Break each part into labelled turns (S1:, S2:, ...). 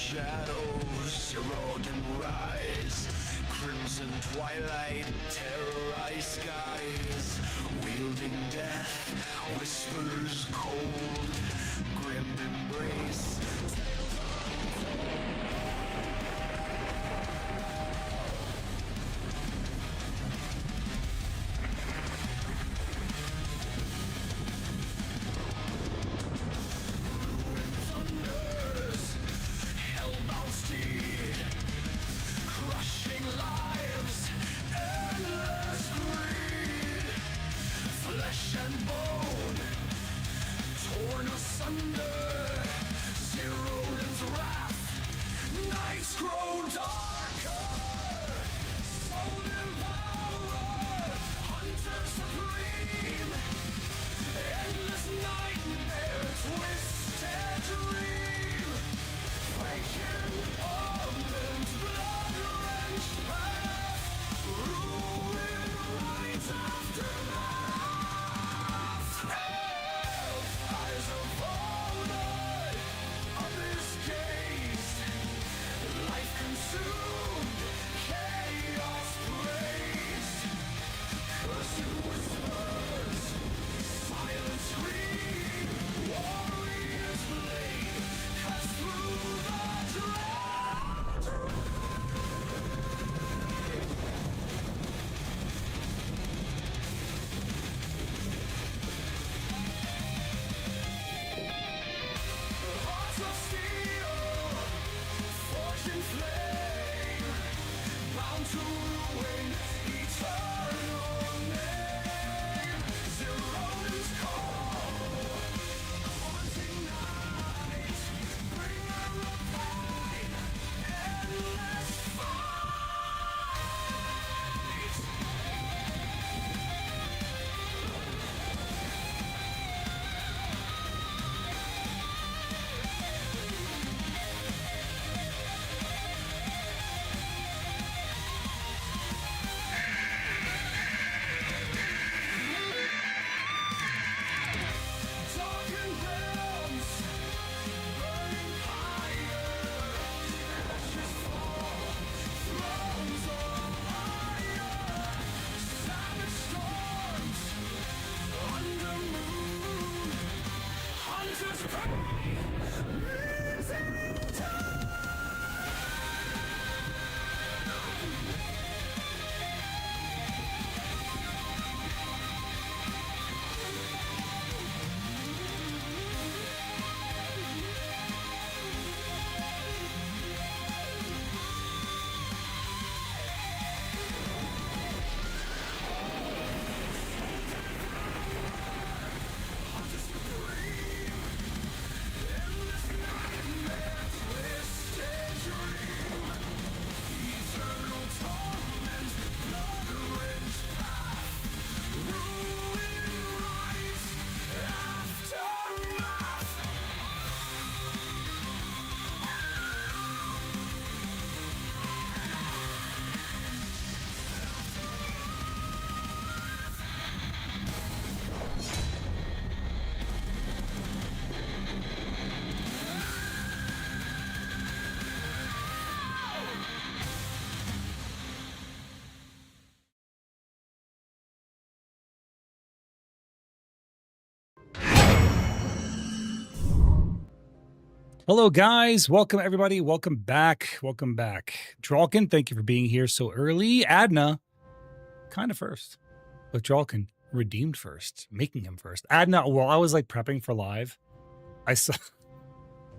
S1: shadows, Zeroden rise. Crimson twilight, terrorize skies. Wielding death, whispers cold. Grim embrace.
S2: Hello, guys. Welcome, everybody. Welcome back. Welcome back. Dralkin, thank you for being here so early. Adna, kind of first. But Dralkin, redeemed first, making him first. Adna, while I was like prepping for live, I saw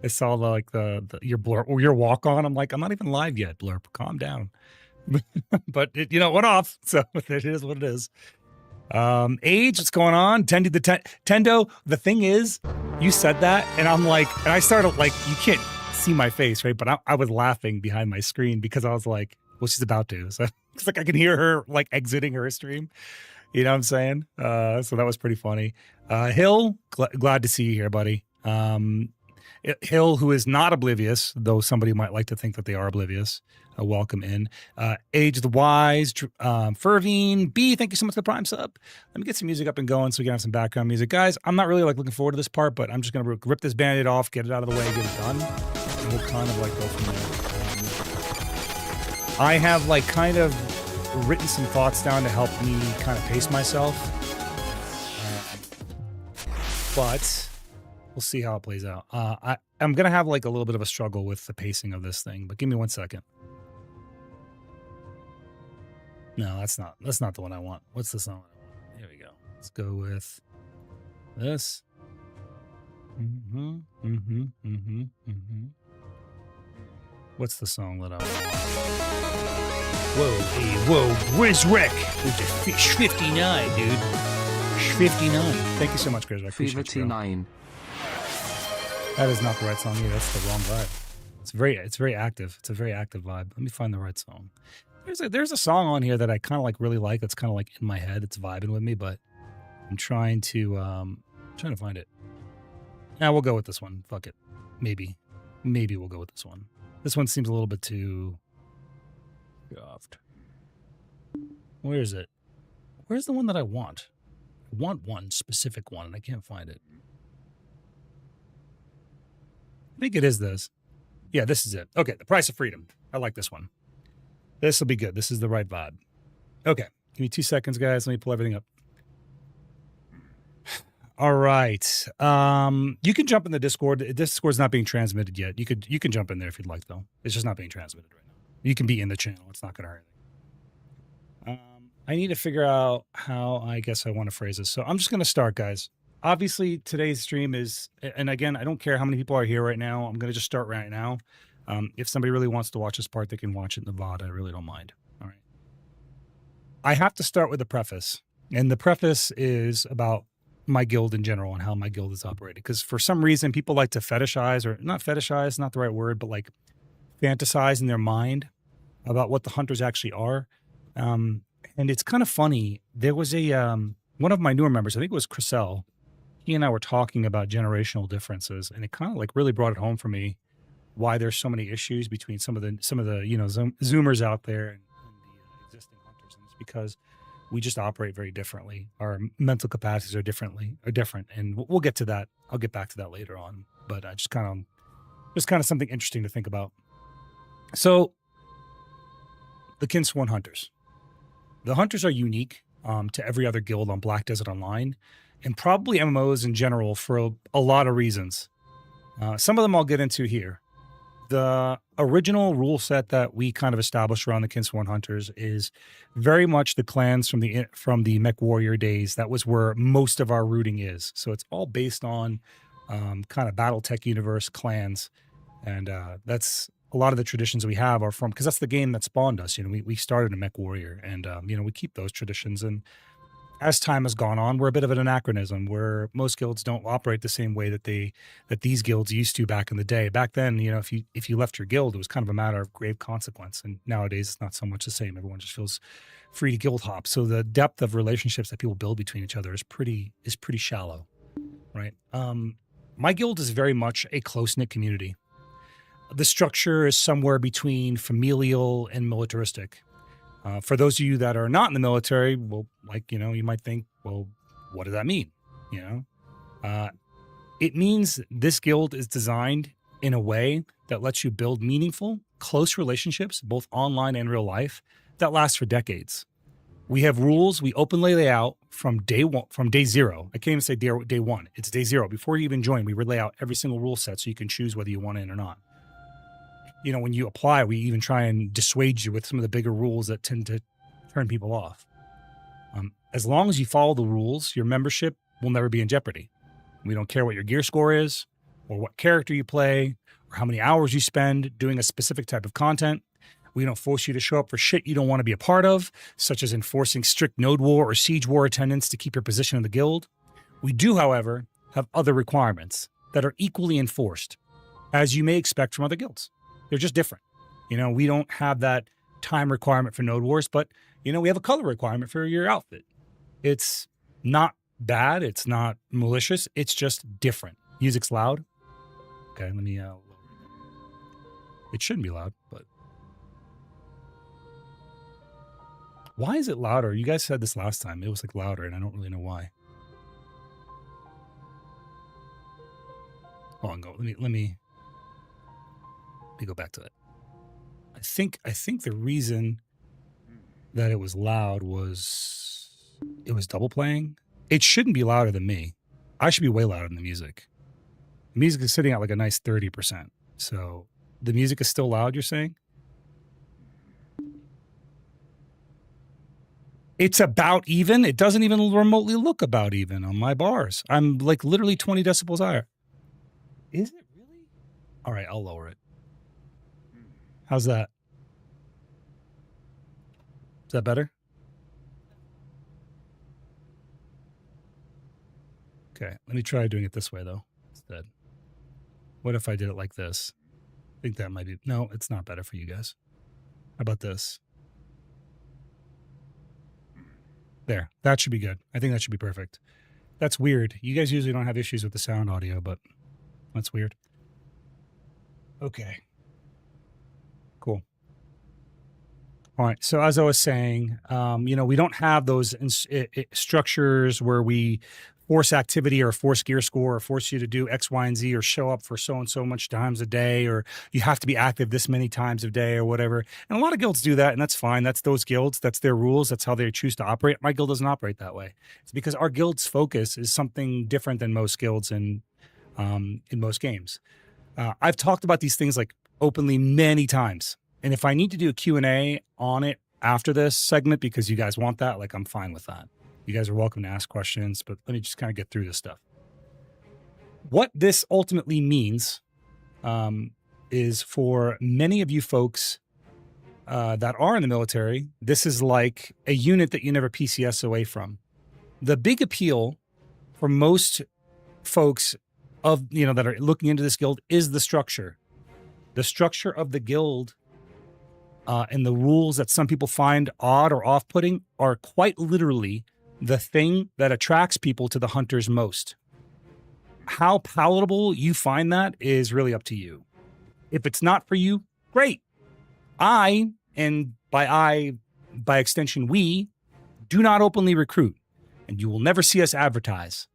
S2: the your blurb or your walk on. I'm like, I'm not even live yet, blurb. Calm down. But it, it went off. So it is what it is. Age, what's going on? Tendo, the thing is, you said that, and I'm like, and I started like, you can't see my face, right? But I was laughing behind my screen because I was like, well, she's about to. So it's like I can hear her like exiting her stream. You know what I'm saying? So that was pretty funny. Hill, glad to see you here, buddy. Hill, who is not oblivious, though somebody might like to think that they are oblivious. Welcome in. Age the Wise, Fervine, B, thank you so much for the Prime sub. Let me get some music up and going so we can have some background music. Guys, I'm not really like looking forward to this part, but I'm just going to rip this Band-Aid off, get it out of the way, get it done. we'll kind of like go from there. I have like kind of written some thoughts down to help me kind of pace myself, but we'll see how it plays out. I'm gonna have like a little bit of a struggle with the pacing of this thing, but give me 1 second. No, that's not the one I want. What's the song I want? Here we go. Let's go with this. What's the song that I want? Whoa, hey, whoa, where's Rick? With your 59, dude. 59. Thank you so much, Grizz. I appreciate it. 59. That is not the right song either. That's the wrong vibe. It's very active. It's a very active vibe. Let me find the right song. There's a song on here that I kind of like really like. That's kind of like in my head. It's vibing with me, but I'm trying to find it. Now we'll go with this one. Fuck it. Maybe we'll go with this one. This one seems a little bit too soft. Where is it? Where's the one that I want? I want one specific one, and I can't find it. I think it is this. Yeah, this is it. Okay, The Price of Freedom. I like this one. This will be good. This is the right vibe. Okay, give me 2 seconds, guys. Let me pull everything up. All right. You can jump in the Discord. Discord's not being transmitted yet. You can jump in there if you'd like, though. It's just not being transmitted right now. You can be in the channel. It's not going to hurt anything. I need to figure out how I guess I want to phrase this. So I'm just going to start, guys. Obviously, today's stream is, and again, I don't care how many people are here right now. I'm going to just start right now. If somebody really wants to watch this part, they can watch it in the VOD. I really don't mind. All right. I have to start with a preface. And the preface is about my guild in general and how my guild is operated. Because for some reason, people like to fetishize, or not fetishize, not the right word, but like fantasize in their mind about what the hunters actually are. And it's kind of funny. There was a one of my newer members, I think it was Chriselle. He and I were talking about generational differences, and it kind of like really brought it home for me why there's so many issues between some of the Zoomers out there and the existing hunters, and it's because we just operate very differently. Our mental capacities are different, and we'll get to that. I'll get back to that later on, but just kind of something interesting to think about. So, the Kinsworn Hunters. The hunters are unique to every other guild on Black Desert Online, and probably MMOs in general for a lot of reasons. Some of them I'll get into here. The original rule set that we kind of established around the Kinsworn Hunters is very much the clans from the Mech Warrior days. That was where most of our rooting is. So it's all based on kind of BattleTech universe clans, and that's a lot of the traditions we have are from, because that's the game that spawned us. We started a Mech Warrior, and we keep those traditions. And as time has gone on, we're a bit of an anachronism where most guilds don't operate the same way that these guilds used to back in the day. Back then, if you left your guild, it was kind of a matter of grave consequence. And nowadays, it's not so much the same. Everyone just feels free to guild hop. So the depth of relationships that people build between each other is pretty shallow, right? My guild is very much a close-knit community. The structure is somewhere between familial and militaristic. For those of you that are not in the military, well, you might think, well, what does that mean? It means this guild is designed in a way that lets you build meaningful, close relationships, both online and real life, that last for decades. We have rules we openly lay out from day zero. I can't even say day one. It's day zero. Before you even join, we lay out every single rule set so you can choose whether you want in or not. When you apply, we even try and dissuade you with some of the bigger rules that tend to turn people off. As long as you follow the rules, your membership will never be in jeopardy. We don't care what your gear score is, or what character you play, or how many hours you spend doing a specific type of content. We don't force you to show up for shit you don't want to be a part of, such as enforcing strict node war or siege war attendance to keep your position in the guild. We do, however, have other requirements that are equally enforced, as you may expect from other guilds. They're just different. We don't have that time requirement for node wars, but, we have a color requirement for your outfit. It's not bad. It's not malicious. It's just different. Music's loud. Okay, let me, it shouldn't be loud, but. Why is it louder? You guys said this last time. It was louder, and I don't really know why. Hold on, let me. me go back to it. I think the reason that it was loud was it was double playing. It shouldn't be louder than me. I should be way louder than the music. The music is sitting at like a nice 30%. So the music is still loud, you're saying? It's about even. It doesn't even remotely look about even on my bars. I'm like literally 20 decibels higher. Is it really? All right, I'll lower it. How's that? Is that better? Okay, let me try doing it this way though instead. What if I did it like this? I think that might be, no, it's not better for you guys. How about this? There, that should be good. I think that should be perfect. That's weird. You guys usually don't have issues with the sound audio, but that's weird. Okay. Cool. All right. So as I was saying, we don't have those structures where we force activity or force gear score or force you to do X, Y, and Z or show up for so and so much times a day, or you have to be active this many times a day or whatever. And a lot of guilds do that, and that's fine. That's those guilds. That's their rules. That's how they choose to operate. My guild doesn't operate that way. It's because our guild's focus is something different than most guilds in most games. I've talked about these things like openly many times. And if I need to do a Q&A on it after this segment because you guys want that, like I'm fine with that. You guys are welcome to ask questions, but let me just kind of get through this stuff. What this ultimately means is for many of you folks that are in the military, this is like a unit that you never PCS away from. The big appeal for most folks that are looking into this guild is the structure. The structure of the guild and the rules that some people find odd or off-putting are quite literally the thing that attracts people to the hunters most. How palatable you find that is really up to you. If it's not for you, great. I, and by extension, we do not openly recruit, and you will never see us advertise.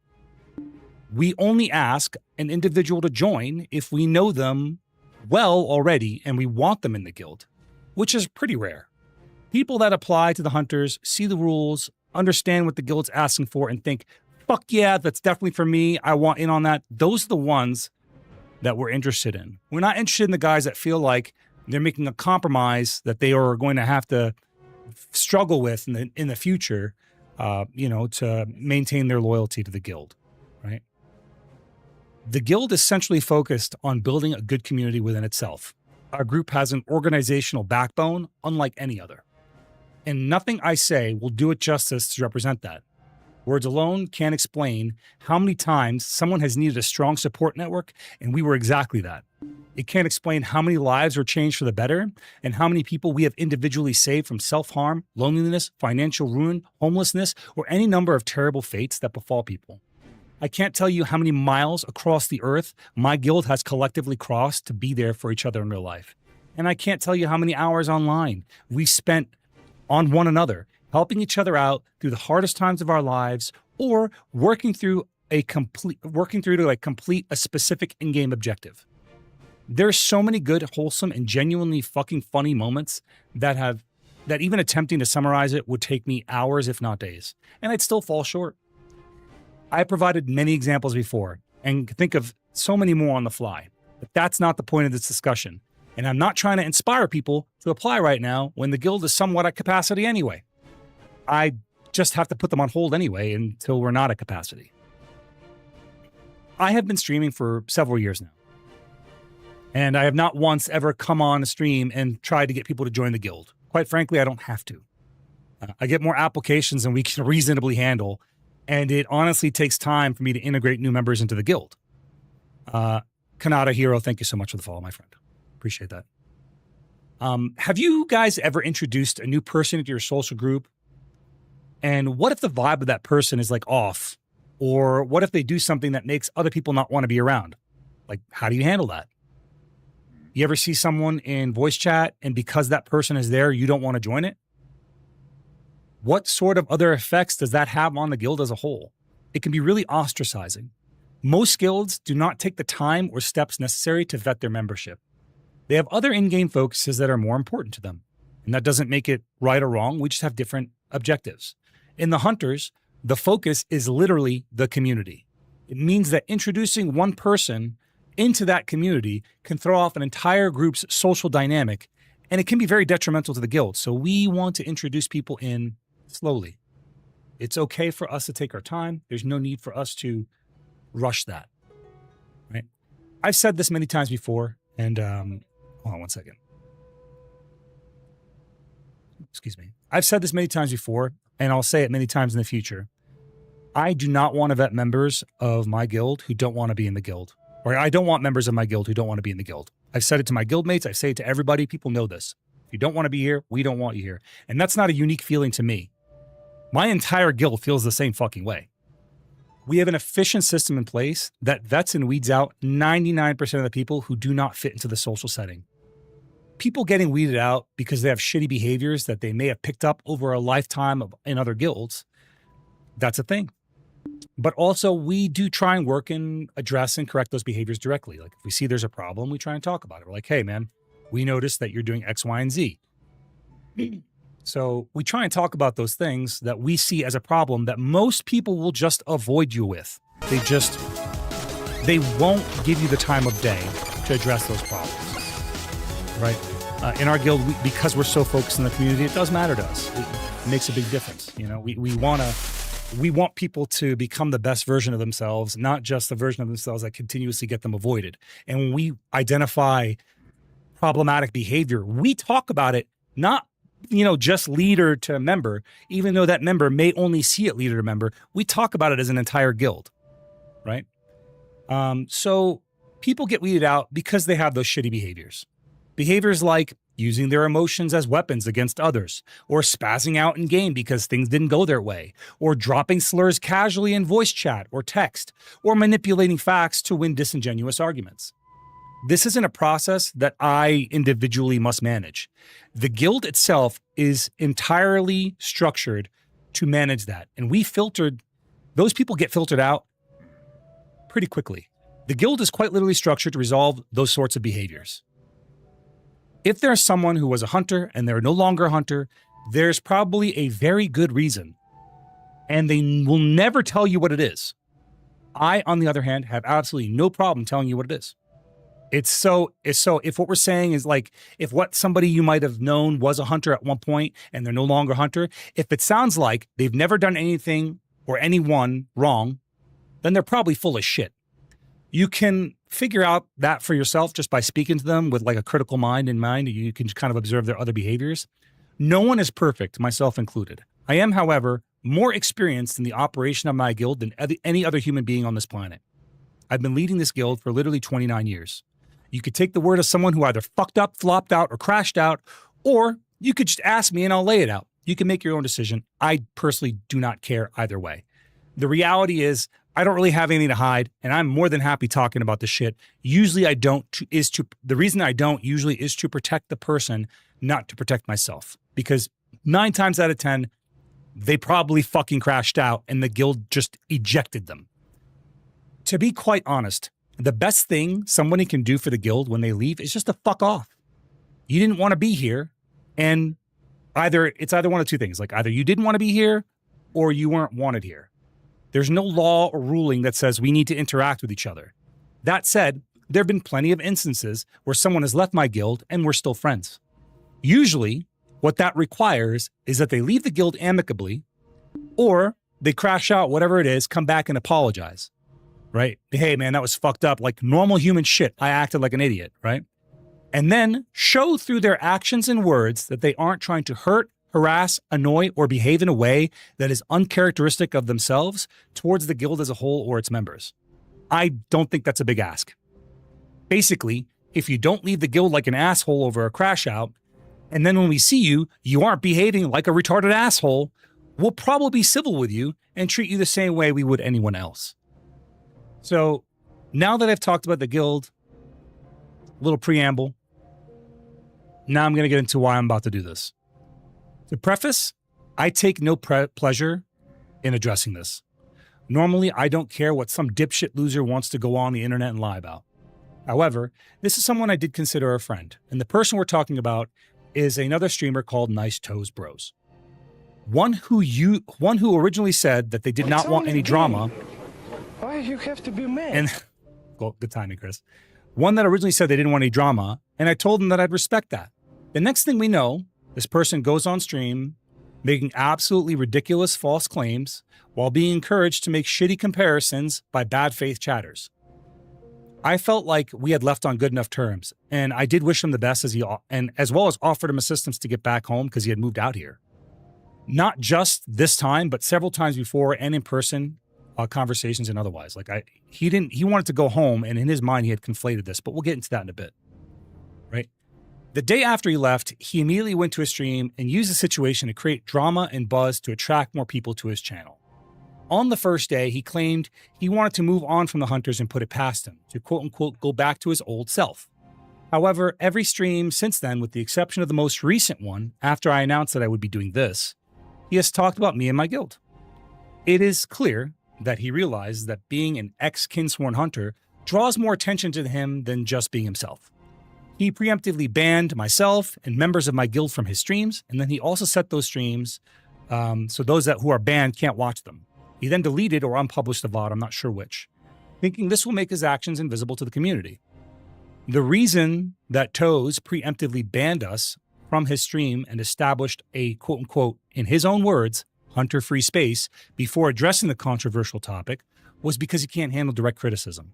S2: We only ask an individual to join if we know them well already and we want them in the guild, which is pretty rare. People that apply to the hunters, see the rules, understand what the guild's asking for, and think, fuck yeah, that's definitely for me. I want in on that. Those are the ones that we're interested in. We're not interested in the guys that feel like they're making a compromise that they are going to have to struggle with in the future, to maintain their loyalty to the guild, right? The guild is centrally focused on building a good community within itself. Our group has an organizational backbone unlike any other. And nothing I say will do it justice to represent that. Words alone can't explain how many times someone has needed a strong support network, and we were exactly that. It can't explain how many lives were changed for the better, and how many people we have individually saved from self-harm, loneliness, financial ruin, homelessness, or any number of terrible fates that befall people. I can't tell you how many miles across the earth my guild has collectively crossed to be there for each other in real life. And I can't tell you how many hours online we've spent on one another, helping each other out through the hardest times of our lives, or working through to complete a specific in-game objective. There's so many good, wholesome, and genuinely fucking funny moments that even attempting to summarize it would take me hours, if not days, and I'd still fall short. I provided many examples before and think of so many more on the fly, but that's not the point of this discussion. And I'm not trying to inspire people to apply right now when the guild is somewhat at capacity anyway. I just have to put them on hold anyway until we're not at capacity. I have been streaming for several years now, and I have not once ever come on a stream and tried to get people to join the guild. Quite frankly, I don't have to. I get more applications than we can reasonably handle, and it honestly takes time for me to integrate new members into the guild. Kanata Hero, thank you so much for the follow, my friend. Appreciate that. Have you guys ever introduced a new person into your social group? And what if the vibe of that person is like off? Or what if they do something that makes other people not want to be around? Like, how do you handle that? You ever see someone in voice chat and because that person is there, you don't want to join it? What sort of other effects does that have on the guild as a whole? It can be really ostracizing. Most guilds do not take the time or steps necessary to vet their membership. They have other in-game focuses that are more important to them. And that doesn't make it right or wrong. We just have different objectives. In the hunters, the focus is literally the community. It means that introducing one person into that community can throw off an entire group's social dynamic, and it can be very detrimental to the guild. So we want to introduce people in slowly. It's okay for us to take our time. There's no need for us to rush that, right? I've said this many times before, and hold on one second. Excuse me. I've said this many times before, and I'll say it many times in the future. I do not want to vet members of my guild who don't want to be in the guild. Or I don't want members of my guild who don't want to be in the guild. I've said it to my guild mates. I say it to everybody. People know this. If you don't want to be here, we don't want you here. And that's not a unique feeling to me. My entire guild feels the same fucking way. We have an efficient system in place that vets and weeds out 99% of the people who do not fit into the social setting. People getting weeded out because they have shitty behaviors that they may have picked up over a lifetime in other guilds, that's a thing. But also, we do try and work and address and correct those behaviors directly. Like if we see there's a problem, we try and talk about it. We're like, hey, man, we noticed that you're doing X, Y, and Z. So we try and talk about those things that we see as a problem that most people will just avoid you with. They won't give you the time of day to address those problems, right? In our guild, because we're so focused in the community, it does matter to us. It makes a big difference. You know, we want people to become the best version of themselves, not just the version of themselves that continuously get them avoided. And when we identify problematic behavior, we talk about it, not, just leader to member, even though that member may only see it leader to member. We talk about it as an entire guild, right? So people get weeded out because they have those shitty behaviors. Behaviors like using their emotions as weapons against others, or spazzing out in game because things didn't go their way, or dropping slurs casually in voice chat or text, or manipulating facts to win disingenuous arguments. This isn't a process that I individually must manage. The guild itself is entirely structured to manage that. And those people get filtered out pretty quickly. The guild is quite literally structured to resolve those sorts of behaviors. If there's someone who was a hunter and they're no longer a hunter, there's probably a very good reason. And they will never tell you what it is. I, on the other hand, have absolutely no problem telling you what it is. It's so if what we're saying is like, if what somebody you might have known was a hunter at one point and they're no longer a hunter, if it sounds like they've never done anything or anyone wrong, then they're probably full of shit. You can figure out that for yourself just by speaking to them with like a critical mind in mind. You can kind of observe their other behaviors. No one is perfect, myself included. I am, however, more experienced in the operation of my guild than any other human being on this planet. I've been leading this guild for literally 29 years. You could take the word of someone who either fucked up, flopped out, or crashed out, or you could just ask me and I'll lay it out. You can make your own decision. I personally do not care either way. The reality is, I don't really have anything to hide, and I'm more than happy talking about this shit. Usually the reason I don't usually is to protect the person, not to protect myself. Because 9 times out of 10, they probably fucking crashed out and the guild just ejected them. To be quite honest, the best thing somebody can do for the guild when they leave is just to fuck off. You didn't want to be here, and it's either one of two things. Like either you didn't want to be here or you weren't wanted here. There's no law or ruling that says we need to interact with each other. That said, there have been plenty of instances where someone has left my guild and we're still friends. Usually, what that requires is that they leave the guild amicably, or they crash out, whatever it is, come back and apologize, right? Hey, man, that was fucked up. Like normal human shit. I acted like an idiot, right? And then show through their actions and words that they aren't trying to hurt, harass, annoy, or behave in a way that is uncharacteristic of themselves towards the guild as a whole or its members. I don't think that's a big ask. Basically, if you don't leave the guild like an asshole over a crash out, and then when we see you, you aren't behaving like a retarded asshole, we'll probably be civil with you and treat you the same way we would anyone else. So now that I've talked about the guild, little preamble, now I'm going to get into why I'm about to do this. To preface, I take no pleasure in addressing this. Normally, I don't care what some dipshit loser wants to go on the internet and lie about. However, this is someone I did consider a friend, and the person we're talking about is another streamer called Nice Toes Bros. One who originally said that they did not want any drama.
S3: Why you have to be mad?
S2: And well, good timing, Chris. One that originally said they didn't want any drama, and I told them that I'd respect that. The next thing we know, this person goes on stream making absolutely ridiculous false claims while being encouraged to make shitty comparisons by bad faith chatters. I felt like we had left on good enough terms, and I did wish him the best as well as offered him assistance to get back home because he had moved out here. Not just this time, but several times before and in person conversations and otherwise. He wanted to go home, and in his mind he had conflated this, but we'll get into that in a bit. Right? The day after he left, he immediately went to a stream and used the situation to create drama and buzz to attract more people to his channel. On the first day, he claimed he wanted to move on from the Hunters and put it past him, to quote-unquote go back to his old self. However, every stream since then, with the exception of the most recent one, after I announced that I would be doing this, he has talked about me and my guild. It is clear that he realizes that being an ex-Kinsworn Hunter draws more attention to him than just being himself. He preemptively banned myself and members of my guild from his streams, and then he also set those streams so those who are banned can't watch them. He then deleted or unpublished the VOD, I'm not sure which, thinking this will make his actions invisible to the community. The reason that Toes preemptively banned us from his stream and established a quote-unquote, in his own words, hunter-free space before addressing the controversial topic was because he can't handle direct criticism.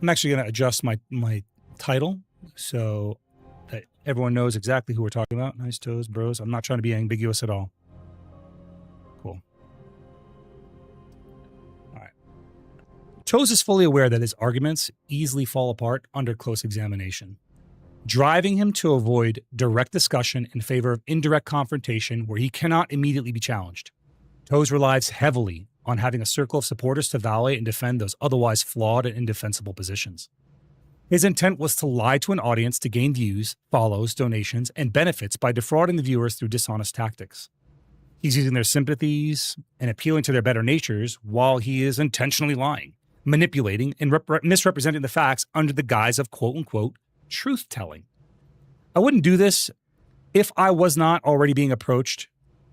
S2: I'm actually going to adjust my title so that everyone knows exactly who we're talking about. Nice Toes Bros. I'm not trying to be ambiguous at all. Cool. All right. Toes is fully aware that his arguments easily fall apart under close examination, driving him to avoid direct discussion in favor of indirect confrontation where he cannot immediately be challenged. Toes relies heavily on having a circle of supporters to validate and defend those otherwise flawed and indefensible positions. His intent was to lie to an audience to gain views, follows, donations, and benefits by defrauding the viewers through dishonest tactics. He's using their sympathies and appealing to their better natures while he is intentionally lying, manipulating, and misrepresenting the facts under the guise of quote-unquote truth-telling. I wouldn't do this if I was not already being approached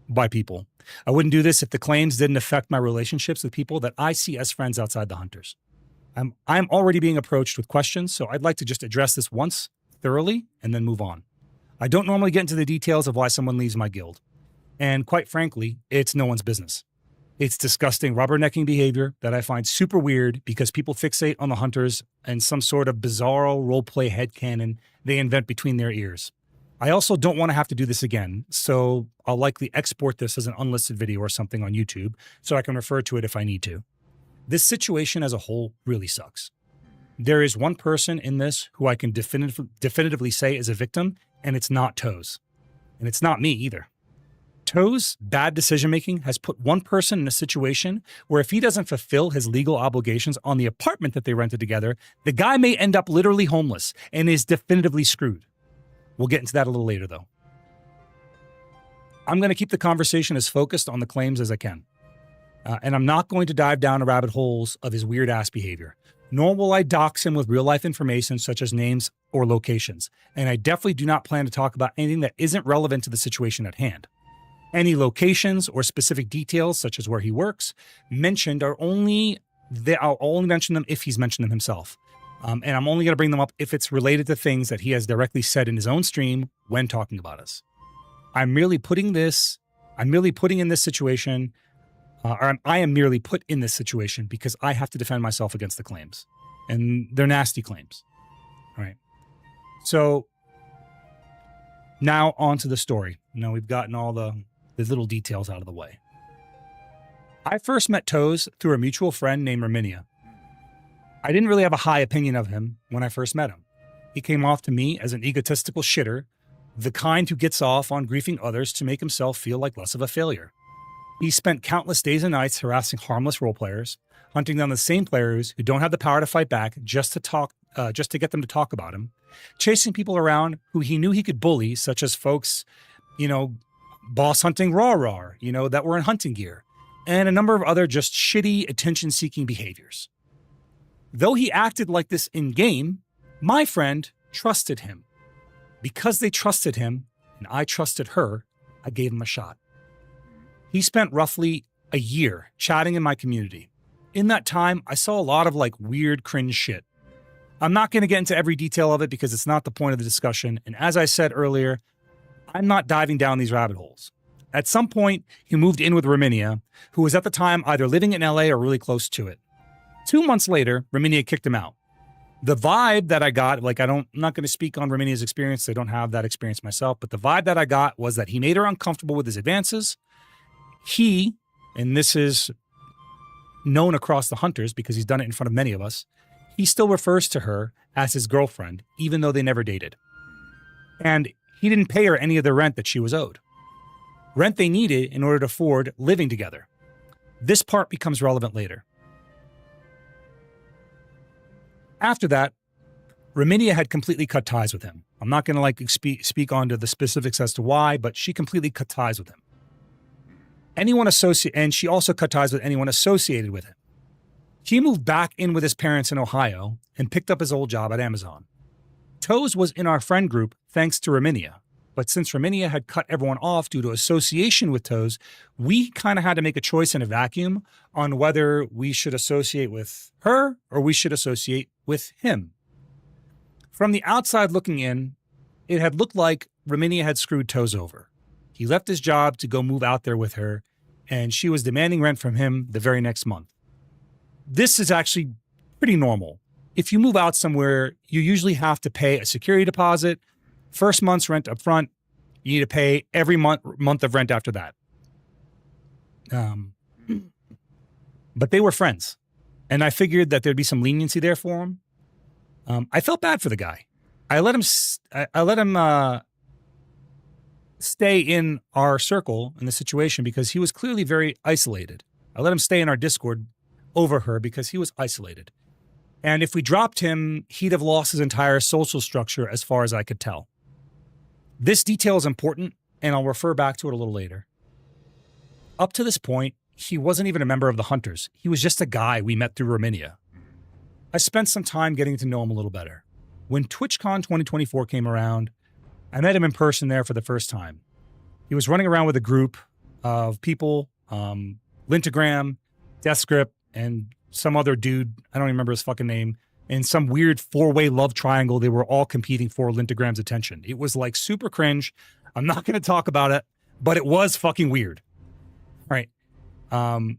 S2: by people. I wouldn't do this if the claims didn't affect my relationships with people that I see as friends outside the Hunters. I'm already being approached with questions, so I'd like to just address this once thoroughly and then move on. I don't normally get into the details of why someone leaves my guild. And quite frankly, it's no one's business. It's disgusting rubbernecking behavior that I find super weird because people fixate on the Hunters and some sort of bizarro roleplay headcanon they invent between their ears. I also don't want to have to do this again, so I'll likely export this as an unlisted video or something on YouTube so I can refer to it if I need to. This situation as a whole really sucks. There is one person in this who I can definitively say is a victim, and it's not Toes. And it's not me either. Toes' bad decision-making has put one person in a situation where if he doesn't fulfill his legal obligations on the apartment that they rented together, the guy may end up literally homeless and is definitively screwed. We'll get into that a little later, though. I'm going to keep the conversation as focused on the claims as I can. And I'm not going to dive down the rabbit holes of his weird-ass behavior, nor will I dox him with real-life information such as names or locations. And I definitely do not plan to talk about anything that isn't relevant to the situation at hand. Any locations or specific details, such as where he works, mentioned I'll only mention them if he's mentioned them himself. And I'm only going to bring them up if it's related to things that he has directly said in his own stream when talking about us. I am merely put in this situation because I have to defend myself against the claims. And they're nasty claims. All right. So now on to the story. Now we've gotten all the little details out of the way. I first met Toes through a mutual friend named Erminia. I didn't really have a high opinion of him when I first met him. He came off to me as an egotistical shitter, the kind who gets off on griefing others to make himself feel like less of a failure. He spent countless days and nights harassing harmless role players, hunting down the same players who don't have the power to fight back just to get them to talk about him, chasing people around who he knew he could bully, such as folks, boss hunting raw, that were in hunting gear, and a number of other just shitty attention-seeking behaviors. Though he acted like this in game, my friend trusted him. Because they trusted him and I trusted her, I gave him a shot. He spent roughly a year chatting in my community. In that time, I saw a lot of like weird cringe shit. I'm not going to get into every detail of it because it's not the point of the discussion. And as I said earlier, I'm not diving down these rabbit holes. At some point, he moved in with Raminia, who was at the time either living in LA or really close to it. 2 months later, Raminia kicked him out. The vibe that I got, like I'm not going to speak on Raminia's experience. I don't have that experience myself, but the vibe that I got was that he made her uncomfortable with his advances. He, and this is known across the hunters because he's done it in front of many of us, he still refers to her as his girlfriend, even though they never dated. And he didn't pay her any of the rent that she was owed. Rent they needed in order to afford living together. This part becomes relevant later. After that, Raminia had completely cut ties with him. I'm not going to speak on to the specifics as to why, but she completely cut ties with him. And she also cut ties with anyone associated with him. He moved back in with his parents in Ohio and picked up his old job at Amazon. Toes was in our friend group thanks to Raminia, but since Raminia had cut everyone off due to association with Toes, we kind of had to make a choice in a vacuum on whether we should associate with her or we should associate with him. From the outside looking in, it had looked like Raminia had screwed Toes over. He left his job to go move out there with her, and she was demanding rent from him the very next month. This is actually pretty normal. If you move out somewhere, you usually have to pay a security deposit, first month's rent up front. You need to pay every month of rent after that. But they were friends, and I figured that there'd be some leniency there for him. I felt bad for the guy. I let him stay in our circle in the situation because he was clearly very isolated. I let him stay in our Discord over her because he was isolated. And if we dropped him, he'd have lost his entire social structure as far as I could tell. This detail is important, and I'll refer back to it a little later. Up to this point, he wasn't even a member of the Hunters. He was just a guy we met through Raminia. I spent some time getting to know him a little better. When TwitchCon 2024 came around, I met him in person there for the first time. He was running around with a group of people, Lintagram, Deathscript, and some other dude, I don't even remember his fucking name, in some weird four-way love triangle. They were all competing for Lintagram's attention. It was like super cringe. I'm not going to talk about it, but it was fucking weird. Right. And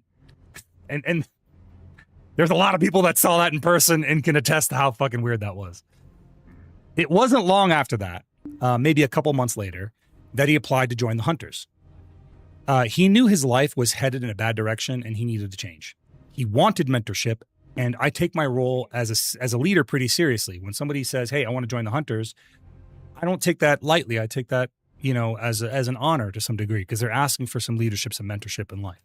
S2: there's a lot of people that saw that in person and can attest to how fucking weird that was. It wasn't long after that, maybe a couple months later, that he applied to join the Hunters. He knew his life was headed in a bad direction and he needed to change. He wanted mentorship, and I take my role as a leader pretty seriously. When somebody says, hey, I want to join the Hunters, I don't take that lightly. I take that, as an honor to some degree because they're asking for some leadership, some mentorship in life.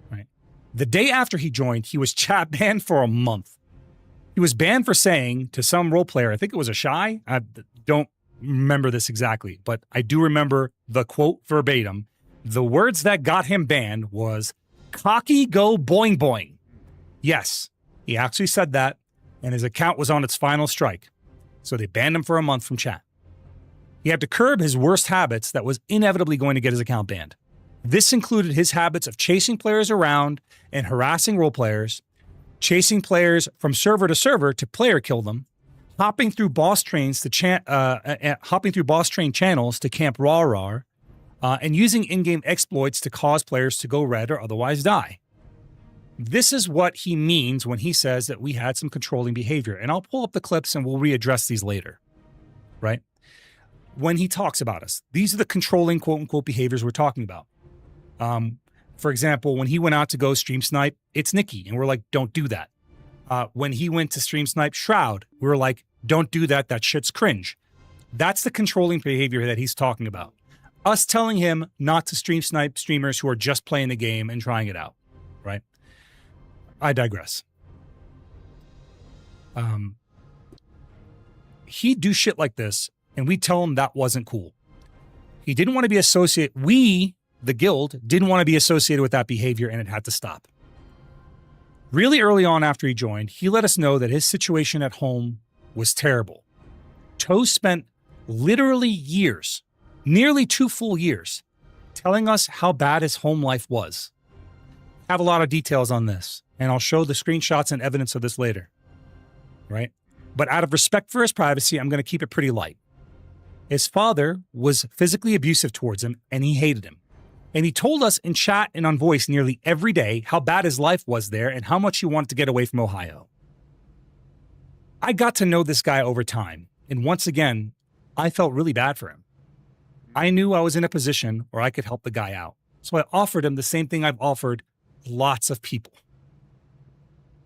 S2: Right. The day after he joined, he was chat banned for a month. He was banned for saying to some role player, I think it was a Shy. I don't remember this exactly, but I do remember the quote verbatim. The words that got him banned was, "Cocky go boing boing." Yes, he actually said that, and his account was on its final strike. So they banned him for a month from chat. He had to curb his worst habits that was inevitably going to get his account banned. This included his habits of chasing players around and harassing role players, chasing players from server to server to player kill them, hopping through boss train channels to camp raw, and using in-game exploits to cause players to go red or otherwise die. This is what he means when he says that we had some controlling behavior. And I'll pull up the clips and we'll readdress these later, right? When he talks about us, these are the controlling quote-unquote behaviors we're talking about. For example, when he went out to go stream snipe, it's Nikki, and we're like, don't do that. When he went to stream snipe Shroud, we were like, don't do that. That shit's cringe. That's the controlling behavior that he's talking about. Us telling him not to stream snipe streamers who are just playing the game and trying it out, right? I digress. He'd do shit like this, and we tell him that wasn't cool. He didn't want to be associated. We, the guild, didn't want to be associated with that behavior, and it had to stop. Really early on after he joined, he let us know that his situation at home was terrible. Toe spent literally years, nearly 2 full years, telling us how bad his home life was. I have a lot of details on this, and I'll show the screenshots and evidence of this later, right? But out of respect for his privacy, I'm going to keep it pretty light. His father was physically abusive towards him, and he hated him. And he told us in chat and on voice nearly every day how bad his life was there and how much he wanted to get away from Ohio. I got to know this guy over time, and once again, I felt really bad for him. I knew I was in a position where I could help the guy out, so I offered him the same thing I've offered lots of people.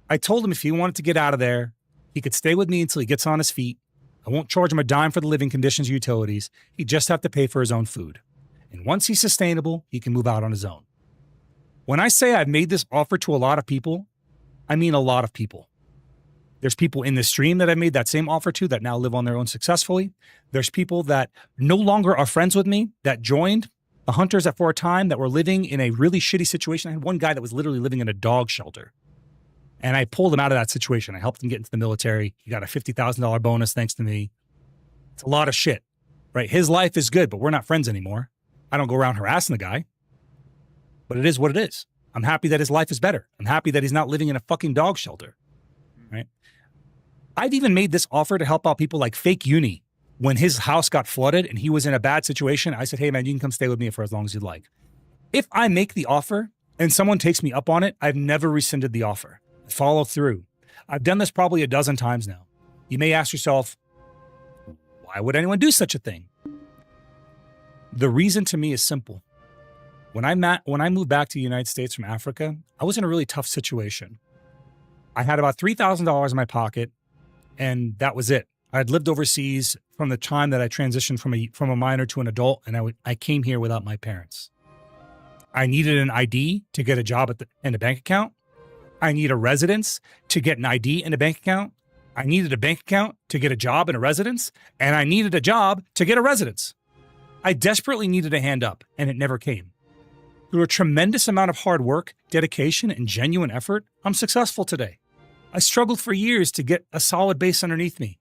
S2: I told him if he wanted to get out of there, he could stay with me until he gets on his feet. I won't charge him a dime for the living conditions or utilities. He'd just have to pay for his own food. And once he's sustainable, he can move out on his own. When I say I've made this offer to a lot of people, I mean a lot of people. There's people in this stream that I've made that same offer to that now live on their own successfully. There's people that no longer are friends with me that joined the hunters at for a time that were living in a really shitty situation. I had one guy that was literally living in a dog shelter. And I pulled him out of that situation. I helped him get into the military. He got a $50,000 bonus thanks to me. It's a lot of shit, right? His life is good, but we're not friends anymore. I don't go around harassing the guy, but it is what it is. I'm happy that his life is better. I'm happy that he's not living in a fucking dog shelter, right? I've even made this offer to help out people like Fake Uni. When his house got flooded and he was in a bad situation, I said, hey man, you can come stay with me for as long as you'd like. If I make the offer and someone takes me up on it, I've never rescinded the offer. I follow through. I've done this probably a dozen times now. You may ask yourself, why would anyone do such a thing? The reason to me is simple. When I moved back to the United States from Africa, I was in a really tough situation. I had about $3,000 in my pocket, and that was it. I had lived overseas from the time that I transitioned from a minor to an adult, and I came here without my parents. I needed an ID to get a job and a bank account. I need a residence to get an ID and a bank account. I needed a bank account to get a job and a residence, and I needed a job to get a residence. I desperately needed a hand up, and it never came. Through a tremendous amount of hard work, dedication, and genuine effort, I'm successful today. I struggled for years to get a solid base underneath me.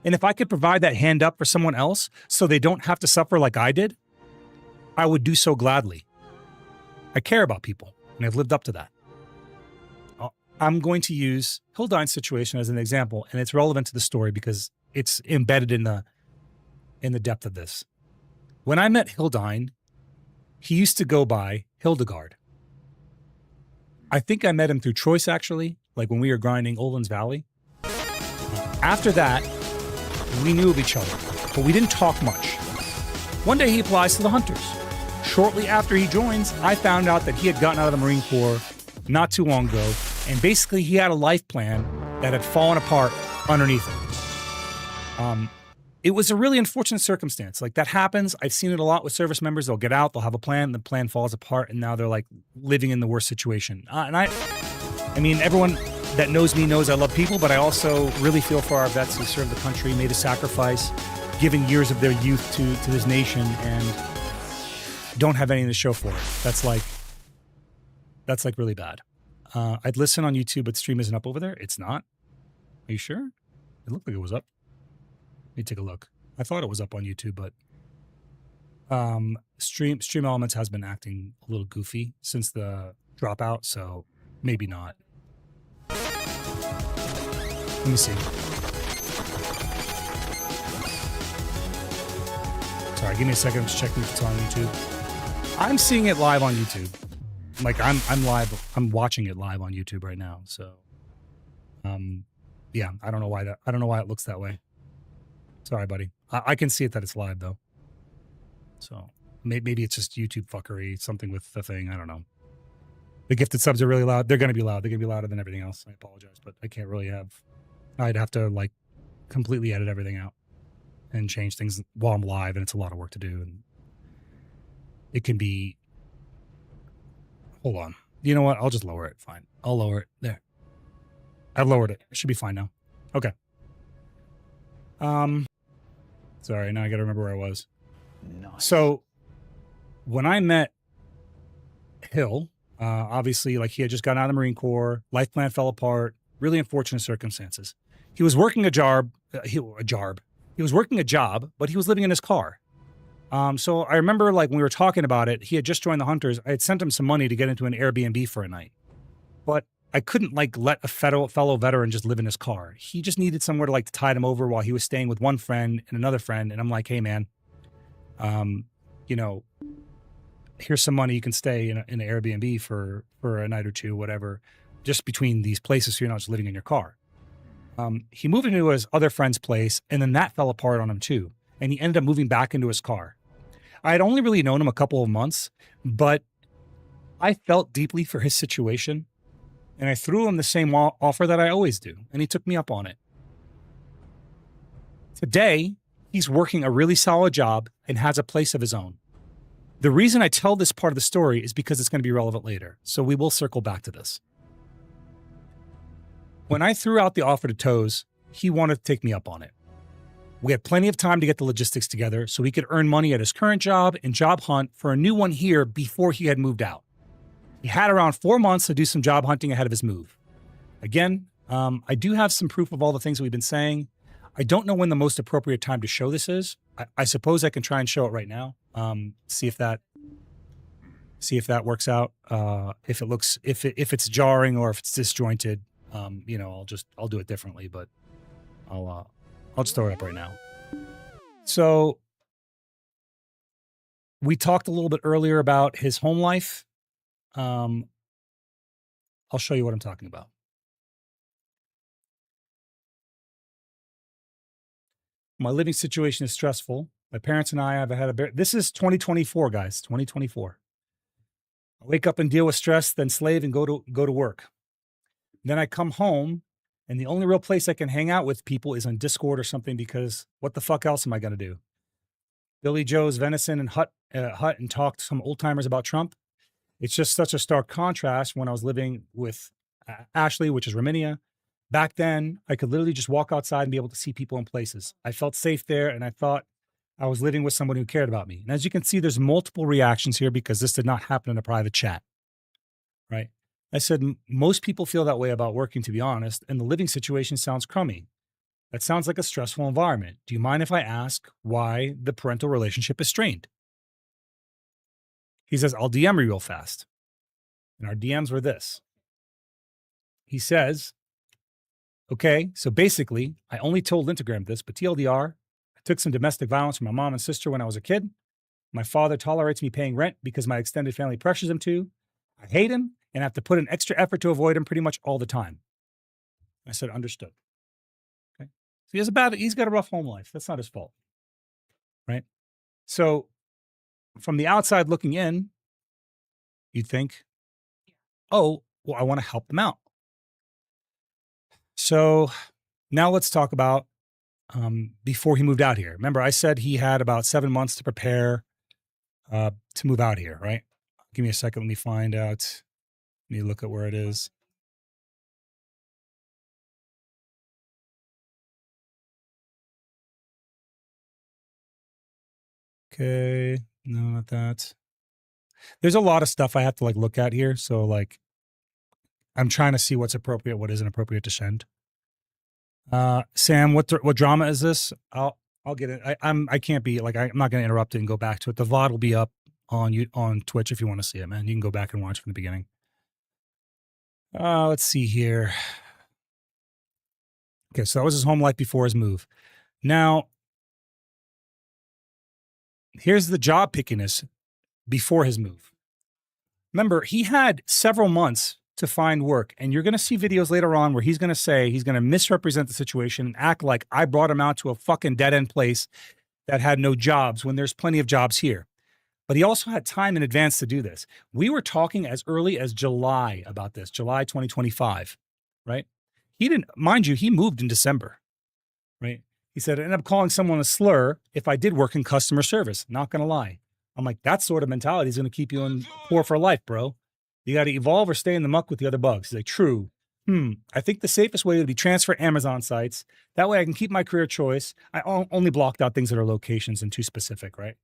S2: And if I could provide that hand up for someone else so they don't have to suffer like I did, I would do so gladly. I care about people, and I've lived up to that. I'm going to use Hildine's situation as an example, and it's relevant to the story because it's embedded in the depth of this. When I met Hildine, he used to go by Hildegard. I think I met him through choice, actually, like when we were grinding Olin's Valley. After that, we knew of each other, but we didn't talk much. One day he applies to the Hunters. Shortly after he joins, I found out that he had gotten out of the Marine Corps not too long ago, and basically he had a life plan that had fallen apart underneath it. It was a really unfortunate circumstance. Like that happens. I've seen it a lot with service members. They'll get out, they'll have a plan, the plan falls apart, and now they're like living in the worst situation. And I mean, everyone that knows me knows I love people, but I also really feel for our vets who served the country, made a sacrifice, giving years of their youth to this nation, and don't have anything to show for it. That's like really bad. I'd listen on YouTube, but stream isn't up over there. It's not. Are you sure? It looked like it was up. Let me take a look. I thought it was up on YouTube, but Stream Elements has been acting a little goofy since the dropout, so maybe not. Let me see. Sorry, give me a second. I'm just checking if it's on YouTube. I'm seeing it live on YouTube. Like I'm live. I'm watching it live on YouTube right now. So, yeah, I don't know why it looks that way. Sorry, buddy. I can see it that it's live though. So maybe it's just YouTube fuckery, something with the thing. I don't know. The gifted subs are really loud. They're going to be loud. They're going to be louder than everything else. I apologize, but I can't really I'd have to like completely edit everything out and change things while I'm live, and it's a lot of work to do. And it can be, hold on. You know what? I'll just lower it. Fine. I'll lower it. There. I've lowered it. It should be fine now. Okay. Sorry, now I gotta remember where I was. Nice. So when I met Hill, Obviously, like he had just gotten out of the Marine Corps, life plan fell apart, really unfortunate circumstances. He was working a job. He was working a job, but he was living in his car. So I remember, like, when we were talking about it, he had just joined the Hunters. I had sent him some money to get into an Airbnb for a night, but I couldn't like let a fellow veteran just live in his car. He just needed somewhere to like to tide him over while he was staying with one friend and another friend. And I'm like, hey man, you know, here's some money. You can stay in an Airbnb for a night or two, whatever, just between these places, so you're not just living in your car. He moved into his other friend's place, and then that fell apart on him too. And he ended up moving back into his car. I had only really known him a couple of months, but I felt deeply for his situation. And I threw him the same offer that I always do. And he took me up on it. Today, he's working a really solid job and has a place of his own. The reason I tell this part of the story is because it's going to be relevant later. So we will circle back to this. When I threw out the offer to Toes, he wanted to take me up on it. We had plenty of time to get the logistics together so he could earn money at his current job and job hunt for a new one here before he had moved out. He had around 4 months to do some job hunting ahead of his move. Again, I do have some proof of all the things we've been saying. I don't know when the most appropriate time to show this is. I suppose I can try and show it right now. See if that works out. If it's jarring or if it's disjointed, you know, I'll do it differently, but I'll just throw it up right now. So we talked a little bit earlier about his home life. I'll show you what I'm talking about. My living situation is stressful. My parents and I have had this is 2024, guys, 2024. I wake up and deal with stress, then slave and go to work. Then I come home, and the only real place I can hang out with people is on Discord or something, because what the fuck else am I going to do? Billy Joe's venison and hut and talk to some old timers about Trump. It's just such a stark contrast when I was living with Ashley, which is Raminia. Back then, I could literally just walk outside and be able to see people in places. I felt safe there, and I thought I was living with someone who cared about me. And as you can see, there's multiple reactions here because this did not happen in a private chat, right? I said, most people feel that way about working, to be honest, and the living situation sounds crummy. That sounds like a stressful environment. Do you mind if I ask why the parental relationship is strained? He says, I'll DM you real fast. And our DMs were this. He says, okay, so basically, I only told Instagram this, but TLDR, I took some domestic violence from my mom and sister when I was a kid. My father tolerates me paying rent because my extended family pressures him to. I hate him and have to put in extra effort to avoid him pretty much all the time. I said, understood. Okay. So he's got a rough home life. That's not his fault. Right? So from the outside looking in, you'd think, oh, well, I want to help them out. So now let's talk about before he moved out here. Remember, I said he had about 7 months to prepare to move out here, right? Give me a second. Let me find out. Let me look at where it is. Okay. No, not that. There's a lot of stuff I have to like look at here. So like, I'm trying to see what's appropriate, what isn't appropriate to send. Sam, what drama is this? I'll get it. I can't be like, I'm not going to interrupt it and go back to it. The VOD will be up on Twitch if you want to see it, man. You can go back and watch from the beginning. Let's see here. Okay, so that was his home life before his move. Now, here's the job pickiness before his move. Remember, he had several months to find work, and you're going to see videos later on where he's going to misrepresent the situation and act like I brought him out to a fucking dead-end place that had no jobs when there's plenty of jobs here. But he also had time in advance to do this. We were talking as early as July about this, July 2025, right? He didn't, mind you, he moved in December, right? He said, I ended up calling someone a slur if I did work in customer service. Not going to lie. I'm like, that sort of mentality is going to keep you in poor for life, bro. You got to evolve or stay in the muck with the other bugs. He's like, true. I think the safest way would be transfer Amazon sites. That way I can keep my career choice. I only blocked out things that are locations and too specific, right?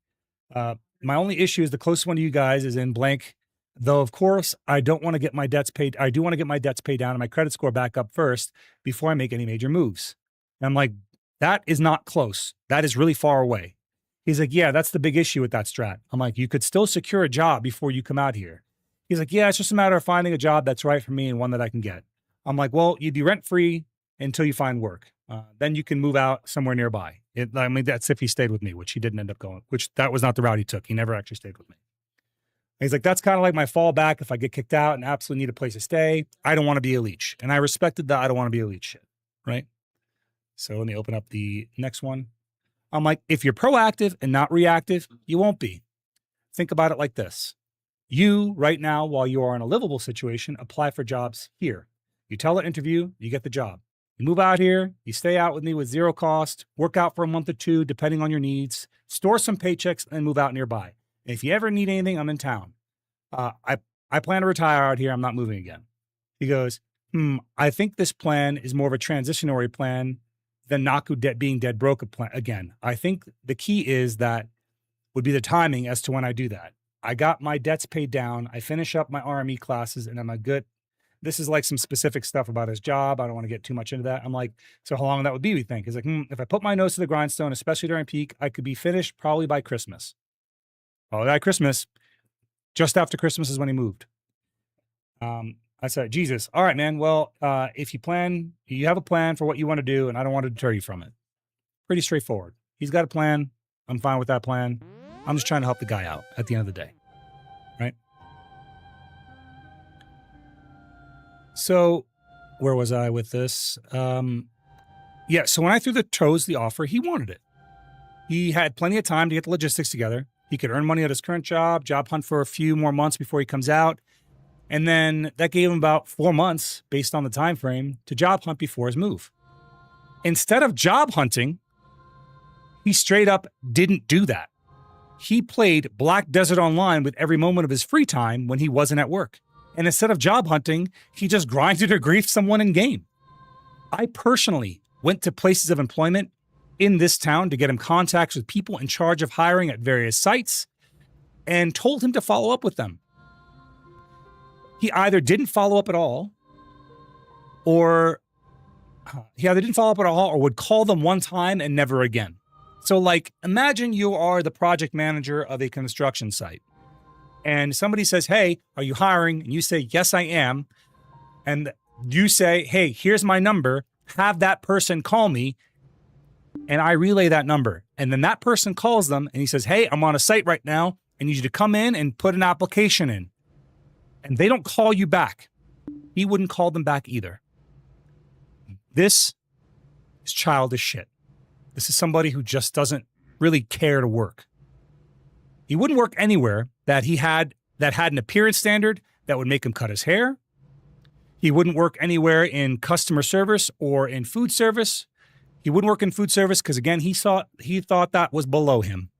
S2: My only issue is the closest one to you guys is in blank Though, of course, I don't want to get my debts paid. I do want to get my debts paid down and my credit score back up first before I make any major moves. And I'm like, that is not close. That is really far away. He's like, yeah, that's the big issue with that strat. I'm like, you could still secure a job before you come out here. He's like, yeah, it's just a matter of finding a job that's right for me and one that I can get. I'm like, well, you'd be rent-free until you find work. Then you can move out somewhere nearby. That's if he stayed with me, which he didn't end up going, which that was not the route he took. He never actually stayed with me. He's like, that's kind of like my fallback if I get kicked out and absolutely need a place to stay. I don't want to be a leech. And I respected that I don't want to be a leech shit, right? So let me open up the next one. I'm like, if you're proactive and not reactive, you won't be. Think about it like this. You, right now, while you are in a livable situation, apply for jobs here. You tell an interview, you get the job. You move out here, you stay out with me with zero cost, work out for a month or two, depending on your needs, store some paychecks, and move out nearby. If you ever need anything, I'm in town. I plan to retire out here. I'm not moving again. He goes, I think this plan is more of a transitionary plan than Naku being dead broke plan. Again, I think the key is that would be the timing as to when I do that. I got my debts paid down. I finish up my RME classes and I'm a good, this is like some specific stuff about his job. I don't want to get too much into that. I'm like, so how long that would be, we think? He's like, if I put my nose to the grindstone, especially during peak, I could be finished probably by Christmas. Oh, that Christmas, just after Christmas is when he moved. I said, Jesus, all right, man. Well, if you have a plan for what you want to do, and I don't want to deter you from it. Pretty straightforward. He's got a plan. I'm fine with that plan. I'm just trying to help the guy out at the end of the day, right? So where was I with this? Yeah, so when I threw the offer, he wanted it. He had plenty of time to get the logistics together. He could earn money at his current job hunt for a few more months before he comes out. And then that gave him about 4 months, based on the time frame, to job hunt before his move. Instead of job hunting, he straight up didn't do that. He played Black Desert Online with every moment of his free time when he wasn't at work. And instead of job hunting, he just grinded or griefed someone in game. I personally went to places of employment in this town to get him contacts with people in charge of hiring at various sites and told him to follow up with them. He either didn't follow up at all or would call them one time and never again. So like, imagine you are the project manager of a construction site and somebody says, hey, are you hiring? And you say, yes, I am. And you say, hey, here's my number. Have that person call me. And I relay that number. And then that person calls them and he says, hey, I'm on a site right now. I need you to come in and put an application in. And they don't call you back. He wouldn't call them back either. This is childish shit. This is somebody who just doesn't really care to work. He wouldn't work anywhere that had an appearance standard that would make him cut his hair. He wouldn't work anywhere in customer service or in food service. He wouldn't work in food service because, again, he thought that was below him.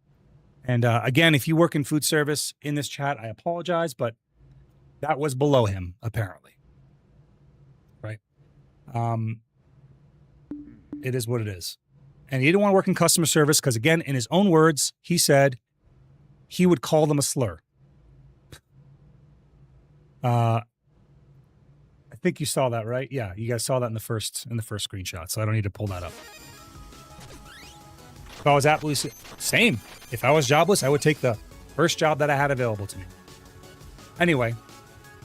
S2: And again, if you work in food service in this chat, I apologize, but that was below him, apparently. Right? It is what it is. And he didn't want to work in customer service because, again, in his own words, he said he would call them a slur. I think you saw that, right? Yeah, you guys saw that in the first screenshot, so I don't need to pull that up. If I was absolutely same. If I was jobless, I would take the first job that I had available to me. Anyway,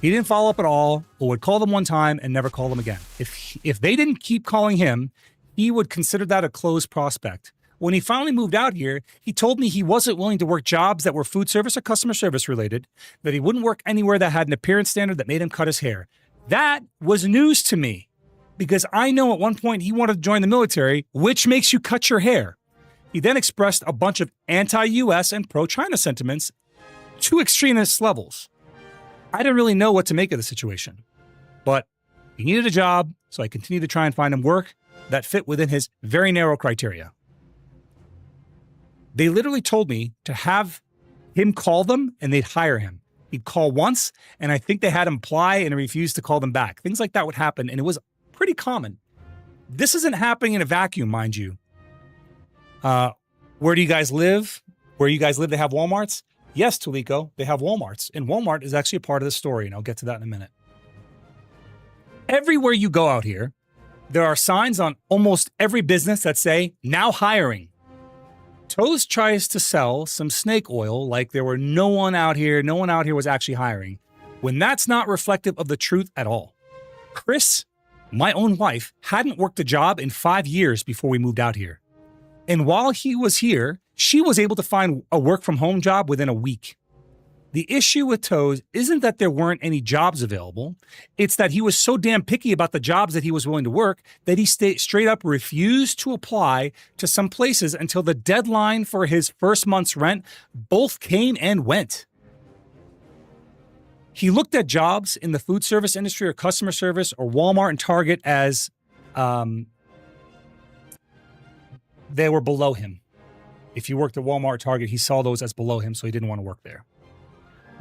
S2: he didn't follow up at all, or would call them one time and never call them again. If they didn't keep calling him, he would consider that a closed prospect. When he finally moved out here, he told me he wasn't willing to work jobs that were food service or customer service related, that he wouldn't work anywhere that had an appearance standard that made him cut his hair. That was news to me because I know at one point he wanted to join the military, which makes you cut your hair. He then expressed a bunch of anti-US and pro-China sentiments to extremist levels. I didn't really know what to make of the situation, but he needed a job, so I continued to try and find him work that fit within his very narrow criteria. They literally told me to have him call them and they'd hire him. He'd call once, and I think they had him apply and refuse to call them back. Things like that would happen, and it was pretty common. This isn't happening in a vacuum, mind you. Where do you guys live? Where you guys live, they have Walmarts. Yes, Tulico, they have Walmarts, and Walmart is actually a part of the story, and I'll get to that in a minute. Everywhere you go out here, there are signs on almost every business that say, now hiring. Toes tries to sell some snake oil like there were no one out here was actually hiring, when that's not reflective of the truth at all. Chris, my own wife, hadn't worked a job in 5 years before we moved out here. And while he was here, she was able to find a work-from-home job within a week. The issue with Toes isn't that there weren't any jobs available. It's that he was so damn picky about the jobs that he was willing to work that he straight up refused to apply to some places until the deadline for his first month's rent both came and went. He looked at jobs in the food service industry or customer service or Walmart and Target as they were below him. If he worked at Walmart or Target, he saw those as below him, so he didn't want to work there.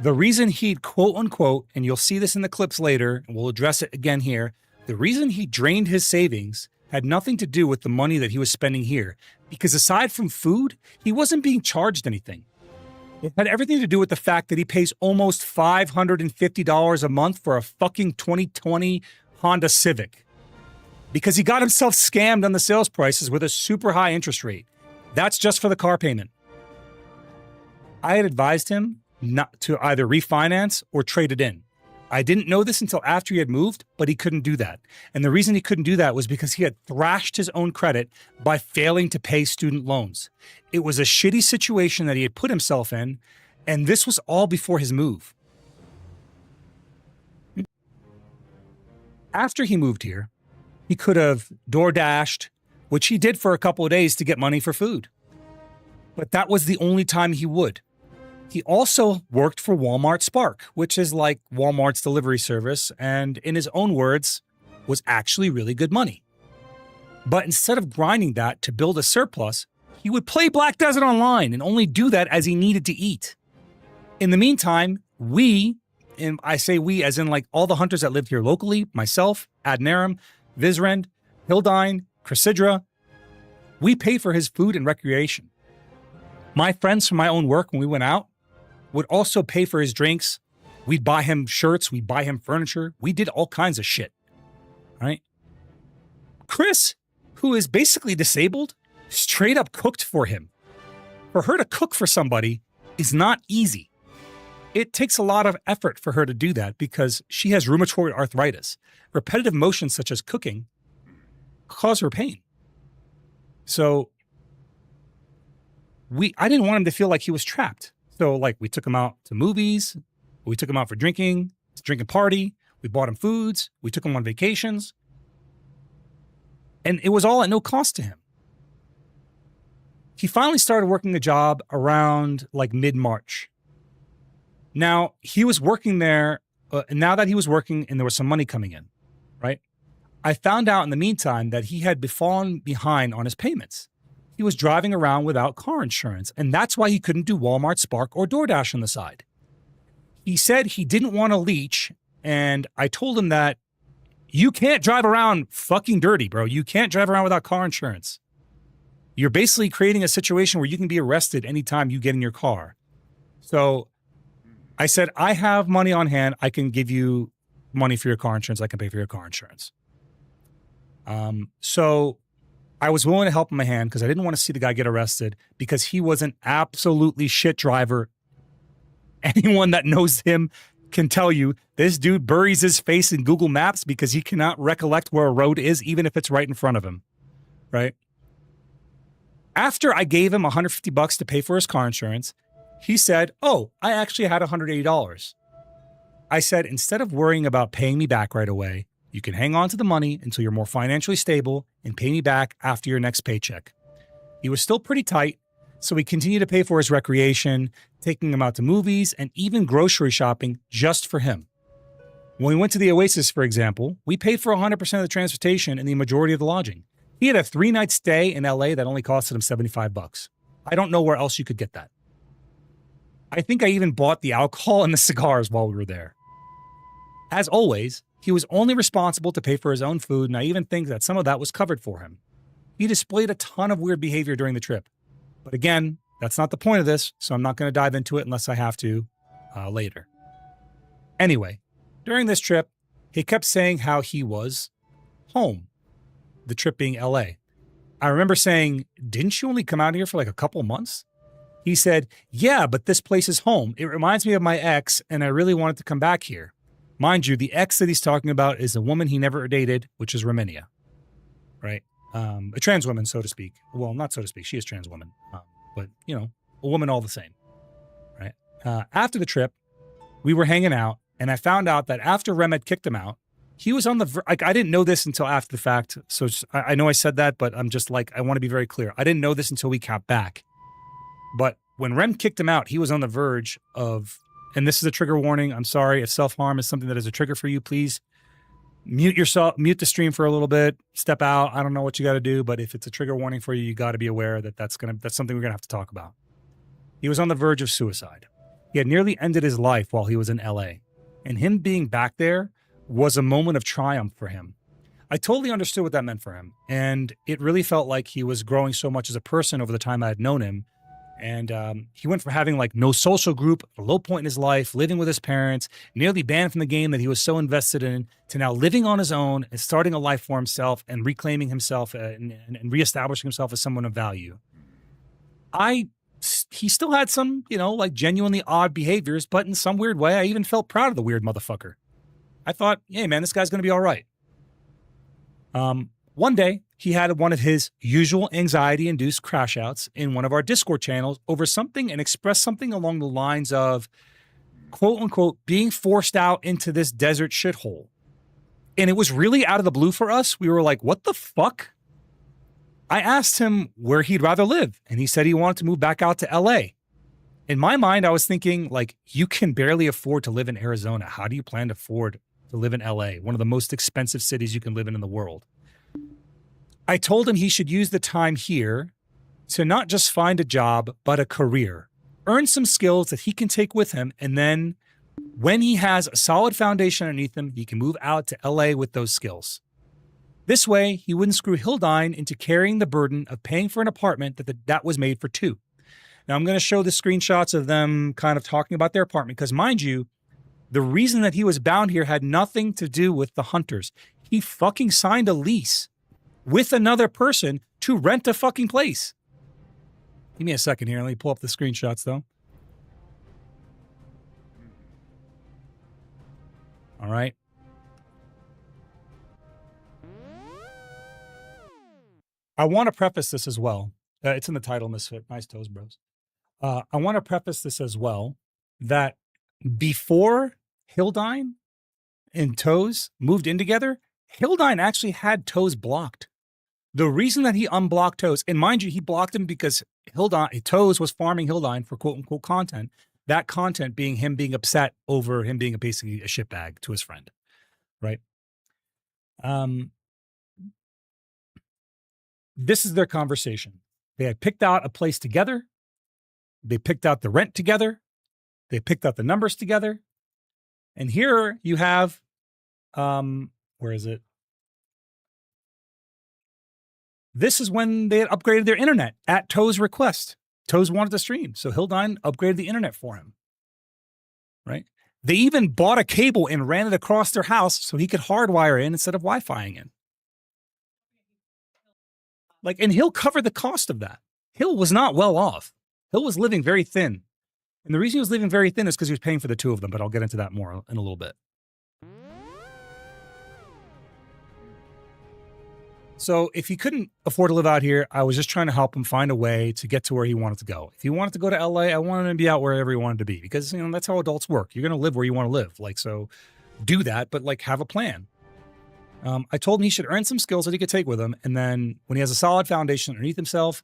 S2: The reason he'd quote unquote, and you'll see this in the clips later, and we'll address it again here, the reason he drained his savings had nothing to do with the money that he was spending here, because aside from food, he wasn't being charged anything. It had everything to do with the fact that he pays almost $550 a month for a fucking 2020 Honda Civic. Because he got himself scammed on the sales prices with a super high interest rate. That's just for the car payment. I had advised him not to either refinance or trade it in. I didn't know this until after he had moved, but he couldn't do that. And the reason he couldn't do that was because he had thrashed his own credit by failing to pay student loans. It was a shitty situation that he had put himself in, and this was all before his move. After he moved here, he could have door-dashed, which he did for a couple of days to get money for food. But that was the only time he would. He also worked for Walmart Spark, which is like Walmart's delivery service, and in his own words, was actually really good money. But instead of grinding that to build a surplus, he would play Black Desert Online and only do that as he needed to eat. In the meantime, we, and I say we as in like all the hunters that lived here locally, myself, Adnaram, Vizrend, Hildine, Chrysidra, we paid for his food and recreation. My friends from my own work, when we went out, would also pay for his drinks. We'd buy him shirts. We'd buy him furniture. We did all kinds of shit. Right? Chris, who is basically disabled, straight up cooked for him. For her to cook for somebody is not easy. It takes a lot of effort for her to do that because she has rheumatoid arthritis. Repetitive motions such as cooking cause her pain. So I didn't want him to feel like he was trapped. So like we took him out to movies, we took him out for drinking party, we bought him foods, we took him on vacations. And it was all at no cost to him. He finally started working a job around like mid-March. Now he was working there, and now that he was working and there was some money coming in, right? I found out in the meantime that he had fallen behind on his payments. He was driving around without car insurance, and that's why he couldn't do Walmart Spark or DoorDash on the side. He said he didn't want to leech, and I told him that you can't drive around fucking dirty, bro. You can't drive around without car insurance. You're basically creating a situation where you can be arrested anytime you get in your car. So I said, I have money on hand. I can give you money for your car insurance. I can pay for your car insurance. So I was willing to help him a hand because I didn't want to see the guy get arrested because he was an absolutely shit driver. Anyone that knows him can tell you this dude buries his face in Google Maps because he cannot recollect where a road is, even if it's right in front of him, right? After I gave him $150 to pay for his car insurance, he said, oh, I actually had $180. I said, instead of worrying about paying me back right away, you can hang on to the money until you're more financially stable and pay me back after your next paycheck. He was still pretty tight, so we continued to pay for his recreation, taking him out to movies and even grocery shopping just for him. When we went to the Oasis, for example, we paid for 100% of the transportation and the majority of the lodging. He had a 3-night stay in LA that only costed him $75. I don't know where else you could get that. I think I even bought the alcohol and the cigars while we were there. As always, he was only responsible to pay for his own food, and I even think that some of that was covered for him. He displayed a ton of weird behavior during the trip. But again, That's not the point of this, so I'm not going to dive into it unless I have to later. Anyway, during this trip, he kept saying how he was home, the trip being LA. I remember saying, didn't you only come out here for like a couple months? He said, yeah, but this place is home. It reminds me of my ex, and I really wanted to come back here. Mind you, the ex that he's talking about is a woman he never dated, which is Romania, right? A trans woman, so to speak. Well, not so to speak. She is trans woman, but, you know, a woman all the same, right? After the trip, we were hanging out, and I found out that after Rem had kicked him out, he was on the, like, I didn't know this until after the fact. So I know I said that, but I'm just like, I want to be very clear. I didn't know this until we got back. But when Rem kicked him out, he was on the verge of, and this is a trigger warning. I'm sorry. If self-harm is something that is a trigger for you, please mute the stream for a little bit, step out. I don't know what you got to do, but if it's a trigger warning for you, you got to be aware that that's something we're going to have to talk about. He was on the verge of suicide. He had nearly ended his life while he was in LA, and him being back there was a moment of triumph for him. I totally understood what that meant for him, and it really felt like he was growing so much as a person over the time I had known him. And he went from having like no social group, a low point in his life, living with his parents, nearly banned from the game that he was so invested in, to now living on his own and starting a life for himself and reclaiming himself and reestablishing himself as someone of value. He still had some, you know, like genuinely odd behaviors, but in some weird way, I even felt proud of the weird motherfucker. I thought, hey man, this guy's going to be all right. One day, he had one of his usual anxiety-induced crash outs in one of our Discord channels over something and expressed something along the lines of, quote unquote, being forced out into this desert shithole. And it was really out of the blue for us. We were like, what the fuck? I asked him where he'd rather live, and he said he wanted to move back out to LA. In my mind, I was thinking, like, you can barely afford to live in Arizona. How do you plan to afford to live in LA, one of the most expensive cities you can live in the world? I told him he should use the time here to not just find a job, but a career, earn some skills that he can take with him. And then when he has a solid foundation underneath him, he can move out to LA with those skills. This way, he wouldn't screw Hildine into carrying the burden of paying for an apartment that was made for two. Now, I'm going to show the screenshots of them kind of talking about their apartment, because mind you, the reason that he was bound here had nothing to do with the hunters. He fucking signed a lease with another person to rent a fucking place. Give me a second here. Let me pull up the screenshots, though. All right. I want to preface this as well. It's in the title, Misfit. Nice toes, bros. I want to preface this as well, that before Hildine and Toes moved in together, Hildine actually had Toes blocked. The reason that he unblocked Toes, and mind you, he blocked him because Toes was farming Hildine for quote unquote content. That content being him being upset over him being basically a shitbag to his friend, right? This is their conversation. They had picked out a place together. They picked out the rent together. They picked out the numbers together. And here you have, where is it? This is when they had upgraded their internet at Toe's request. Toes wanted to stream, so Hildine upgraded the internet for him, right? They even bought a cable and ran it across their house so he could hardwire in instead of Wi-Fiing in. Like, and Hill covered the cost of that. Hill was not well off. Hill was living very thin. And the reason he was living very thin is because he was paying for the two of them, but I'll get into that more in a little bit. So if he couldn't afford to live out here, I was just trying to help him find a way to get to where he wanted to go. If he wanted to go to LA, I wanted him to be out wherever he wanted to be, because, you know, that's how adults work. You're going to live where you want to live. Like, so do that, but like have a plan. I told him he should earn some skills that he could take with him. And then when he has a solid foundation underneath himself,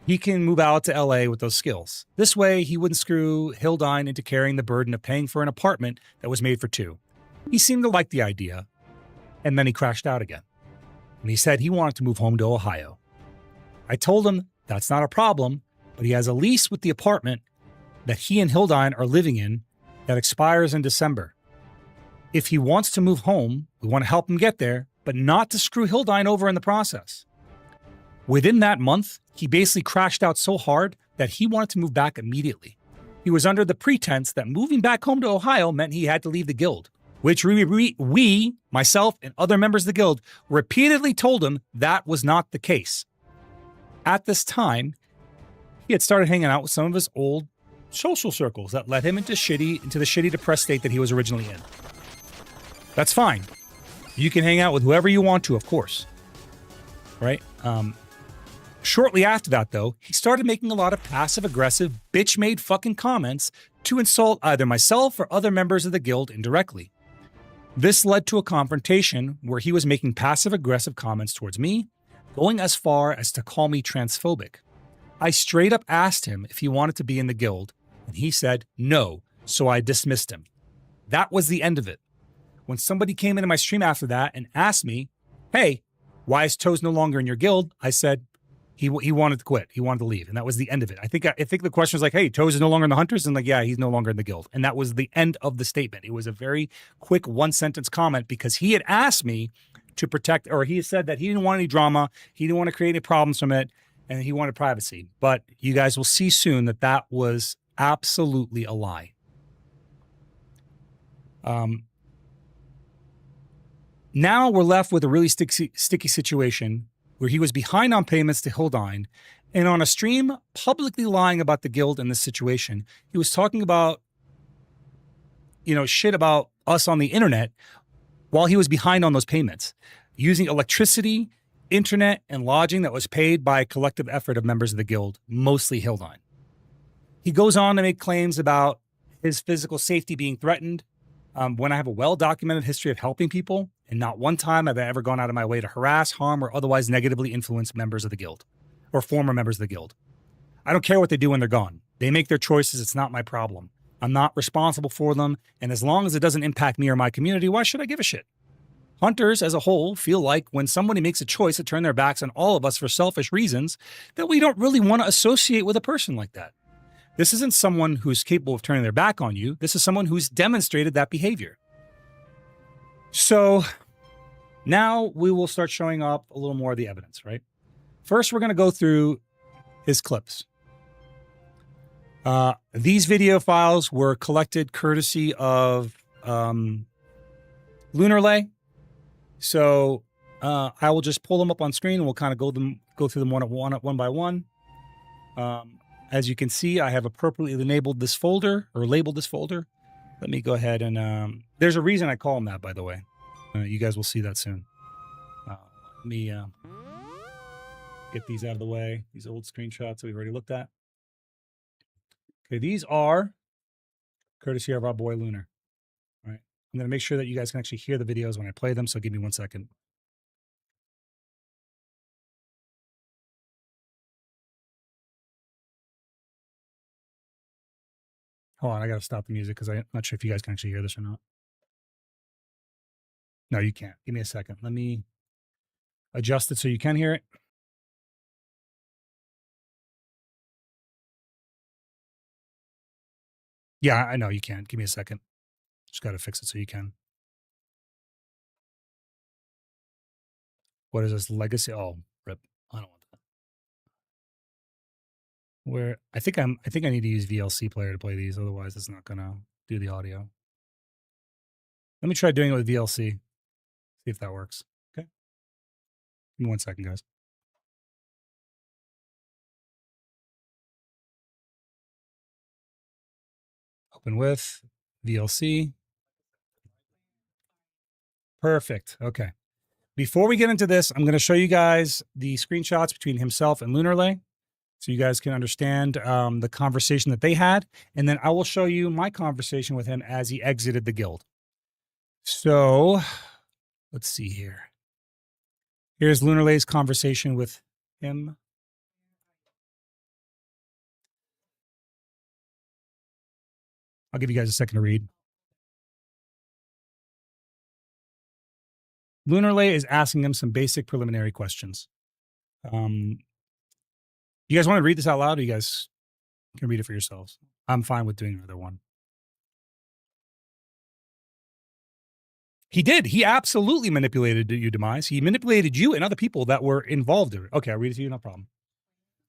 S2: he can move out to LA with those skills. This way, he wouldn't screw Hildine into carrying the burden of paying for an apartment that was made for two. He seemed to like the idea, and then he crashed out again. And he said he wanted to move home to Ohio. I told him that's not a problem, but he has a lease with the apartment that he and Hildine are living in that expires in December. If he wants to move home, we want to help him get there, but not to screw Hildine over in the process. Within that month, he basically crashed out so hard that he wanted to move back immediately. He was under the pretense that moving back home to Ohio meant he had to leave the guild, which we, myself, and other members of the guild repeatedly told him that was not the case. At this time, he had started hanging out with some of his old social circles that led him into the shitty, depressed state that he was originally in. That's fine. You can hang out with whoever you want to, of course. Right? Shortly after that, though, he started making a lot of passive-aggressive, bitch-made fucking comments to insult either myself or other members of the guild indirectly. This led to a confrontation where he was making passive-aggressive comments towards me, going as far as to call me transphobic. I straight up asked him if he wanted to be in the guild, and he said no, so I dismissed him. That was the end of it. When somebody came into my stream after that and asked me, hey, why is Toes no longer in your guild? I said he wanted to quit. He wanted to leave. And that was the end of it. I think the question was like, hey, Toes is no longer in the Hunters? And like, yeah, he's no longer in the guild. And that was the end of the statement. It was a very quick one-sentence comment because he had asked me to protect, or he said that he didn't want any drama. He didn't want to create any problems from it. And he wanted privacy. But you guys will see soon that that was absolutely a lie. Now we're left with a really sticky situation where he was behind on payments to Hildine, and on a stream publicly lying about the guild in this situation. He was talking about, shit about us on the internet while he was behind on those payments, using electricity, internet, and lodging that was paid by a collective effort of members of the guild, mostly Hildine. He goes on to make claims about his physical safety being threatened when I have a well-documented history of helping people, and not one time have I ever gone out of my way to harass, harm, or otherwise negatively influence members of the guild or former members of the guild. I don't care what they do when they're gone. They make their choices. It's not my problem. I'm not responsible for them. And as long as it doesn't impact me or my community, why should I give a shit? Hunters as a whole feel like when somebody makes a choice to turn their backs on all of us for selfish reasons, that we don't really want to associate with a person like that. This isn't someone who's capable of turning their back on you. This is someone who's demonstrated that behavior. So now we will start showing up a little more of the evidence, right? First, we're going to go through his clips. These video files were collected courtesy of Lunarlay. So I will just pull them up on screen and we'll kind of go through them one by one. As you can see, I have appropriately labeled this folder. Let me go ahead and there's a reason I call them that, by the way. You guys will see that soon. Let me get these out of the way. These old screenshots that we've already looked at. Okay, these are courtesy of our boy Lunar. All right, I'm going to make sure that you guys can actually hear the videos when I play them, so give me 1 second. Hold on, I got to stop the music because I'm not sure if you guys can actually hear this or not. No, you can't. Give me a second. Let me adjust it so you can hear it. Yeah, I know you can. Give me a second. Just got to fix it so you can. What is this? Legacy? Oh, rip. I don't want that. Where I think I need to use VLC player to play these. Otherwise, it's not going to do the audio. Let me try doing it with VLC. See if that works. Okay. Give me 1 second, guys. Open with VLC. Perfect. Okay. Before we get into this, I'm going to show you guys the screenshots between himself and Lunarlay, so you guys can understand the conversation that they had. And then I will show you my conversation with him as he exited the guild. So let's see here. Here's Lunarlay's conversation with him. I'll give you guys a second to read. Lunarlay is asking him some basic preliminary questions. You guys want to read this out loud, or you guys can read it for yourselves? I'm fine with doing another one. He did. He absolutely manipulated you, Demise. He manipulated you and other people that were involved in it. Okay, I'll read it to you, no problem.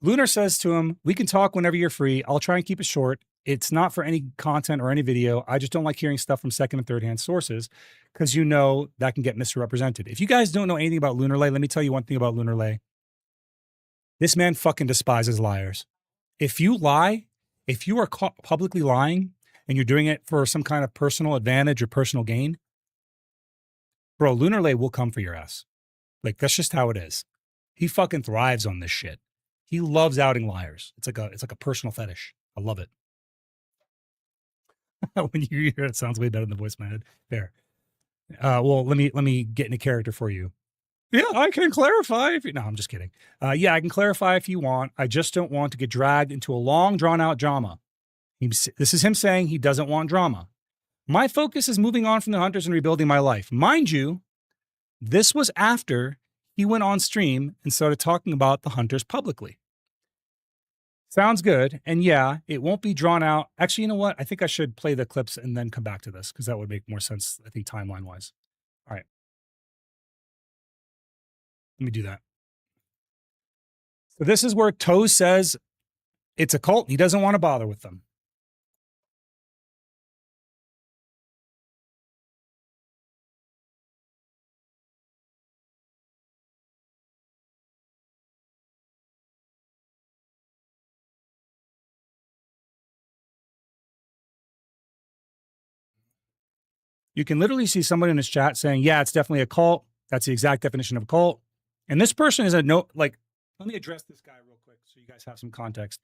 S2: Lunar says to him, we can talk whenever you're free. I'll try and keep it short. It's not for any content or any video. I just don't like hearing stuff from second and third hand sources because you know that can get misrepresented. If you guys don't know anything about Lunarlay, let me tell you one thing about Lunarlay. This man fucking despises liars. If you lie, if you are publicly lying and you're doing it for some kind of personal advantage or personal gain, bro, Lunarlay will come for your ass. Like, that's just how it is. He fucking thrives on this shit. He loves outing liars. It's like a personal fetish. I love it. When you hear it, it sounds way better than the voice in my head. Fair. Well, let me get into character for you. Yeah, I can clarify if you. No, I'm just kidding. Yeah, I can clarify if you want. I just don't want to get dragged into a long, drawn-out drama. This is him saying he doesn't want drama. My focus is moving on from the hunters and rebuilding my life. Mind you, this was after he went on stream and started talking about the hunters publicly. Sounds good. And yeah, it won't be drawn out. Actually, you know what? I think I should play the clips and then come back to this because that would make more sense, I think, timeline-wise. All right. Let me do that. So this is where Toes says it's a cult. He doesn't want to bother with them. You can literally see somebody in his chat saying, yeah, it's definitely a cult. That's the exact definition of a cult. And this person is let me address this guy real quick so you guys have some context.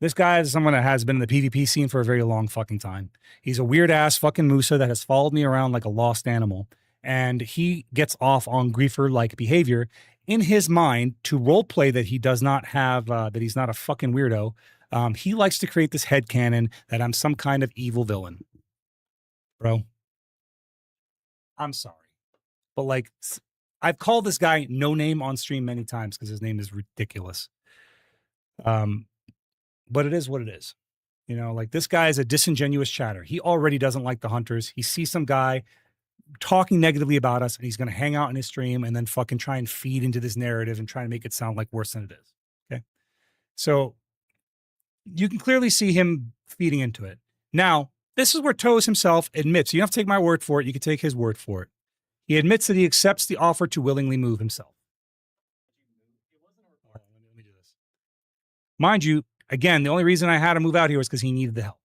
S2: This guy is someone that has been in the PvP scene for a very long fucking time. He's a weird ass fucking Musa that has followed me around like a lost animal. And he gets off on griefer-like behavior in his mind to roleplay that he does not have, that he's not a fucking weirdo. He likes to create this headcanon that I'm some kind of evil villain. Bro, I'm sorry. But like, I've called this guy no name on stream many times because his name is ridiculous. But it is what it is. You know, like this guy is a disingenuous chatter. He already doesn't like the hunters. He sees some guy talking negatively about us and he's going to hang out in his stream and then fucking try and feed into this narrative and try and make it sound like worse than it is. Okay. So you can clearly see him feeding into it. Now, this is where Toes himself admits, you don't have to take my word for it. You can take his word for it. He admits that he accepts the offer to willingly move himself. Let me do this. Mind you, again, the only reason I had to move out here was because he needed the help.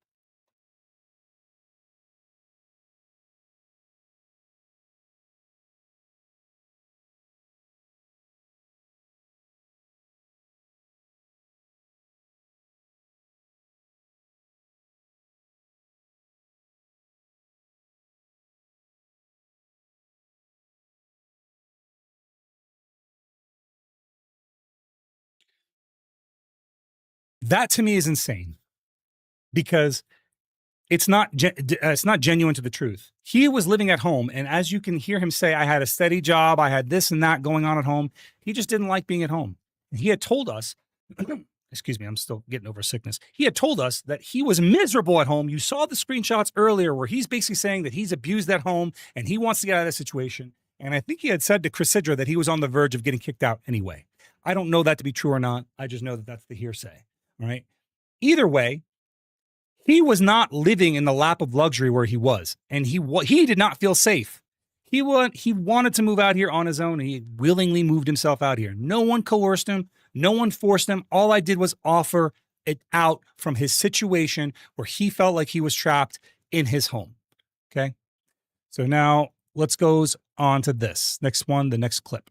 S2: That to me is insane because it's not genuine to the truth. He was living at home, and as you can hear him say, I had a steady job, I had this and that going on at home. He just didn't like being at home. He had told us, excuse me, I'm still getting over sickness. He had told us that he was miserable at home. You saw the screenshots earlier where he's basically saying that he's abused at home and he wants to get out of the situation. And I think he had said to Chrysidra that he was on the verge of getting kicked out anyway. I don't know that to be true or not. I just know that that's the hearsay. All right. Either way, he was not living in the lap of luxury where he was, and he did not feel safe. He wanted to move out here on his own, and he willingly moved himself out here. No one coerced him. No one forced him. All I did was offer it out from his situation where he felt like he was trapped in his home. Okay. So now let's go on to this next one, the next clip.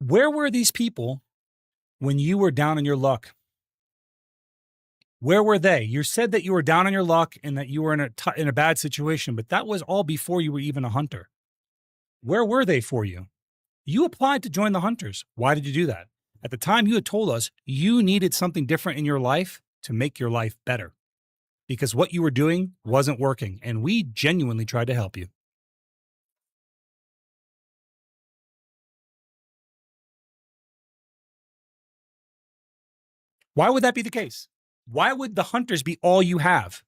S2: Where were these people when you were down on your luck? Where were they? You said that you were down on your luck and that you were in a bad situation, but that was all before you were even a hunter. Where were they for you? You applied to join the hunters. Why did you do that? At the time, you had told us you needed something different in your life to make your life better because what you were doing wasn't working, and we genuinely tried to help you. Why would that be the case? Why would the hunters be all you have?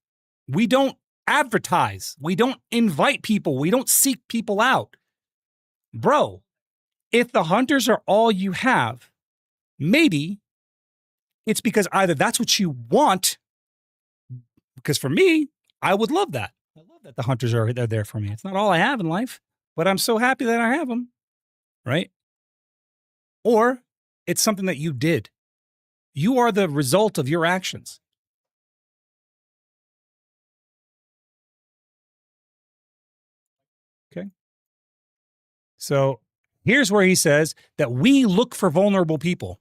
S2: We don't advertise. We don't invite people. We don't seek people out. Bro, if the hunters are all you have, maybe it's because either that's what you want, because for me, I would love that. I love that the hunters are they're there for me. It's not all I have in life, but I'm so happy that I have them, right? Or it's something that you did. You are the result of your actions. Okay. So here's where he says that we look for vulnerable people.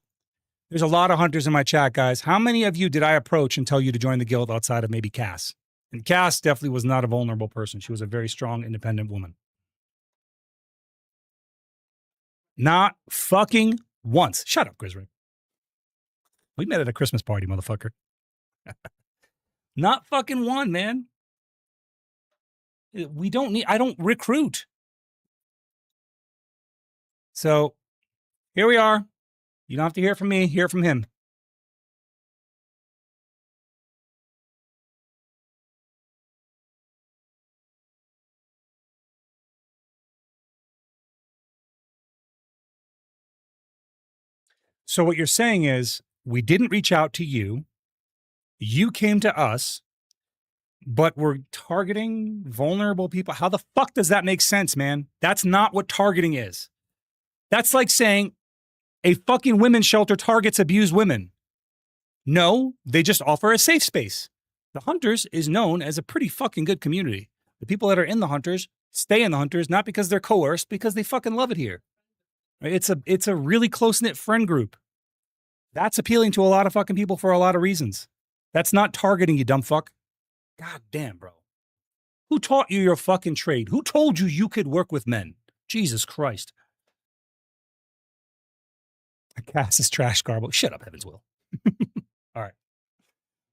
S2: There's a lot of hunters in my chat, guys. How many of you did I approach and tell you to join the guild outside of maybe Cass? And Cass definitely was not a vulnerable person. She was a very strong, independent woman. Not fucking once. Shut up, Grizzly. We met at a Christmas party, motherfucker. Not fucking one, man. I don't recruit. So here we are. You don't have to hear from me, hear from him. So what you're saying is we didn't reach out to you. You came to us, but we're targeting vulnerable people. How the fuck does that make sense, man? That's not what targeting is. That's like saying a fucking women's shelter targets abused women. No, they just offer a safe space. The Hunters is known as a pretty fucking good community. The people that are in the Hunters stay in the Hunters, not because they're coerced, because they fucking love it here. It's a really close-knit friend group. That's appealing to a lot of fucking people for a lot of reasons. That's not targeting, you dumb fuck. God damn, bro. Who taught you your fucking trade? Who told you you could work with men? Jesus Christ. Cass is trash garble. Shut up, Heavens Will. All right.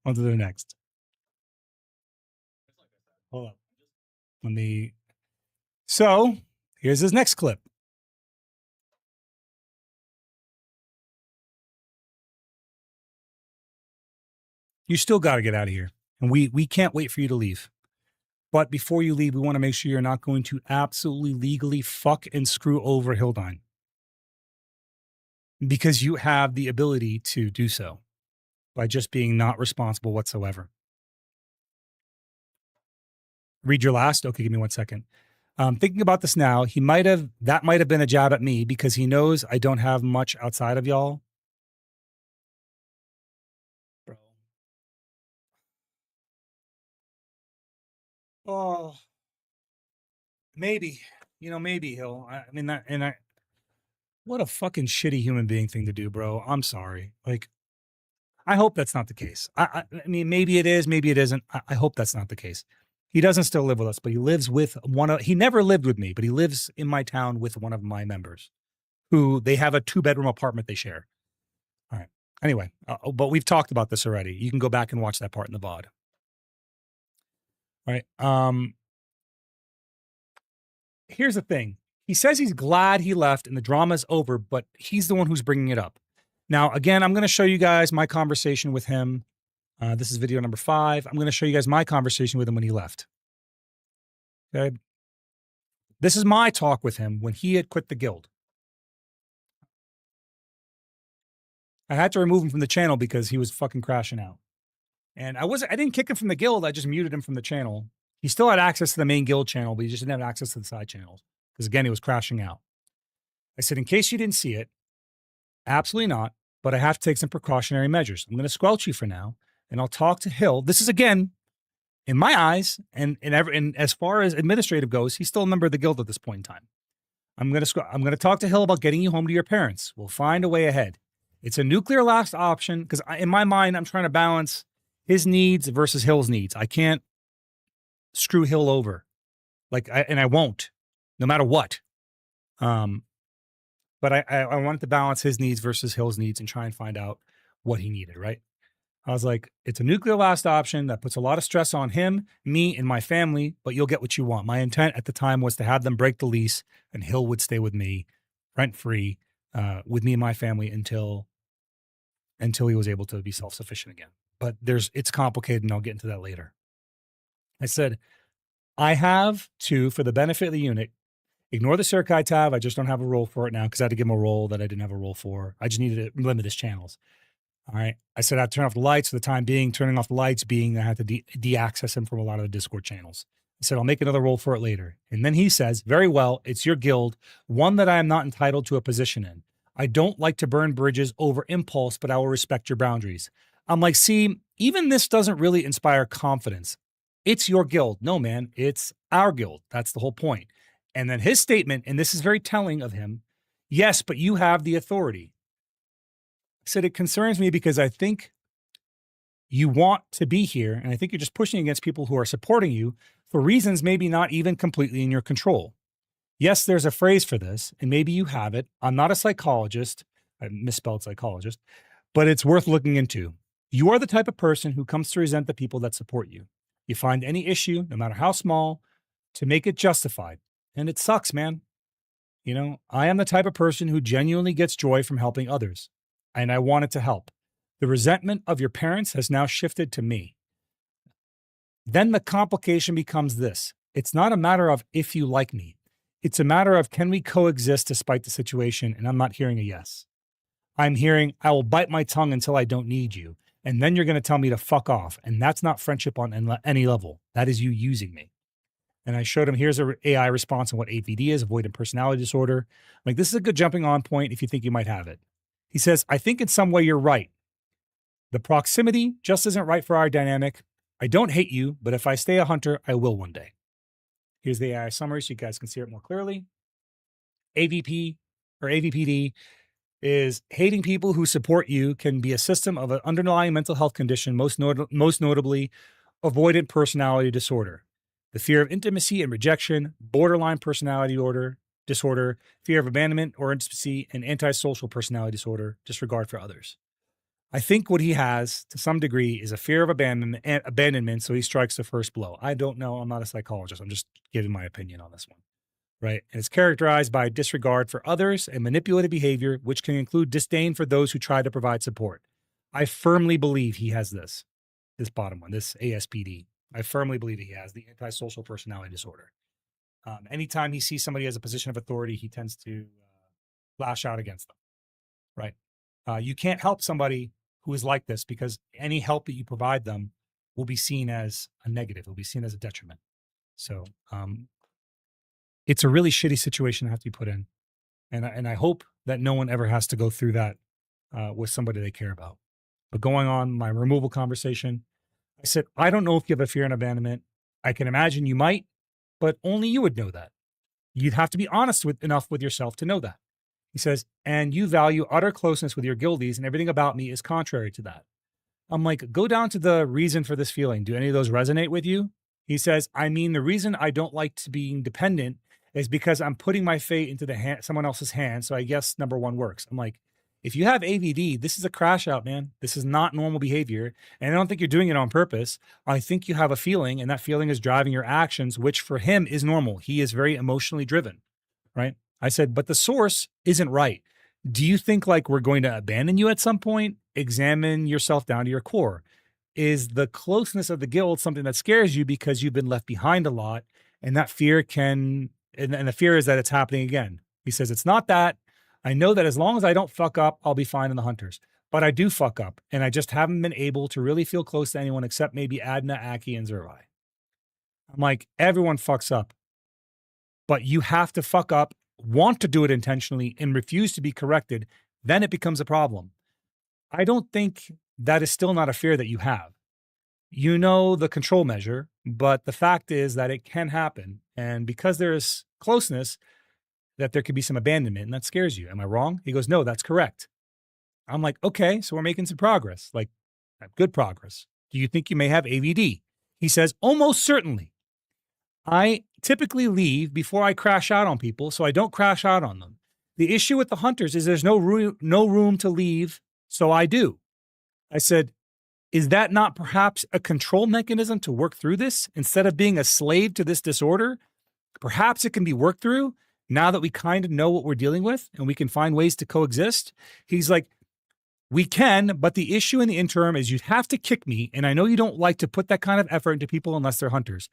S2: On to the next. Hold on. So, here's his next clip. You still got to get out of here. And we can't wait for you to leave. But before you leave, we want to make sure you're not going to absolutely legally fuck and screw over Hildine. Because you have the ability to do so by just being not responsible whatsoever. Read your last? Okay, give me 1 second. Thinking about this now, that might have been a jab at me because he knows I don't have much outside of y'all. Bro. Oh, maybe, maybe Hill. What a fucking shitty human being thing to do, bro. I'm sorry. Like, I hope that's not the case. I mean, maybe it is, maybe it isn't. I hope that's not the case. He doesn't still live with us, but he lives with he never lived with me, but he lives in my town with one of my members who they have a 2-bedroom apartment they share. All right. Anyway, but we've talked about this already. You can go back and watch that part in the VOD. All right. Here's the thing. He says he's glad he left and the drama's over, but he's the one who's bringing it up. Now, again, I'm going to show you guys my conversation with him. This is video number 5. I'm going to show you guys my conversation with him when he left. Okay. This is my talk with him when he had quit the guild. I had to remove him from the channel because he was fucking crashing out. And I didn't kick him from the guild. I just muted him from the channel. He still had access to the main guild channel, but he just didn't have access to the side channels. Because again, he was crashing out. I said, in case you didn't see it, absolutely not. But I have to take some precautionary measures. I'm going to squelch you for now. And I'll talk to Hill. This is, again, in my eyes, and as far as administrative goes, he's still a member of the guild at this point in time. I'm going to talk to Hill about getting you home to your parents. We'll find a way ahead. It's a nuclear last option because in my mind, I'm trying to balance his needs versus Hill's needs. I can't screw Hill over, and I won't, no matter what. But I wanted to balance his needs versus Hill's needs and try and find out what he needed, right? I was like, it's a nuclear last option that puts a lot of stress on him, me, and my family, but you'll get what you want. My intent at the time was to have them break the lease and Hill would stay with me rent-free with me and my family until until he was able to be self-sufficient again. But it's complicated, and I'll get into that later. I said, I have to, for the benefit of the unit, ignore the Serkai tab. I just don't have a role for it now because I had to give him a role that I didn't have a role for. I just needed to limit his channels. All right. I said I'd turn off the lights for the time being, turning off the lights being I had to de-access him from a lot of the Discord channels. I said, I'll make another role for it later. And then he says, very well, it's your guild, one that I am not entitled to a position in. I don't like to burn bridges over impulse, but I will respect your boundaries. I'm like, see, even this doesn't really inspire confidence. It's your guild. No, man, it's our guild. That's the whole point. And then his statement, and this is very telling of him, yes, but you have the authority. I said, it concerns me because I think you want to be here, and I think you're just pushing against people who are supporting you for reasons maybe not even completely in your control. Yes, there's a phrase for this, and maybe you have it. I'm not a psychologist. I misspelled psychologist, but it's worth looking into. You are the type of person who comes to resent the people that support you. You find any issue, no matter how small, to make it justified. And it sucks, man. You know, I am the type of person who genuinely gets joy from helping others, and I wanted to help. The resentment of your parents has now shifted to me. Then the complication becomes this. It's not a matter of if you like me. It's a matter of can we coexist despite the situation, and I'm not hearing a yes. I'm hearing, I will bite my tongue until I don't need you, and then you're going to tell me to fuck off, and that's not friendship on any level. That is you using me. And I showed him, here's an AI response on what AVD is, avoidant personality disorder. I'm like, this is a good jumping on point if you think you might have it. He says, I think in some way you're right. The proximity just isn't right for our dynamic. I don't hate you, but if I stay a hunter, I will one day. Here's the AI summary so you guys can see it more clearly. AVP or AVPD is hating people who support you can be a system of an underlying mental health condition, most notably avoidant personality disorder. The fear of intimacy and rejection, borderline personality disorder, fear of abandonment or intimacy, and antisocial personality disorder, disregard for others. I think what he has, to some degree, is a fear of abandonment, so he strikes the first blow. I don't know. I'm not a psychologist. I'm just giving my opinion on this one, right? And it's characterized by disregard for others and manipulative behavior, which can include disdain for those who try to provide support. I firmly believe he has this bottom one, this ASPD. I firmly believe he has the antisocial personality disorder. Anytime he sees somebody as a position of authority, he tends to lash out against them, right? You can't help somebody who is like this because any help that you provide them will be seen as a negative. It will be seen as a detriment. So it's a really shitty situation to have to be put in. And I hope that no one ever has to go through that with somebody they care about. But going on my removal conversation, I said, I don't know if you have a fear of abandonment. I can imagine you might, but only you would know that. You'd have to be honest enough with yourself to know that. He says, and you value utter closeness with your guildies, and everything about me is contrary to that. I'm like, go down to the reason for this feeling. Do any of those resonate with you? He says, I mean, the reason I don't like to being dependent is because I'm putting my fate into someone else's hands. So I guess number one works. I'm like, if you have AVD, this is a crash out, man. This is not normal behavior. And I don't think you're doing it on purpose. I think you have a feeling, and that feeling is driving your actions, which for him is normal. He is very emotionally driven, right? I said, but the source isn't right. Do you think like we're going to abandon you at some point? Examine yourself down to your core. Is the closeness of the guild something that scares you because you've been left behind a lot? And that fear and the fear is that it's happening again. He says, it's not that. I know that as long as I don't fuck up, I'll be fine in the hunters. But I do fuck up, and I just haven't been able to really feel close to anyone except maybe Adna, Aki, and Zervi. I'm like, everyone fucks up. But you have to fuck up, want to do it intentionally, and refuse to be corrected. Then it becomes a problem. I don't think that is still not a fear that you have. You know the control measure, but the fact is that it can happen. And because there is closeness, that there could be some abandonment, and that scares you. Am I wrong? He goes, no, that's correct. I'm like, okay, so we're making some progress, like good progress. Do you think you may have AVD? He says, almost certainly. I typically leave before I crash out on people, so I don't crash out on them. The issue with the hunters is there's no room to leave, so I do. I said, is that not perhaps a control mechanism to work through this instead of being a slave to this disorder? Perhaps it can be worked through now that we kind of know what we're dealing with and we can find ways to coexist. He's like, We can, but the issue in the interim is you have to kick me. And I know you don't like to put that kind of effort into people unless they're hunters.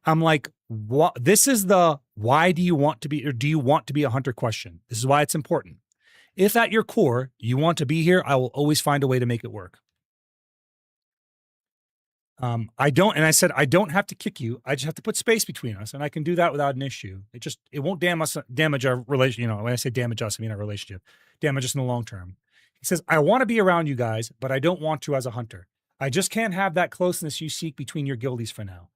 S2: I'm like, what? This is the why do you want to be, or do you want to be a hunter question? This is why it's important. If at your core you want to be here, I will always find a way to make it work. I don't, and I said, I don't have to kick you. I just have to put space between us, and I can do that without an issue. It won't damage our relation. You know, when I say damage us, I mean our relationship, damage us in the long term. He says, I want to be around you guys, but I don't want to as a hunter. I just can't have that closeness you seek between your guildies for now.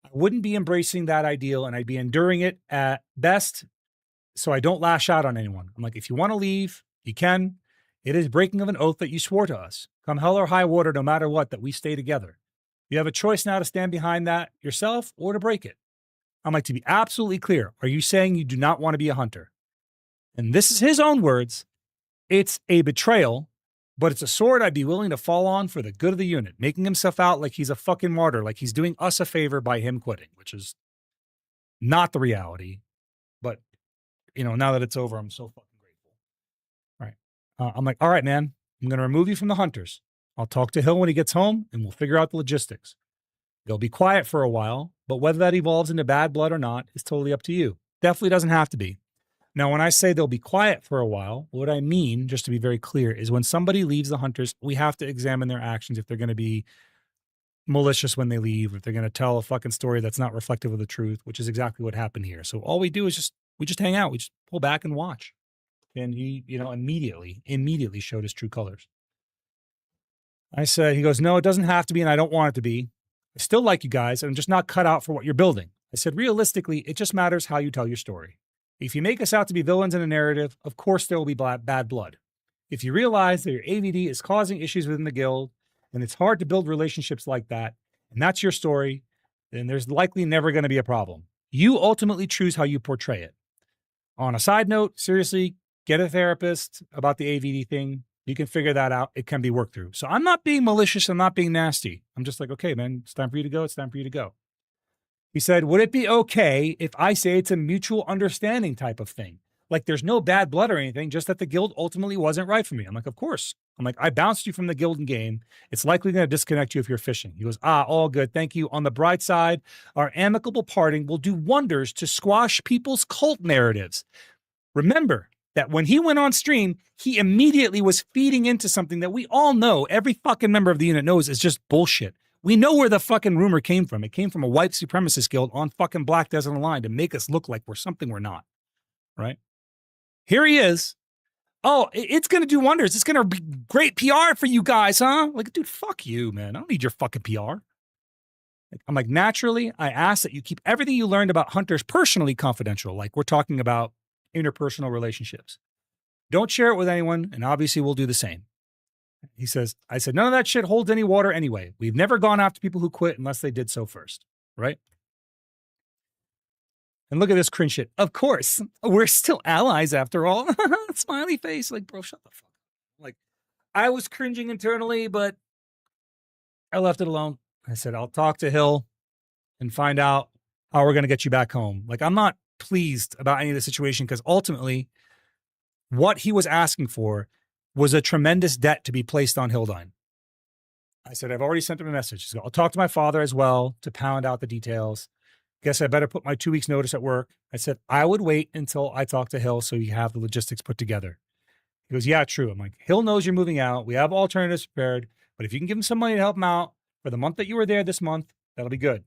S2: I wouldn't be embracing that ideal, and I'd be enduring it at best, so I don't lash out on anyone. I'm like, if you want to leave, you can. It is breaking of an oath that you swore to us. Come hell or high water, no matter what, that we stay together. You have a choice now to stand behind that yourself or to break it. I'm like, to be absolutely clear, are you saying you do not want to be a hunter? And this is his own words. It's a betrayal, but it's a sword I'd be willing to fall on for the good of the unit, making himself out like he's a fucking martyr, like he's doing us a favor by him quitting, which is not the reality. But, you know, now that it's over, I'm so fucking grateful. All right. I'm like, all right, man, I'm going to remove you from the hunters. I'll talk to Hill when he gets home, and we'll figure out the logistics. They'll be quiet for a while, but whether that evolves into bad blood or not is totally up to you. Definitely doesn't have to be. Now, when I say they'll be quiet for a while, what I mean, just to be very clear, is when somebody leaves the hunters, we have to examine their actions if they're going to be malicious when they leave, if they're going to tell a fucking story that's not reflective of the truth, which is exactly what happened here. So all we do is we just hang out. We just pull back and watch. And he, you know, immediately showed his true colors. I said, he goes, no, it doesn't have to be, and I don't want it to be. I still like you guys, and I'm just not cut out for what you're building. I said, realistically, it just matters how you tell your story. If you make us out to be villains in a narrative, of course there will be bad blood. If you realize that your AVD is causing issues within the guild, and it's hard to build relationships like that, and that's your story, then there's likely never going to be a problem. You ultimately choose how you portray it. On a side note, seriously, get a therapist about the AVD thing. You can figure that out. It can be worked through. So I'm not being malicious. I'm not being nasty. I'm just like, okay, man, it's time for you to go. It's time for you to go. He said, would it be okay if I say it's a mutual understanding type of thing? Like there's no bad blood or anything, just that the guild ultimately wasn't right for me. I'm like, of course. I'm like, I bounced you from the guild and game. It's likely going to disconnect you if you're fishing. He goes, all good. Thank you. On the bright side, our amicable parting will do wonders to squash people's cult narratives. Remember that when he went on stream, he immediately was feeding into something that we all know, every fucking member of the unit knows is just bullshit. We know where the fucking rumor came from. It came from a white supremacist guild on fucking Black Desert Line to make us look like we're something we're not, right? Here he is. Oh, it's going to do wonders. It's going to be great PR for you guys, huh? Like, dude, fuck you, man. I don't need your fucking PR. I'm like, naturally, I ask that you keep everything you learned about hunters personally confidential. Like we're talking about interpersonal relationships. Don't share it with anyone, and obviously we'll do the same. He says, I said, none of that shit holds any water anyway. We've never gone after people who quit unless they did so first, right? And look at this cringe shit. Of course, we're still allies after all. Smiley face, like, bro, shut the fuck up. Like, I was cringing internally, but I left it alone. I said, I'll talk to Hill and find out how we're going to get you back home. Like, I'm not pleased about any of the situation because ultimately what he was asking for was a tremendous debt to be placed on Hildine. I said, I've already sent him a message. He said, I'll talk to my father as well to pound out the details. Guess I better put my 2 weeks notice at work. I said, I would wait until I talk to Hill so you have the logistics put together. He goes, yeah, true. I'm like, Hill knows you're moving out. We have alternatives prepared, but if you can give him some money to help him out for the month that you were there this month, that'll be good.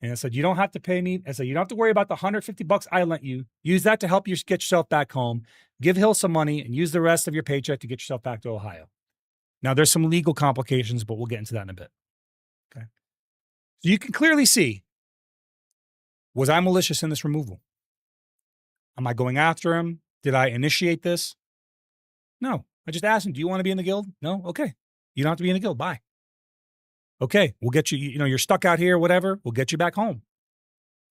S2: And I said, you don't have to pay me. I said, you don't have to worry about the $150 I lent you. Use that to help you get yourself back home. Give Hill some money and use the rest of your paycheck to get yourself back to Ohio. Now, there's some legal complications, but we'll get into that in a bit. Okay. So you can clearly see, was I malicious in this removal? Am I going after him? Did I initiate this? No. I just asked him, do you want to be in the guild? No? Okay. You don't have to be in the guild. Bye. Okay, we'll get you, you're stuck out here, whatever. We'll get you back home.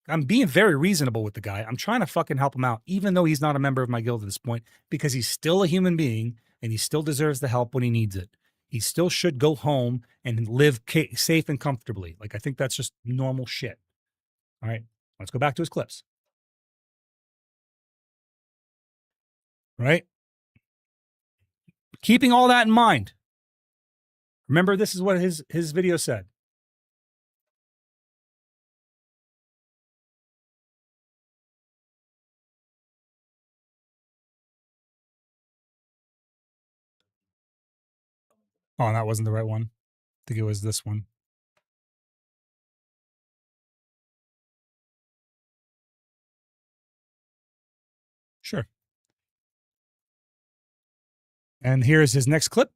S2: I'm being very reasonable with the guy. I'm trying to fucking help him out, even though he's not a member of my guild at this point, because he's still a human being and he still deserves the help when he needs it. He still should go home and live safe and comfortably. Like, I think that's just normal shit. All right, let's go back to his clips. Right? keeping all that in mind, remember, this is what his video said. Oh, that wasn't the right one. I think it was this one. Sure. And here's his next clip.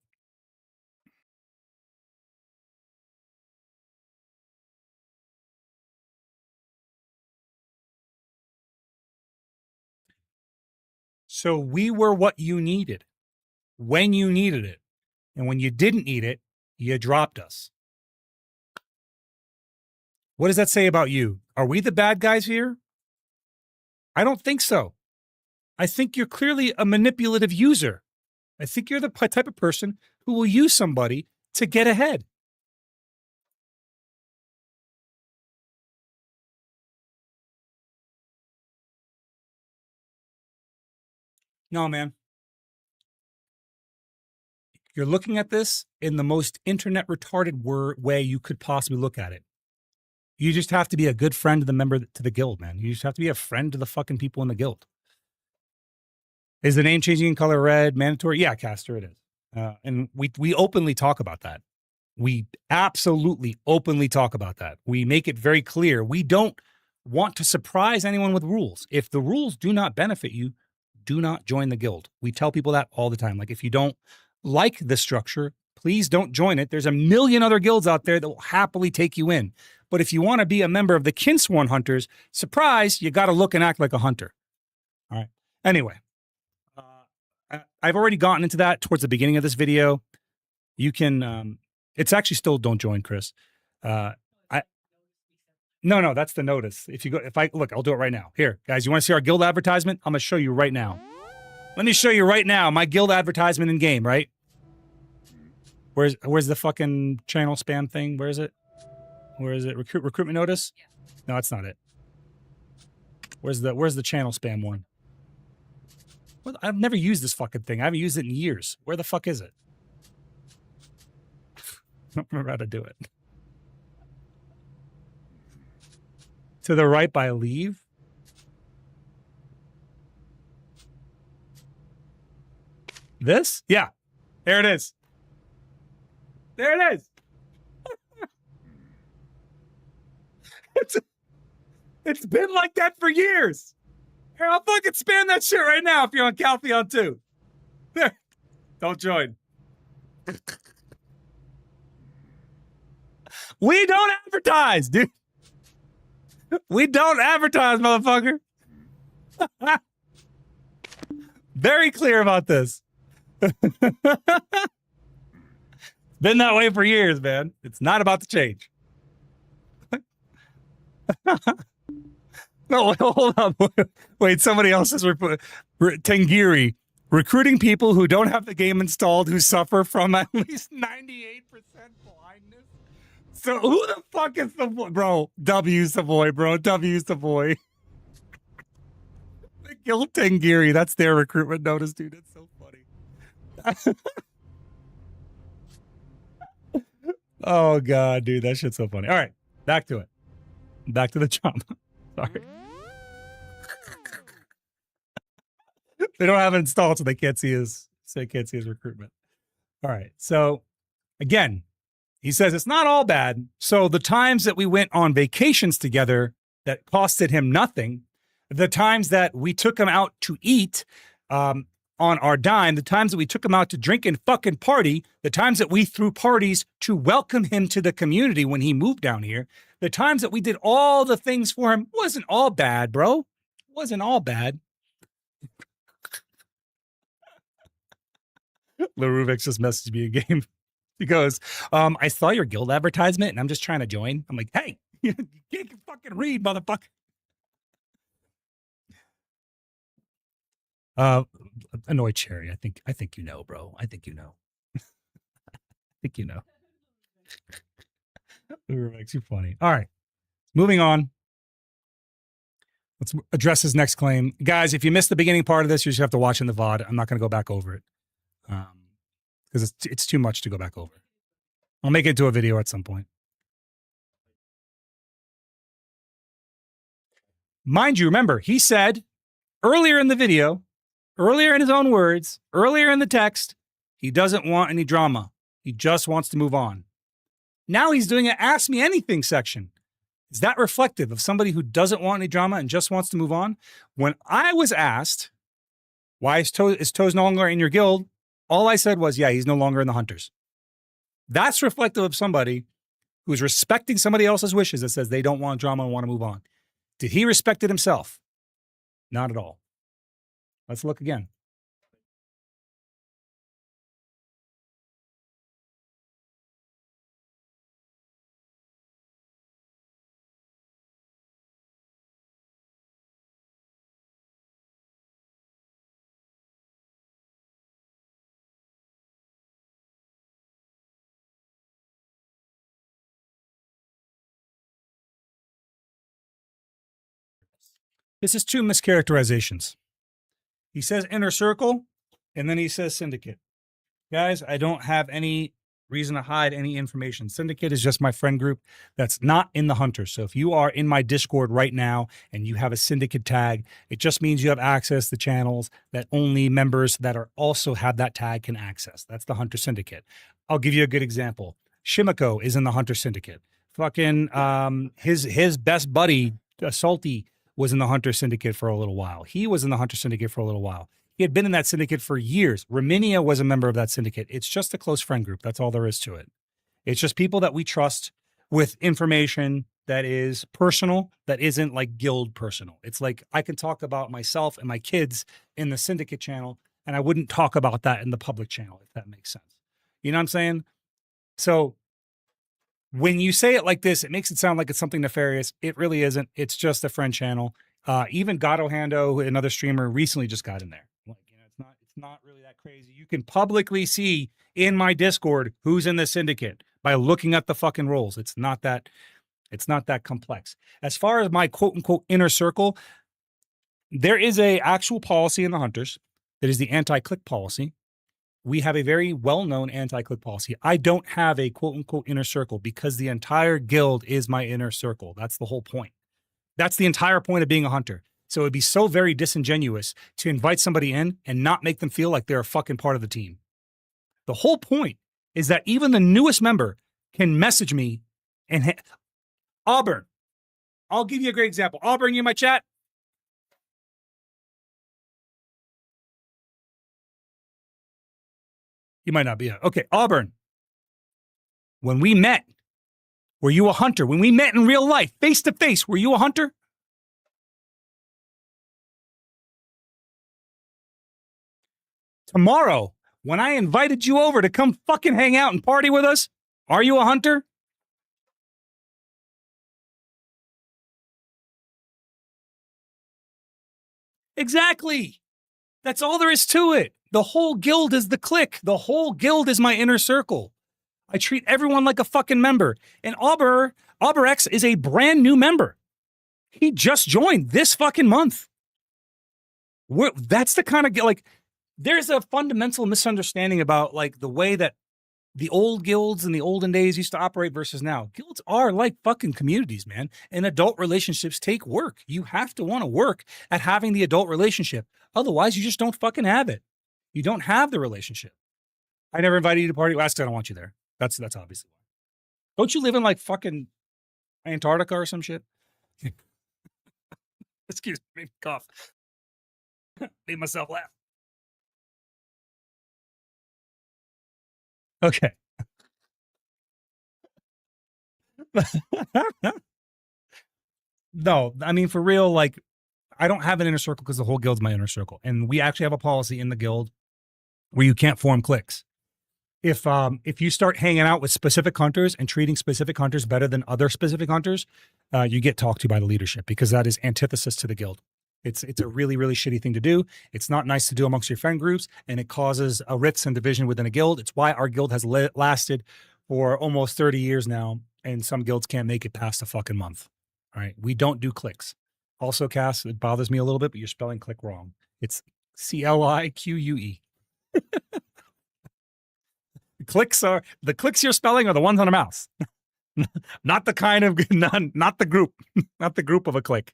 S2: So we were what you needed when you needed it. And when you didn't need it, you dropped us. What does that say about you? Are we the bad guys here? I don't think so. I think you're clearly a manipulative user. I think you're the type of person who will use somebody to get ahead. No, man. You're looking at this in the most internet retarded way you could possibly look at it. You just have to be a good friend to the member to the guild, man. You just have to be a friend to the fucking people in the guild. Is the name changing in color red mandatory? Yeah, Caster, it is. And we openly talk about that. We absolutely openly talk about that. We make it very clear. We don't want to surprise anyone with rules. If the rules do not benefit you, do not join the guild. We tell people that all the time. Like, if you don't like the structure, please don't join it. There's a million other guilds out there that will happily take you in. But if you want to be a member of the Kinsworn Hunters, surprise, you got to look and act like a hunter. All right. Anyway, I've already gotten into that towards the beginning of this video. You can, it's actually still don't join, Chris. No, that's the notice. If you go, look, I'll do it right now. Here, guys, you want to see our guild advertisement? I'm going to show you right now. Let me show you right now my guild advertisement in game, right? Where's the fucking channel spam thing? Where is it? Where is it? Recruitment notice? No, that's not it. Where's the channel spam one? Well, I've never used this fucking thing. I haven't used it in years. Where the fuck is it? I don't remember how to do it. To the right by leave? This? Yeah. There it is. There it is. It's been like that for years. Here, I'll fucking spam that shit right now if you're on Caltheon 2. There. Don't join. We don't advertise, dude. We don't advertise, motherfucker. Very clear about this. Been that way for years, man. It's not about to change. No, hold on. Wait, somebody else is Tengiri. Recruiting people who don't have the game installed who suffer from at least 98% blindness. So who the fuck is the boy? Bro, W's the boy, bro. W's the boy. The guild Tengiri. That's their recruitment notice, dude. It's so funny. Oh, God, dude. That shit's so funny. All right. Back to it. Back to the drama. Sorry. They don't have it installed, so they can't see his recruitment. All right. So again, he says it's not all bad. So the times that we went on vacations together that costed him nothing, the times that we took him out to eat on our dime, the times that we took him out to drink and fucking party, the times that we threw parties to welcome him to the community when he moved down here, the times that we did all the things for him wasn't all bad, bro. Wasn't all bad. Laruvix just messaged me a game. He goes, I saw your guild advertisement and I'm just trying to join. I'm like, hey, you can't fucking read, motherfucker. Annoyed Cherry. I think you know, bro. I think you know. I think you know. Laruvix, you're funny. All right. Moving on. Let's address his next claim. Guys, if you missed the beginning part of this, you just have to watch in the VOD. I'm not going to go back over it. because it's too much to go back over. I'll make it into a video at some point. Mind you, remember, he said earlier in the video, earlier in his own words, earlier in the text, he doesn't want any drama. He just wants to move on. Now he's doing an Ask Me Anything section. Is that reflective of somebody who doesn't want any drama and just wants to move on? When I was asked, why is Toes no longer in your guild? All I said was, yeah, he's no longer in the Hunters. That's reflective of somebody who's respecting somebody else's wishes that says they don't want drama and want to move on. Did he respect it himself? Not at all. Let's look again. This is two mischaracterizations. He says inner circle, and then he says syndicate. Guys, I don't have any reason to hide any information. Syndicate is just my friend group that's not in the Hunters. So if you are in my Discord right now and you have a syndicate tag, it just means you have access to channels that only members that are also have that tag can access. That's the Hunter Syndicate. I'll give you a good example. Shimiko is in the Hunter Syndicate. Fucking his best buddy, Salty, was in the Hunter Syndicate for a little while. He was in the Hunter Syndicate for a little while. He had been in that syndicate for years. Raminia was a member of that syndicate. It's just a close friend group. That's all there is to it. It's just people that we trust with information that is personal, that isn't like guild personal. It's like I can talk about myself and my kids in the syndicate channel, and I wouldn't talk about that in the public channel, if that makes sense. You know what I'm saying? So when you say it like this, it makes it sound like it's something nefarious. It really isn't. It's just a friend channel. Even Gato Hando, another streamer, recently just got in there. Like, you know, it's not really that crazy. You can publicly see in my Discord who's in the syndicate by looking at the fucking roles. It's not that complex. As far as my quote unquote inner circle, there is a actual policy in the Hunters that is the anti-click policy. We have a very well-known anti-click policy. I don't have a quote-unquote inner circle because the entire guild is my inner circle. That's the whole point. That's the entire point of being a hunter. So it'd be so very disingenuous to invite somebody in and not make them feel like they're a fucking part of the team. The whole point is that even the newest member can message me and Auburn. I'll give you a great example. Auburn, you in my chat? You might not be. Okay, Auburn. When we met, were you a hunter? When we met in real life, face to face, were you a hunter? Tomorrow, when I invited you over to come fucking hang out and party with us, are you a hunter? Exactly. That's all there is to it. The whole guild is the clique. The whole guild is my inner circle. I treat everyone like a fucking member. And AuberX is a brand new member. He just joined this fucking month. That's the kind of, like, there's a fundamental misunderstanding about, like, the way that the old guilds in the olden days used to operate versus now. Guilds are like fucking communities, man. And adult relationships take work. You have to want to work at having the adult relationship. Otherwise, you just don't fucking have it. You don't have the relationship. I never invited you to party. Last time I don't want you there. That's obviously why. Don't you live in like fucking Antarctica or some shit? Excuse me, cough. Made myself laugh. Okay. No, I mean, for real, like, I don't have an inner circle because the whole guild's my inner circle. And we actually have a policy in the guild where you can't form cliques. If you start hanging out with specific hunters and treating specific hunters better than other specific hunters, you get talked to by the leadership because that is antithesis to the guild. It's a really, really shitty thing to do. It's not nice to do amongst your friend groups, and it causes a rifts and division within a guild. It's why our guild has lasted for almost 30 years now, and some guilds can't make it past a fucking month. All right, we don't do cliques. Also, Cass, it bothers me a little bit, but you're spelling click wrong. It's CLIQUE. The clicks you're spelling are the ones on a mouse. Not the kind of not the group, not the group of a click.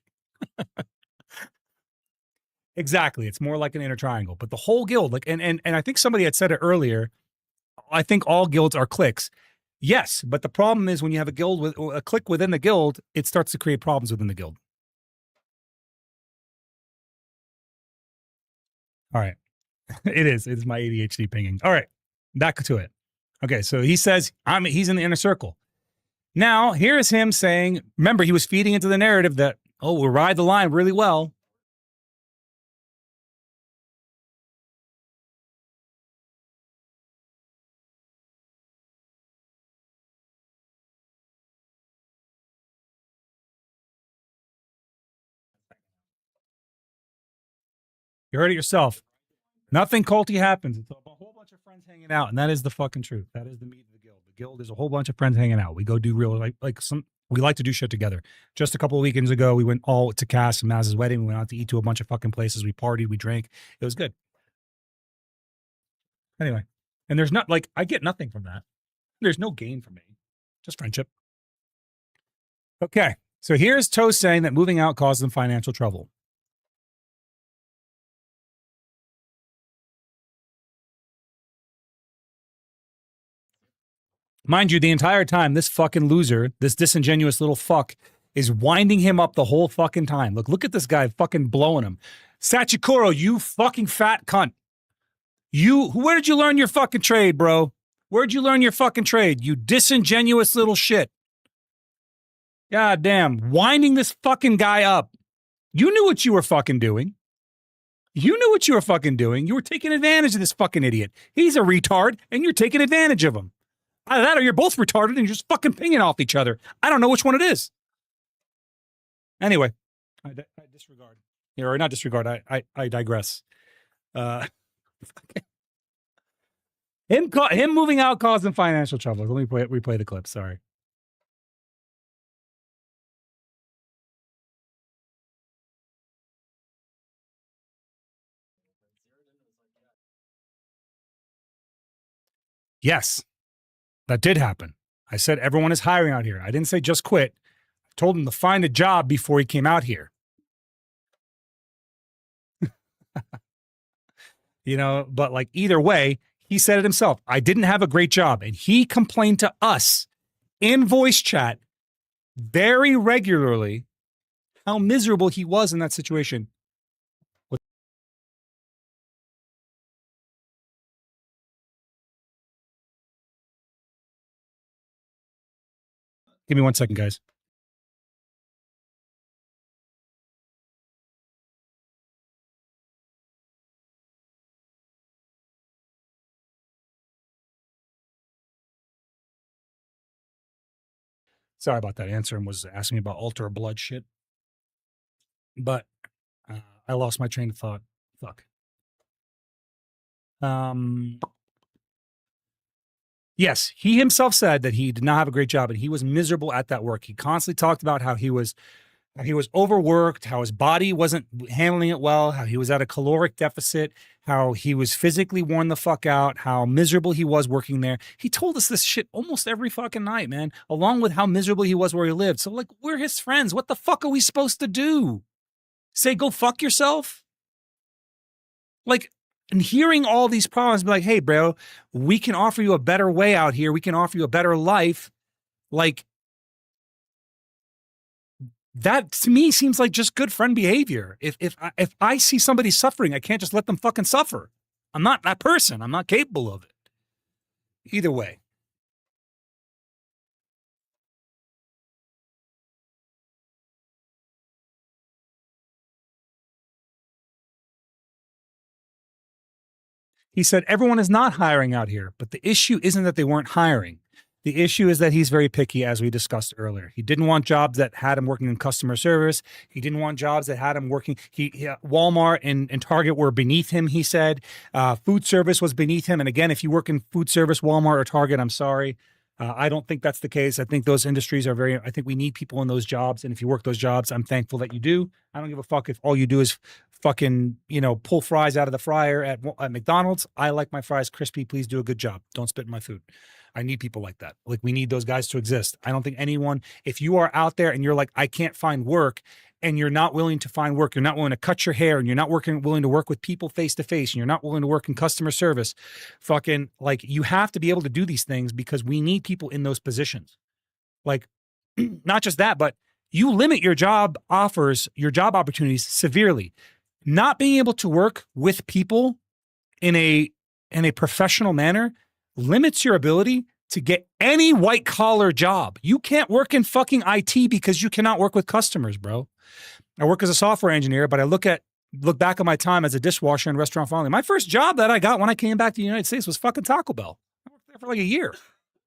S2: Exactly. It's more like an inner triangle. But the whole guild, like, and I think somebody had said it earlier. I think all guilds are cliques. Yes, but the problem is when you have a guild with a clique within the guild, it starts to create problems within the guild. All right. It is my ADHD pinging. All right. Back to it. Okay, so he says he's in the inner circle. Now, here's him saying, remember, he was feeding into the narrative that, oh, we'll ride the line really well. You heard it yourself. Nothing culty happens. It's a whole bunch of friends hanging out, and that is the fucking truth. That is the meat of the guild. The guild is a whole bunch of friends hanging out. We go do real we like to do shit together. Just a couple of weekends ago, we went all to Cass and Maz's wedding. We went out to eat to a bunch of fucking places. We partied, we drank. It was good. Anyway, and there's not like I get nothing from that. There's no gain for me. Just friendship. Okay, so here's Toe saying that moving out caused them financial trouble. Mind you, the entire time, this fucking loser, this disingenuous little fuck, is winding him up the whole fucking time. Look at this guy fucking blowing him. Sachikoro, you fucking fat cunt. Where did you learn your fucking trade, bro? Where'd you learn your fucking trade? You disingenuous little shit. God damn, winding this fucking guy up. You knew what you were fucking doing. You knew what you were fucking doing. You were taking advantage of this fucking idiot. He's a retard, and you're taking advantage of him. Either that or you're both retarded and you're just fucking pinging off each other. I don't know which one it is. Anyway, I disregard. Or not disregard, I digress. Him moving out caused him financial trouble. Let me replay the clip. Sorry. Yes, that did happen. I said everyone is hiring out here. I didn't say just quit. I told him to find a job before he came out here. You know, but like either way, he said it himself. I didn't have a great job. And he complained to us in voice chat very regularly how miserable he was in that situation. Give me 1 second, guys. Sorry about that. Answer was asking me about altar of blood shit. But I lost my train of thought. Fuck. Yes, he himself said that he did not have a great job and he was miserable at that work. He constantly talked about how he was overworked, how his body wasn't handling it well, how he was at a caloric deficit, how he was physically worn the fuck out, how miserable he was working there. He told us this shit almost every fucking night, man, along with how miserable he was where he lived. So like, we're his friends. What the fuck are we supposed to do? Say, go fuck yourself? Like, and hearing all these problems, be like, hey, bro, we can offer you a better way out here. We can offer you a better life. Like, that to me seems like just good friend behavior. If I see somebody suffering, I can't just let them fucking suffer. I'm not that person. I'm not capable of it. Either way. He said, everyone is not hiring out here, but the issue isn't that they weren't hiring. The issue is that he's very picky, as we discussed earlier. He didn't want jobs that had him working in customer service. He didn't want jobs that had him working. Walmart and Target were beneath him, he said. Food service was beneath him. And again, if you work in food service, Walmart or Target, I'm sorry. I don't think that's the case. I think those industries are I think we need people in those jobs. And if you work those jobs, I'm thankful that you do. I don't give a fuck if all you do is fucking, pull fries out of the fryer at McDonald's. I like my fries crispy. Please do a good job. Don't spit in my food. I need people like that. Like, we need those guys to exist. I don't think anyone, if you are out there and you're like, I can't find work, and you're not willing to find work, you're not willing to cut your hair, and you're not willing to work with people face to face, and you're not willing to work in customer service, fucking, like, you have to be able to do these things because we need people in those positions. Like, not just that, but you limit your job offers, your job opportunities severely. Not being able to work with people in a professional manner limits your ability to get any white collar job. You can't work in fucking IT because you cannot work with customers, bro. I work as a software engineer, but I look back on my time as a dishwasher in restaurant following. My first job that I got when I came back to the United States was fucking Taco Bell. I worked there for like a year.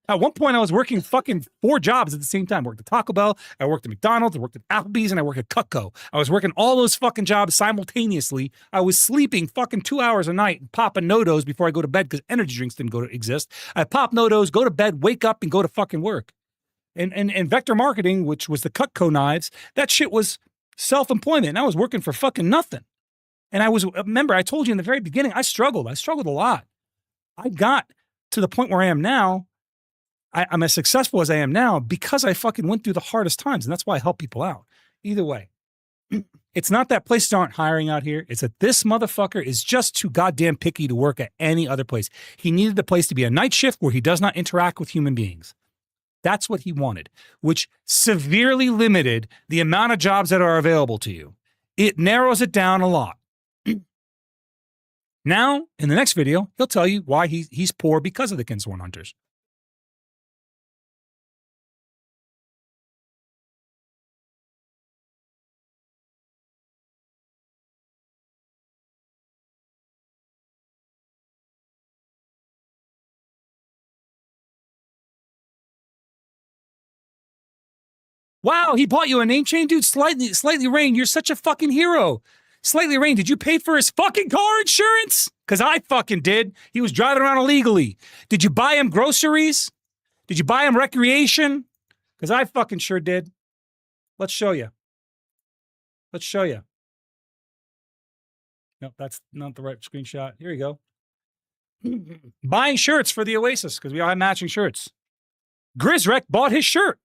S2: At one point, I was working fucking 4 jobs at the same time. I worked at Taco Bell, I worked at McDonald's, I worked at Applebee's, and I worked at Cutco. I was working all those fucking jobs simultaneously. I was sleeping fucking 2 hours a night and popping no-dos before I go to bed because energy drinks didn't exist. I pop no-dos, go to bed, wake up, and go to fucking work. And vector marketing, which was the Cutco knives, that shit was self-employment, and I was working for fucking nothing. And remember, I told you in the very beginning, I struggled a lot. I got to the point where I am now. I'm as successful as I am now because I fucking went through the hardest times, and that's why I help people out. Either way, it's not that places aren't hiring out here. It's that this motherfucker is just too goddamn picky to work at any other place. He needed the place to be a night shift where he does not interact with human beings. That's what he wanted, which severely limited the amount of jobs that are available to you. It narrows it down a lot. Now, in the next video, he'll tell you why he's poor because of the Kinsworn Hunters. Wow, he bought you a name chain? Dude, Slightly Rain, you're such a fucking hero. Slightly Rain, did you pay for his fucking car insurance? Because I fucking did. He was driving around illegally. Did you buy him groceries? Did you buy him recreation? Because I fucking sure did. Let's show you. No, that's not the right screenshot. Here you go. Buying shirts for the Oasis, because we all have matching shirts. Grizrek bought his shirt.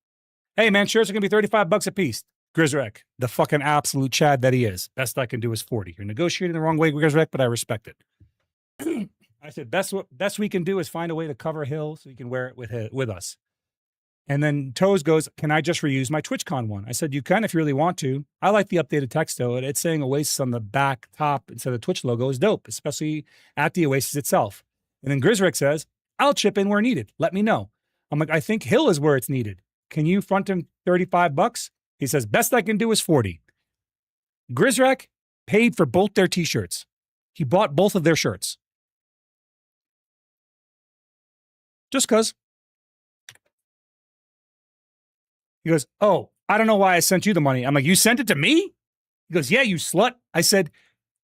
S2: Hey, man, shirts are going to be $35 a piece. Grizrek, the fucking absolute Chad that he is. Best I can do is 40. You're negotiating the wrong way, Grizrek, but I respect it. I said, best we can do is find a way to cover Hill so you can wear it with us. And then Toes goes, can I just reuse my TwitchCon one? I said, you can if you really want to. I like the updated text, though. It's saying Oasis on the back top instead of the Twitch logo is dope, especially at the Oasis itself. And then Grizrek says, I'll chip in where needed. Let me know. I'm like, I think Hill is where it's needed. Can you front him $35? He says, best I can do is 40. Grizrek paid for both their t-shirts. He bought both of their shirts. Just because. He goes, oh, I don't know why I sent you the money. I'm like, you sent it to me? He goes, yeah, you slut. I said,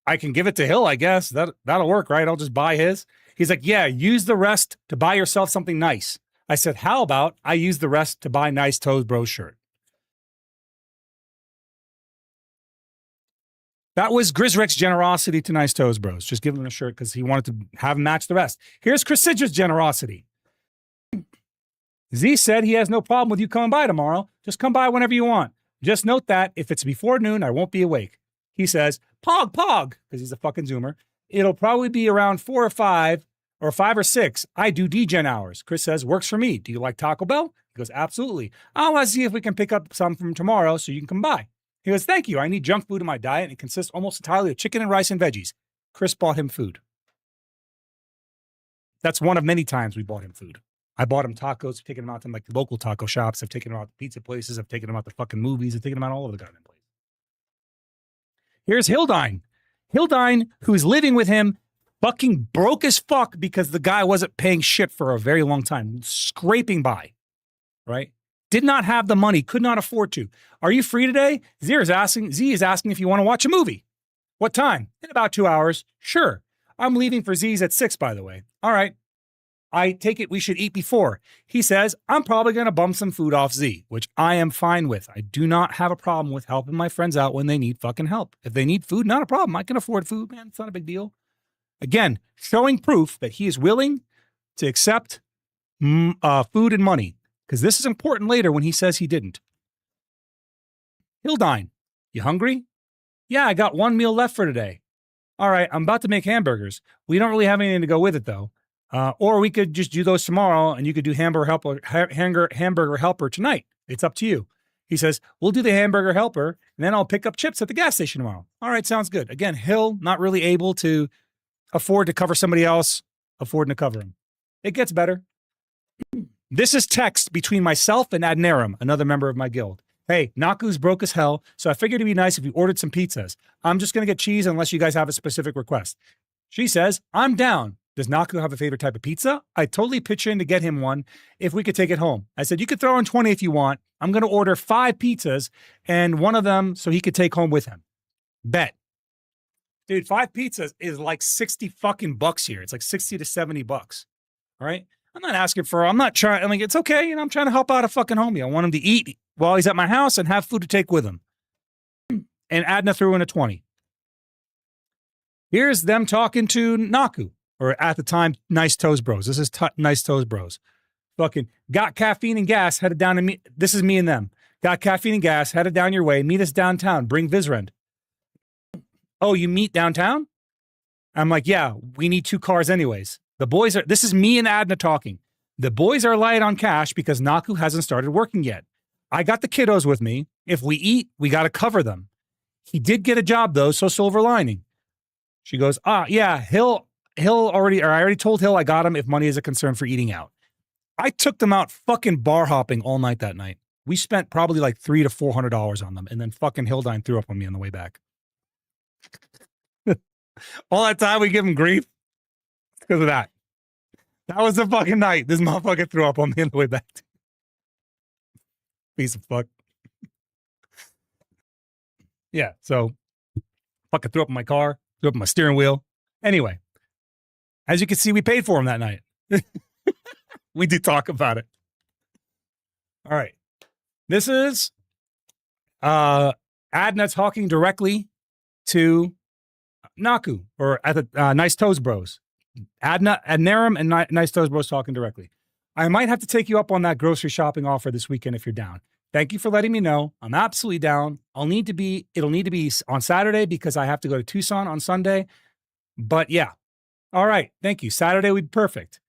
S2: I can give it to Hill, I guess. That'll work, right? I'll just buy his. He's like, yeah, use the rest to buy yourself something nice. I said, how about I use the rest to buy nice Toes Bros shirt? That was Grizrek's generosity to Nice Toes Bros. Just give him a shirt because he wanted to have him match the rest. Here's Chris Sidger's generosity. Z said he has no problem with you coming by tomorrow. Just come by whenever you want. Just note that if it's before noon, I won't be awake. He says, pog, because he's a fucking Zoomer. It'll probably be around 4 or 5 or 5 or 6. I do DGen hours. Chris says, works for me. Do you like Taco Bell? He goes, absolutely. I want to see if we can pick up some from tomorrow so you can come by. He goes, thank you. I need junk food in my diet, and it consists almost entirely of chicken and rice and veggies. Chris bought him food. That's one of many times we bought him food. I bought him tacos, I've taken him out to like local taco shops, I've taken him out to pizza places, I've taken him out to fucking movies, I've taken him out all over the goddamn place. Here's Hildine. Hildine, who's living with him, fucking broke as fuck because the guy wasn't paying shit for a very long time, scraping by, right? Did not have the money, could not afford to. Are you free today? Z is asking if you want to watch a movie. What time? In about 2 hours. Sure. I'm leaving for Z's at 6, by the way. All right. I take it we should eat before. He says, I'm probably going to bum some food off Z, which I am fine with. I do not have a problem with helping my friends out when they need fucking help. If they need food, not a problem. I can afford food, man. It's not a big deal. Again, showing proof that he is willing to accept food and money, because this is important later when he says he didn't. Hildine, you hungry? Yeah, I got one meal left for today. All right, I'm about to make hamburgers. We don't really have anything to go with it, though. Or we could just do those tomorrow, and you could do hamburger helper tonight. It's up to you. He says, we'll do the hamburger helper, and then I'll pick up chips at the gas station tomorrow. All right, sounds good. Again, Hill, not really able to afford to cover somebody else, affording to cover him. It gets better. This is text between myself and Adnarum, another member of my guild. Hey, Naku's broke as hell, so I figured it'd be nice if you ordered some pizzas. I'm just going to get cheese unless you guys have a specific request. She says, I'm down. Does Naku have a favorite type of pizza? I totally pitch in to get him one if we could take it home. I said, you could throw in 20 if you want. I'm going to order 5 pizzas and one of them so he could take home with him. Bet. Dude, 5 pizzas is like 60 fucking bucks here. It's like 60 to 70 bucks. All right? I'm not trying, I mean, it's okay. You know, I'm trying to help out a fucking homie. I want him to eat while he's at my house and have food to take with him. And Adna threw in a 20. Here's them talking to Naku, or at the time, Nice Toes Bros. This is Nice Toes Bros. Fucking got caffeine and gas, headed down to me. This is me and them. Got caffeine and gas, headed down your way. Meet us downtown. Bring Vizrend. Oh, you meet downtown? I'm like, yeah, we need 2 cars anyways. The boys are, this is me and Adna talking. The boys are light on cash because Naku hasn't started working yet. I got the kiddos with me. If we eat, we got to cover them. He did get a job though, so silver lining. She goes, yeah, Hill I already told Hill I got him if money is a concern for eating out. I took them out fucking bar hopping all night that night. We spent probably like $300 to $400 on them, and then fucking Hildine threw up on me on the way back. All that time we give him grief because of that. That was the fucking night. This motherfucker threw up on me on the way back. Piece of fuck. Yeah, so fucking threw up in my car, threw up in my steering wheel. Anyway, as you can see, we paid for him that night. We did talk about it. All right. This is Adna talking directly to Naku, or at the Nice Toes Bros. Adnarum and Nice Toes Bros talking directly. I might have to take you up on that grocery shopping offer this weekend if you're down. Thank you for letting me know. I'm absolutely down. It'll need to be on Saturday because I have to go to Tucson on Sunday. But yeah. All right. Thank you. Saturday would be perfect.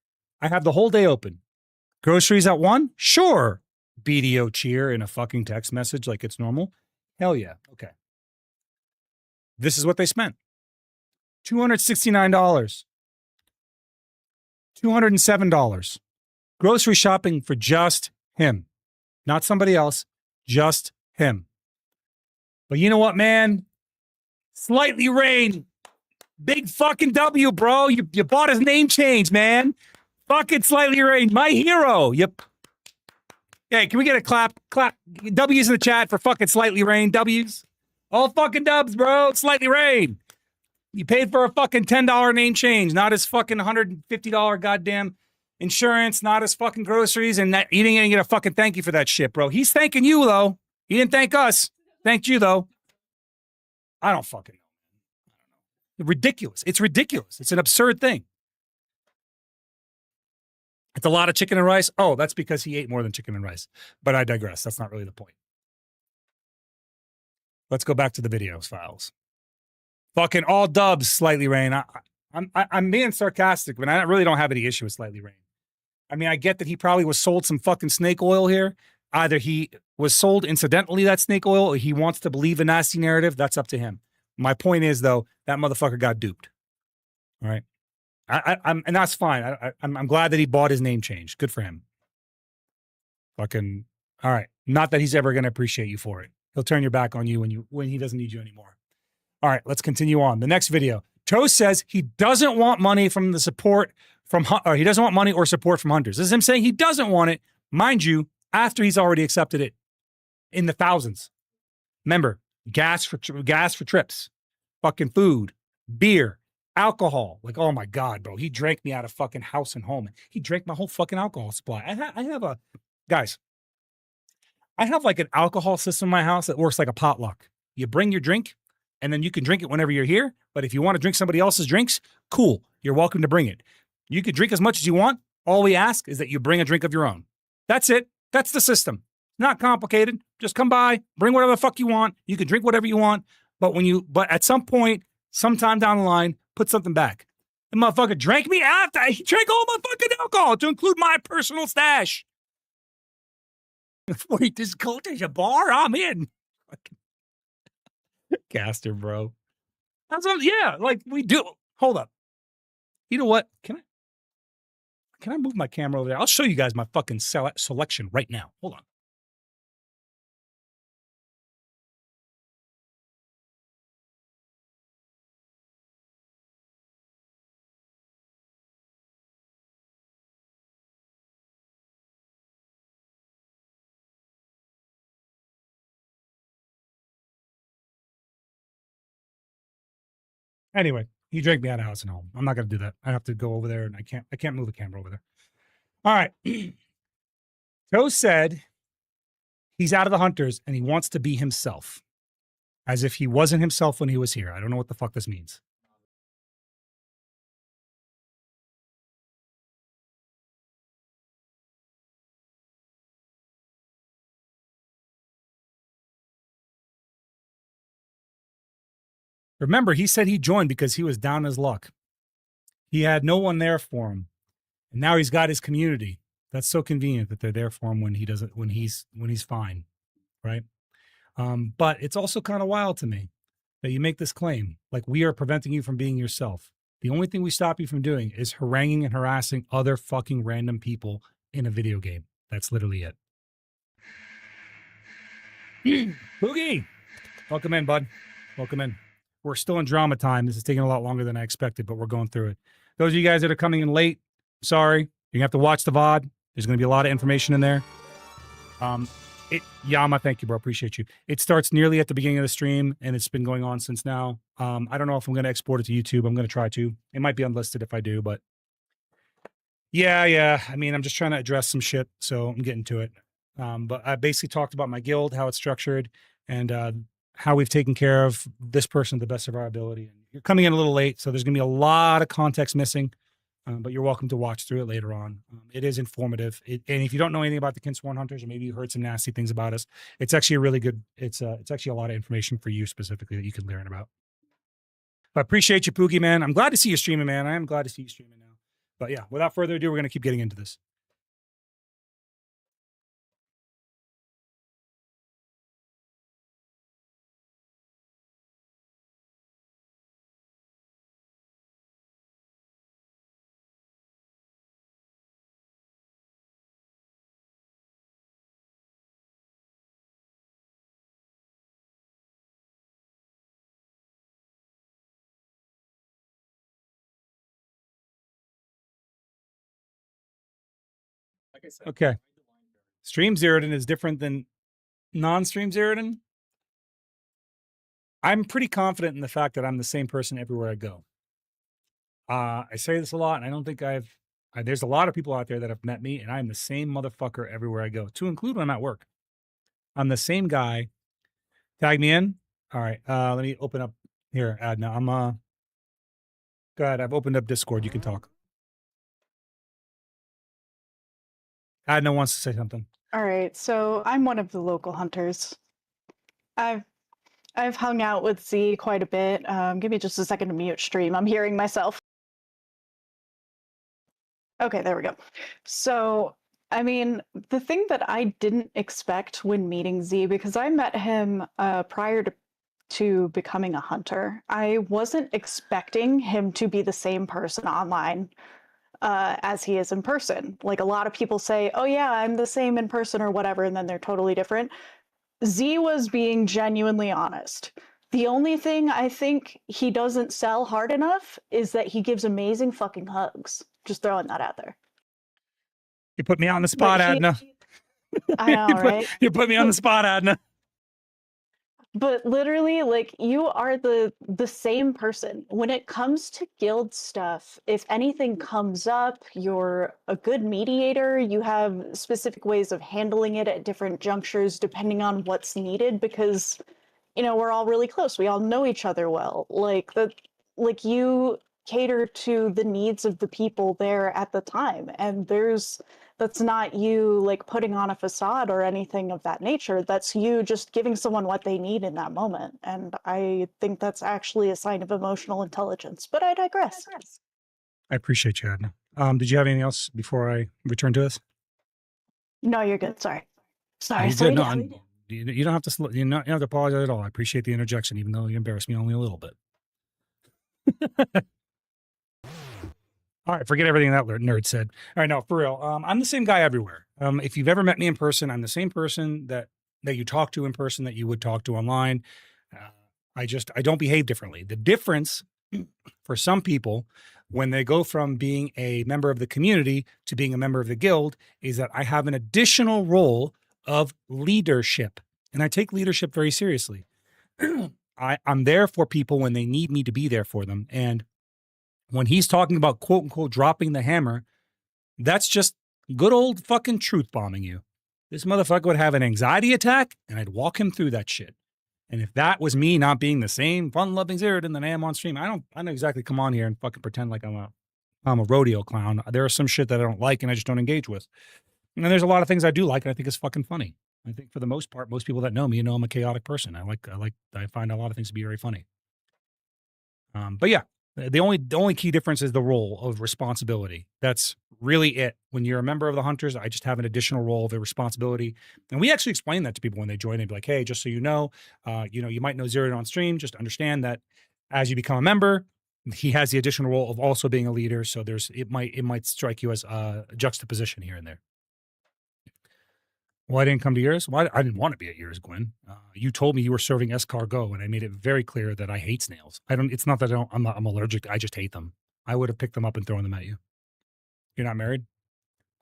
S2: I have the whole day open. Groceries at 1? Sure. BDO cheer in a fucking text message like it's normal. Hell yeah. Okay. This is what they spent. $269. $207. Grocery shopping for just him. Not somebody else, just him. But you know what, man? Slightly Rain. Big fucking W, bro. You bought his name change, man. Fucking Slightly Rain. My hero. Yep. Hey, can we get a clap? Clap. W's in the chat for fucking Slightly Rain. W's. All fucking dubs, bro. Slightly Rain. You paid for a fucking $10 name change, not his fucking $150 goddamn insurance, not his fucking groceries, and that, you didn't even get a fucking thank you for that shit, bro. He's thanking you, though. He didn't thank us. Thanked you, though. I don't fucking know. Ridiculous. It's ridiculous. It's an absurd thing. It's a lot of chicken and rice. Oh, that's because he ate more than chicken and rice. But I digress. That's not really the point. Let's go back to the videos files. Fucking all dubs, Slightly Rain. I'm being sarcastic, but I really don't have any issue with Slightly Rain. I mean, I get that he probably was sold some fucking snake oil here. Either he was sold incidentally that snake oil, or he wants to believe a nasty narrative. That's up to him. My point is, though, that motherfucker got duped. All right, and that's fine. I'm glad that he bought his name change. Good for him. Fucking all right. Not that he's ever going to appreciate you for it. He'll turn your back on you when he doesn't need you anymore. All right, let's continue on. The next video. Toast says he doesn't want money from the support from, or he doesn't want money or support from hunters. This is him saying he doesn't want it, mind you, after he's already accepted it in the thousands. Remember, gas for trips, fucking food, beer, Alcohol, like, oh my God, bro. He drank me out of fucking house and home. He drank my whole fucking alcohol supply. I have a, guys, I have like an alcohol system in my house that works like a potluck. You bring your drink and then you can drink it whenever you're here. But if you want to drink somebody else's drinks, cool. You're welcome to bring it. You can drink as much as you want. All we ask is that you bring a drink of your own. That's it. That's the system. Not complicated. Just come by, bring whatever the fuck you want. You can drink whatever you want. But at some point, sometime down the line, put something back. The motherfucker drank me after. He drank all my fucking alcohol to include my personal stash. Wait, this there's a bar? I'm in. Caster, bro. Yeah, like we do. Hold up. You know what? Can I move my camera over there? I'll show you guys my fucking selection right now. Hold on. Anyway, he drank me out of house and home. I'm not gonna do that. I have to go over there, and I can't move the camera over there. All right. Joe said he's out of the hunters and he wants to be himself, as if he wasn't himself when he was here. I don't know what the fuck this means. Remember, he said he joined because he was down his luck. He had no one there for him. And now he's got his community. That's so convenient that they're there for him when he's fine, right? But it's also kind of wild to me that you make this claim, like we are preventing you from being yourself. The only thing we stop you from doing is haranguing and harassing other fucking random people in a video game. That's literally it. Boogie, welcome in, bud. Welcome in. We're still in drama time. This is taking a lot longer than I expected, but we're going through it. Those of you guys that are coming in late, sorry. You're going to have to watch the VOD. There's going to be a lot of information in there. Yama, thank you, bro. Appreciate you. It starts nearly at the beginning of the stream, and it's been going on since now. I don't know if I'm going to export it to YouTube. I'm going to try to. It might be unlisted if I do, but yeah. I mean, I'm just trying to address some shit, so I'm getting to it. But I basically talked about my guild, how it's structured, and how we've taken care of this person to the best of our ability. You're coming in a little late, so there's going to be a lot of context missing, but you're welcome to watch through it later on. It is informative. And if you don't know anything about the Kinsworn Hunters, or maybe you heard some nasty things about us, it's actually a really good, it's actually a lot of information for you specifically that you can learn about. But I appreciate you, Pookie, man. I'm glad to see you streaming, man. I am glad to see you streaming now. But yeah, without further ado, we're going to keep getting into this. Okay. Stream Zeroden is different than non-stream Zeroden. I'm pretty confident in the fact that I'm the same person everywhere I go. I say this a lot, and I don't think there's a lot of people out there that have met me, and I'm the same motherfucker everywhere I go, to include when I'm at work. I'm the same guy. Tag me in. All right. Let me open up here, Adna. Go ahead. I've opened up Discord. You can talk. Adna wants to say something.
S4: All right, so I'm one of the local hunters. I've hung out with Z quite a bit. Give me just a second to mute stream. I'm hearing myself. Okay, there we go. So, I mean, the thing that I didn't expect when meeting Z, because I met him prior to becoming a hunter, I wasn't expecting him to be the same person online as he is in person. Like, a lot of people say, oh yeah, I'm the same in person or whatever, and then they're totally different. Z was being genuinely honest. The only thing I think he doesn't sell hard enough is that he gives amazing fucking hugs. Just throwing that out there.
S2: You put me on the spot, Adna.
S4: I know, right?
S2: You put me on the spot, Adna.
S4: But literally, like, you are the same person. When it comes to guild stuff, if anything comes up, you're a good mediator. You have specific ways of handling it at different junctures depending on what's needed because, we're all really close. We all know each other well. Like you cater to the needs of the people there at the time. And that's not you like putting on a facade or anything of that nature. That's you just giving someone what they need in that moment. And I think that's actually a sign of emotional intelligence. But I digress.
S2: I appreciate you, Adna. Did you have anything else before I return to this?
S4: No, you're good. Sorry. Sorry.
S2: You're good. No, you don't have to. You don't have to apologize at all. I appreciate the interjection, even though you embarrassed me only a little bit. All right, forget everything that nerd said. All right, no, for real. I'm the same guy everywhere. If you've ever met me in person, I'm the same person that you talk to in person that you would talk to online. I don't behave differently. The difference for some people when they go from being a member of the community to being a member of the guild is that I have an additional role of leadership, and I take leadership very seriously. I'm there for people when they need me to be there for them, and when he's talking about quote unquote dropping the hammer, that's just good old fucking truth bombing you. This motherfucker would have an anxiety attack and I'd walk him through that shit. And if that was me not being the same fun-loving Zeroden that I am on stream, I don't exactly come on here and fucking pretend like I'm a rodeo clown. There are some shit that I don't like and I just don't engage with. And then there's a lot of things I do like and I think it's fucking funny. I think for the most part, most people that know me know I'm a chaotic person. I find a lot of things to be very funny. But yeah, the only key difference is the role of responsibility. That's really it. When you're a member of the Hunters, I just have an additional role of a responsibility. And we actually explain that to people when they join and be like, hey, just so you know, you might know Zeroden on stream, just understand that as you become a member, he has the additional role of also being a leader. So it might strike you as a juxtaposition here and there. Well, I didn't come to yours. Well, I didn't want to be at yours, Gwen. You told me you were serving escargot, and I made it very clear that I hate snails. It's not that I'm allergic. I just hate them. I would have picked them up and thrown them at you. You're not married?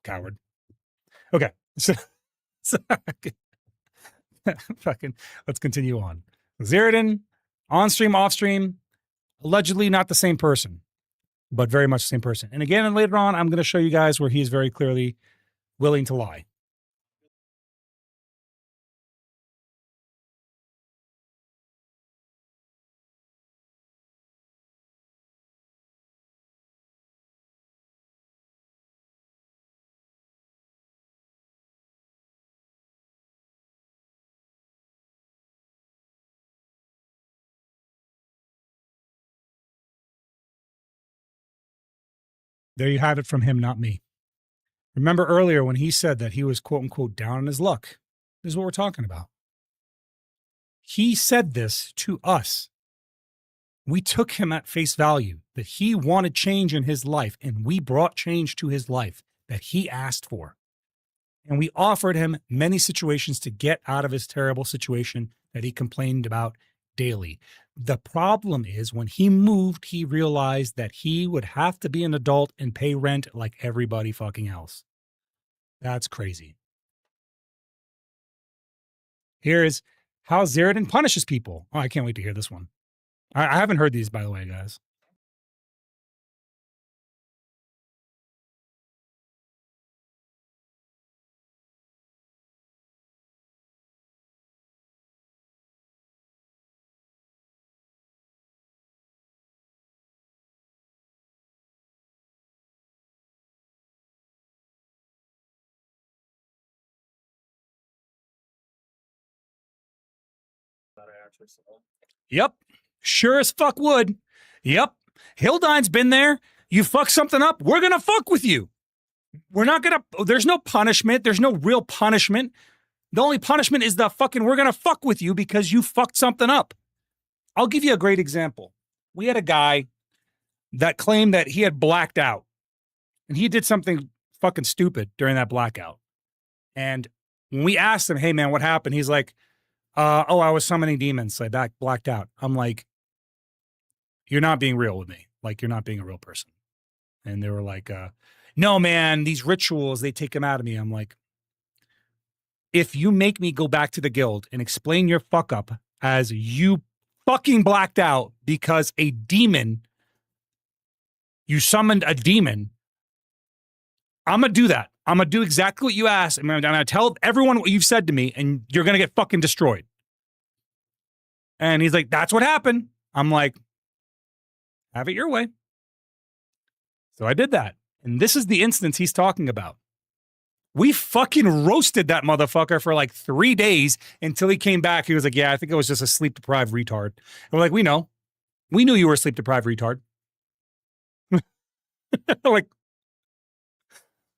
S2: Coward. Okay. So fucking, let's continue on. Zeroden, on stream, off stream, allegedly not the same person, but very much the same person. And again, and later on, I'm going to show you guys where he is very clearly willing to lie. There you have it from him, not me. Remember earlier when he said that he was quote unquote down on his luck. This is what we're talking about. He said this to us. We took him at face value that he wanted change in his life, and we brought change to his life that he asked for. And we offered him many situations to get out of his terrible situation that he complained about daily. The problem is when he moved, he realized that he would have to be an adult and pay rent like everybody fucking else. That's crazy. Here is how Zeroden punishes people. Oh, I can't wait to hear this one. I haven't heard these, by the way, guys. Yep. Sure as fuck would. Yep. Hildine's been there. You fuck something up, we're going to fuck with you. We're not going to, there's no punishment. There's no real punishment. The only punishment is the fucking, we're going to fuck with you because you fucked something up. I'll give you a great example. We had a guy that claimed that he had blacked out and he did something fucking stupid during that blackout. And when we asked him, hey man, what happened? He's like, oh, I was summoning demons. So I blacked out. I'm like, you're not being real with me. Like, you're not being a real person. And they were like, no, man, these rituals, they take them out of me. I'm like, if you make me go back to the guild and explain your fuck up, as you fucking blacked out because a demon, you summoned a demon, I'm going to do that. I'm going to do exactly what you asked. I'm going to tell everyone what you've said to me, and you're going to get fucking destroyed. And he's like, that's what happened. I'm like, have it your way. So I did that. And this is the instance he's talking about. We fucking roasted that motherfucker for like 3 days until he came back. He was like, yeah, I think it was just a sleep-deprived retard. And we're like, we know. We knew you were a sleep-deprived retard. Like,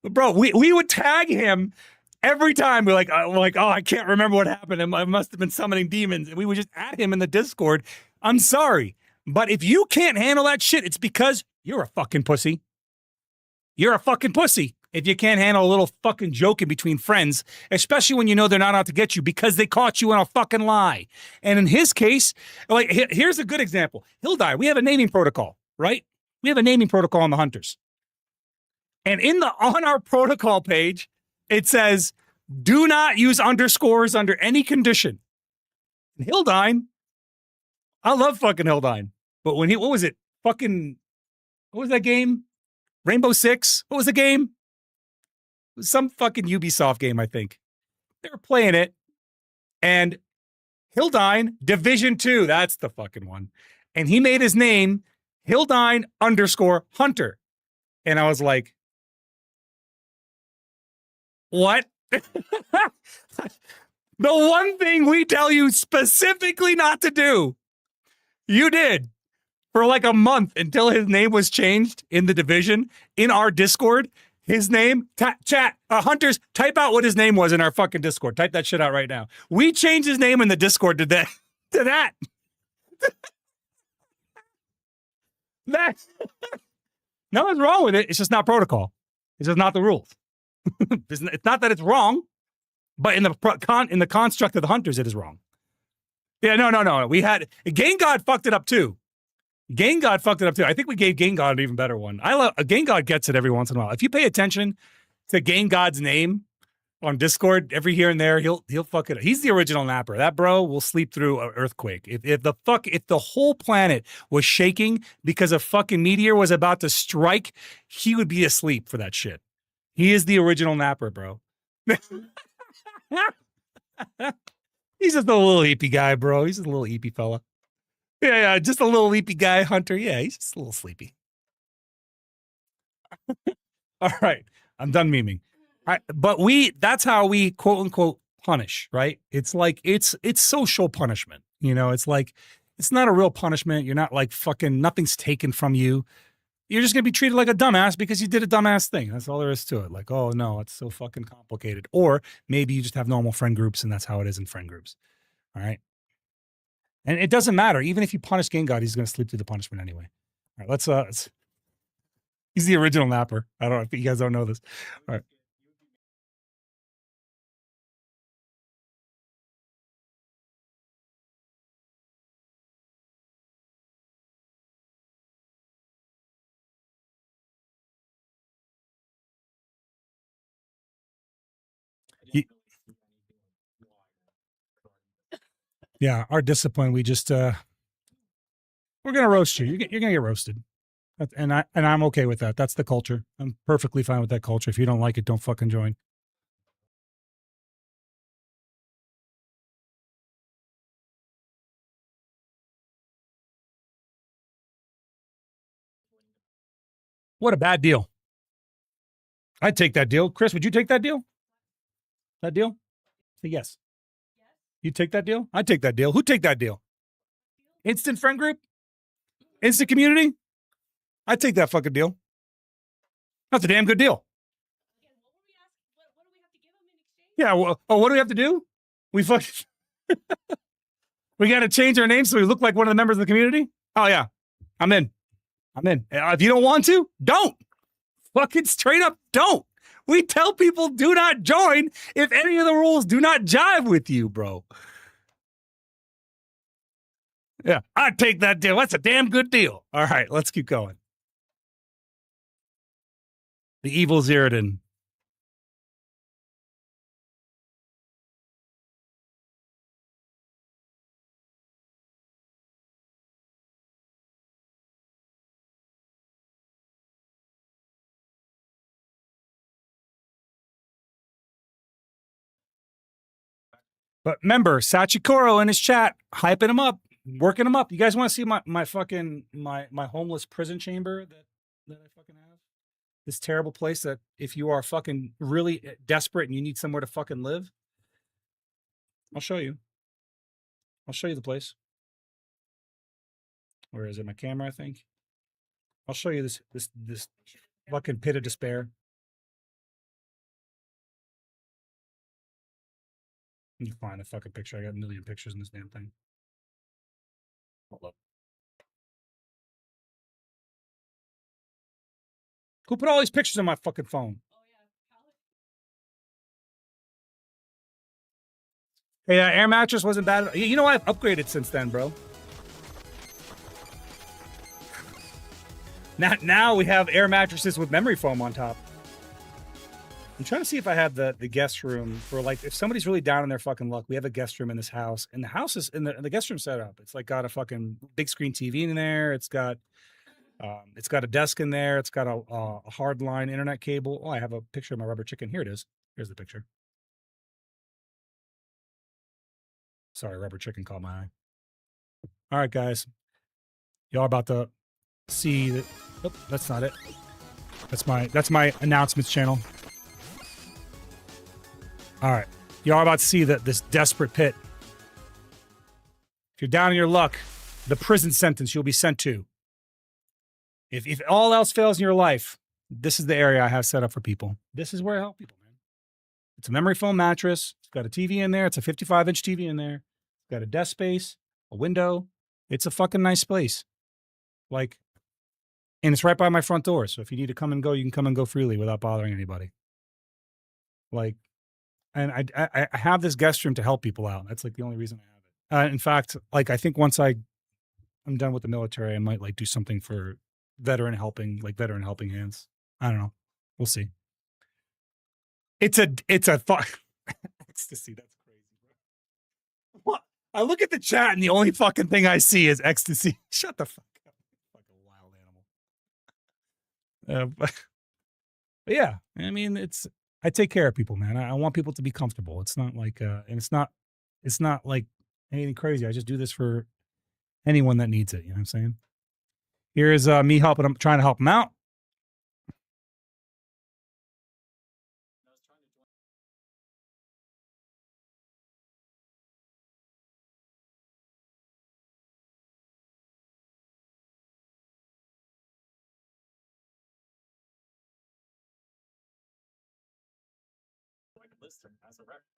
S2: bro, we would tag him every time. We're like, oh, I can't remember what happened. I must have been summoning demons. And we would just add him in the Discord. I'm sorry. But if you can't handle that shit, it's because you're a fucking pussy. You're a fucking pussy if you can't handle a little fucking joke in between friends, especially when you know they're not out to get you because they caught you in a fucking lie. And in his case, like, here's a good example. He'll die. We have a naming protocol, right? We have a naming protocol on the Hunters. And on our protocol page, it says, do not use underscores under any condition. And Hildine, I love fucking Hildine. But when what was it? What was that game? Rainbow Six? What was the game? It was some fucking Ubisoft game, I think. They were playing it. And Hildine, Division 2, that's the fucking one. And he made his name Hildine_Hunter. And I was like, what? The one thing we tell you specifically not to do, you did. For like a month until his name was changed in the division, in our Discord, his name, chat, Hunters, type out what his name was in our fucking Discord. Type that shit out right now. We changed his name in the Discord to that. Nothing's wrong with it. It's just not protocol. It's just not the rules. It's not that it's wrong, but in the construct of the Hunters, it is wrong. Yeah, no. We had Game God fucked it up too. Game God fucked it up too. I think we gave Game God an even better one. Game God gets it every once in a while. If you pay attention to Game God's name on Discord every here and there, he'll fuck it up. He's the original napper. That bro will sleep through an earthquake. If the whole planet was shaking because a fucking meteor was about to strike, he would be asleep for that shit. He is the original napper, bro. He's just a little eepy guy, bro. He's just a little eepy fella. Yeah, just a little leapy guy, Hunter. Yeah, he's just a little sleepy. All right, I'm done memeing. All right, but that's how we quote unquote punish, right? It's like it's social punishment. You know, it's like it's not a real punishment. You're not like fucking nothing's taken from you. You're just gonna be treated like a dumbass because you did a dumbass thing. That's all there is to it. Like, oh no, it's so fucking complicated. Or maybe you just have normal friend groups and that's how it is in friend groups. All right. And it doesn't matter. Even if you punish Game God, he's going to sleep through the punishment anyway. All right, let's he's the original napper. I don't know if you guys don't know this. All right. Yeah, our discipline, we just we're gonna roast you. You're gonna get roasted. And I'm okay with that. That's the culture. I'm perfectly fine with that culture. If you don't like it, don't fucking join. What a bad deal. I'd take that deal. Chris, would you take that deal? That deal? Say yes. You take that deal? I'd take that deal. Who'd take that deal? Instant friend group? Instant community? I'd take that fucking deal. That's a damn good deal. Yeah, well, what do we have to do? We got to change our name so we look like one of the members of the community? Oh, yeah. I'm in. If you don't want to, don't. Fucking straight up don't. We tell people do not join if any of the rules do not jive with you, bro. Yeah, I'd take that deal. That's a damn good deal. All right, let's keep going. The evil Zeroden. But remember, Sachikoro in his chat, hyping him up, working him up. You guys want to see my fucking my homeless prison chamber that I fucking have? This terrible place that if you are fucking really desperate and you need somewhere to fucking live, I'll show you. I'll show you the place. Where is it? My camera, I think. I'll show you this fucking pit of despair. You find a fucking picture. I got a million pictures in this damn thing. Hold up. Who put all these pictures on my fucking phone? Hey, air mattress wasn't bad. You know, I've upgraded since then, bro. Now we have air mattresses with memory foam on top. I'm trying to see if I have the guest room for, like, if somebody's really down on their fucking luck. We have a guest room in this house, and the house is in the guest room setup. It's like got a fucking big screen TV in there. It's got a desk in there. It's got a hardline internet cable. Oh, I have a picture of my rubber chicken. Here it is. Here's the picture. Sorry, rubber chicken caught my eye. All right, guys. Y'all about to see that. Oh, that's not it. That's my announcements channel. All right. Y'all about to see this desperate pit. If you're down in your luck, the prison sentence you'll be sent to. If all else fails in your life, this is the area I have set up for people. This is where I help people, man. It's a memory foam mattress. It's got a TV in there. It's a 55-inch TV in there. It's got a desk space, a window. It's a fucking nice place. Like, and it's right by my front door. So if you need to come and go, you can come and go freely without bothering anybody. Like, and I have this guest room to help people out. That's like the only reason I have it. In fact, like, I think once I'm done with the military, I might like do something for veteran helping hands. I don't know. We'll see. It's a thought. Ecstasy. That's crazy, bro. What? I look at the chat and the only fucking thing I see is ecstasy. Shut the fuck up. Fucking wild animal. But yeah, I mean, I take care of people, man. I want people to be comfortable. It's not like, and it's not like anything crazy. I just do this for anyone that needs it. You know what I'm saying? Here's me helping. I'm trying to help them out.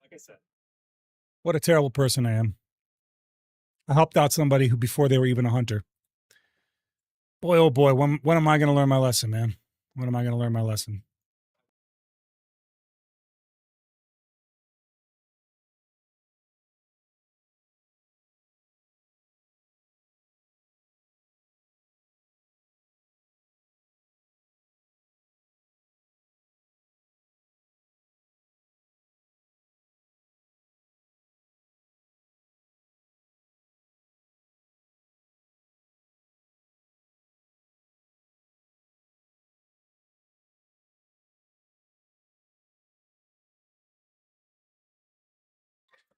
S2: Like I said, what a terrible person I am. I helped out somebody who before they were even a hunter. Boy, oh boy, when am I going to learn my lesson, man? When am I going to learn my lesson?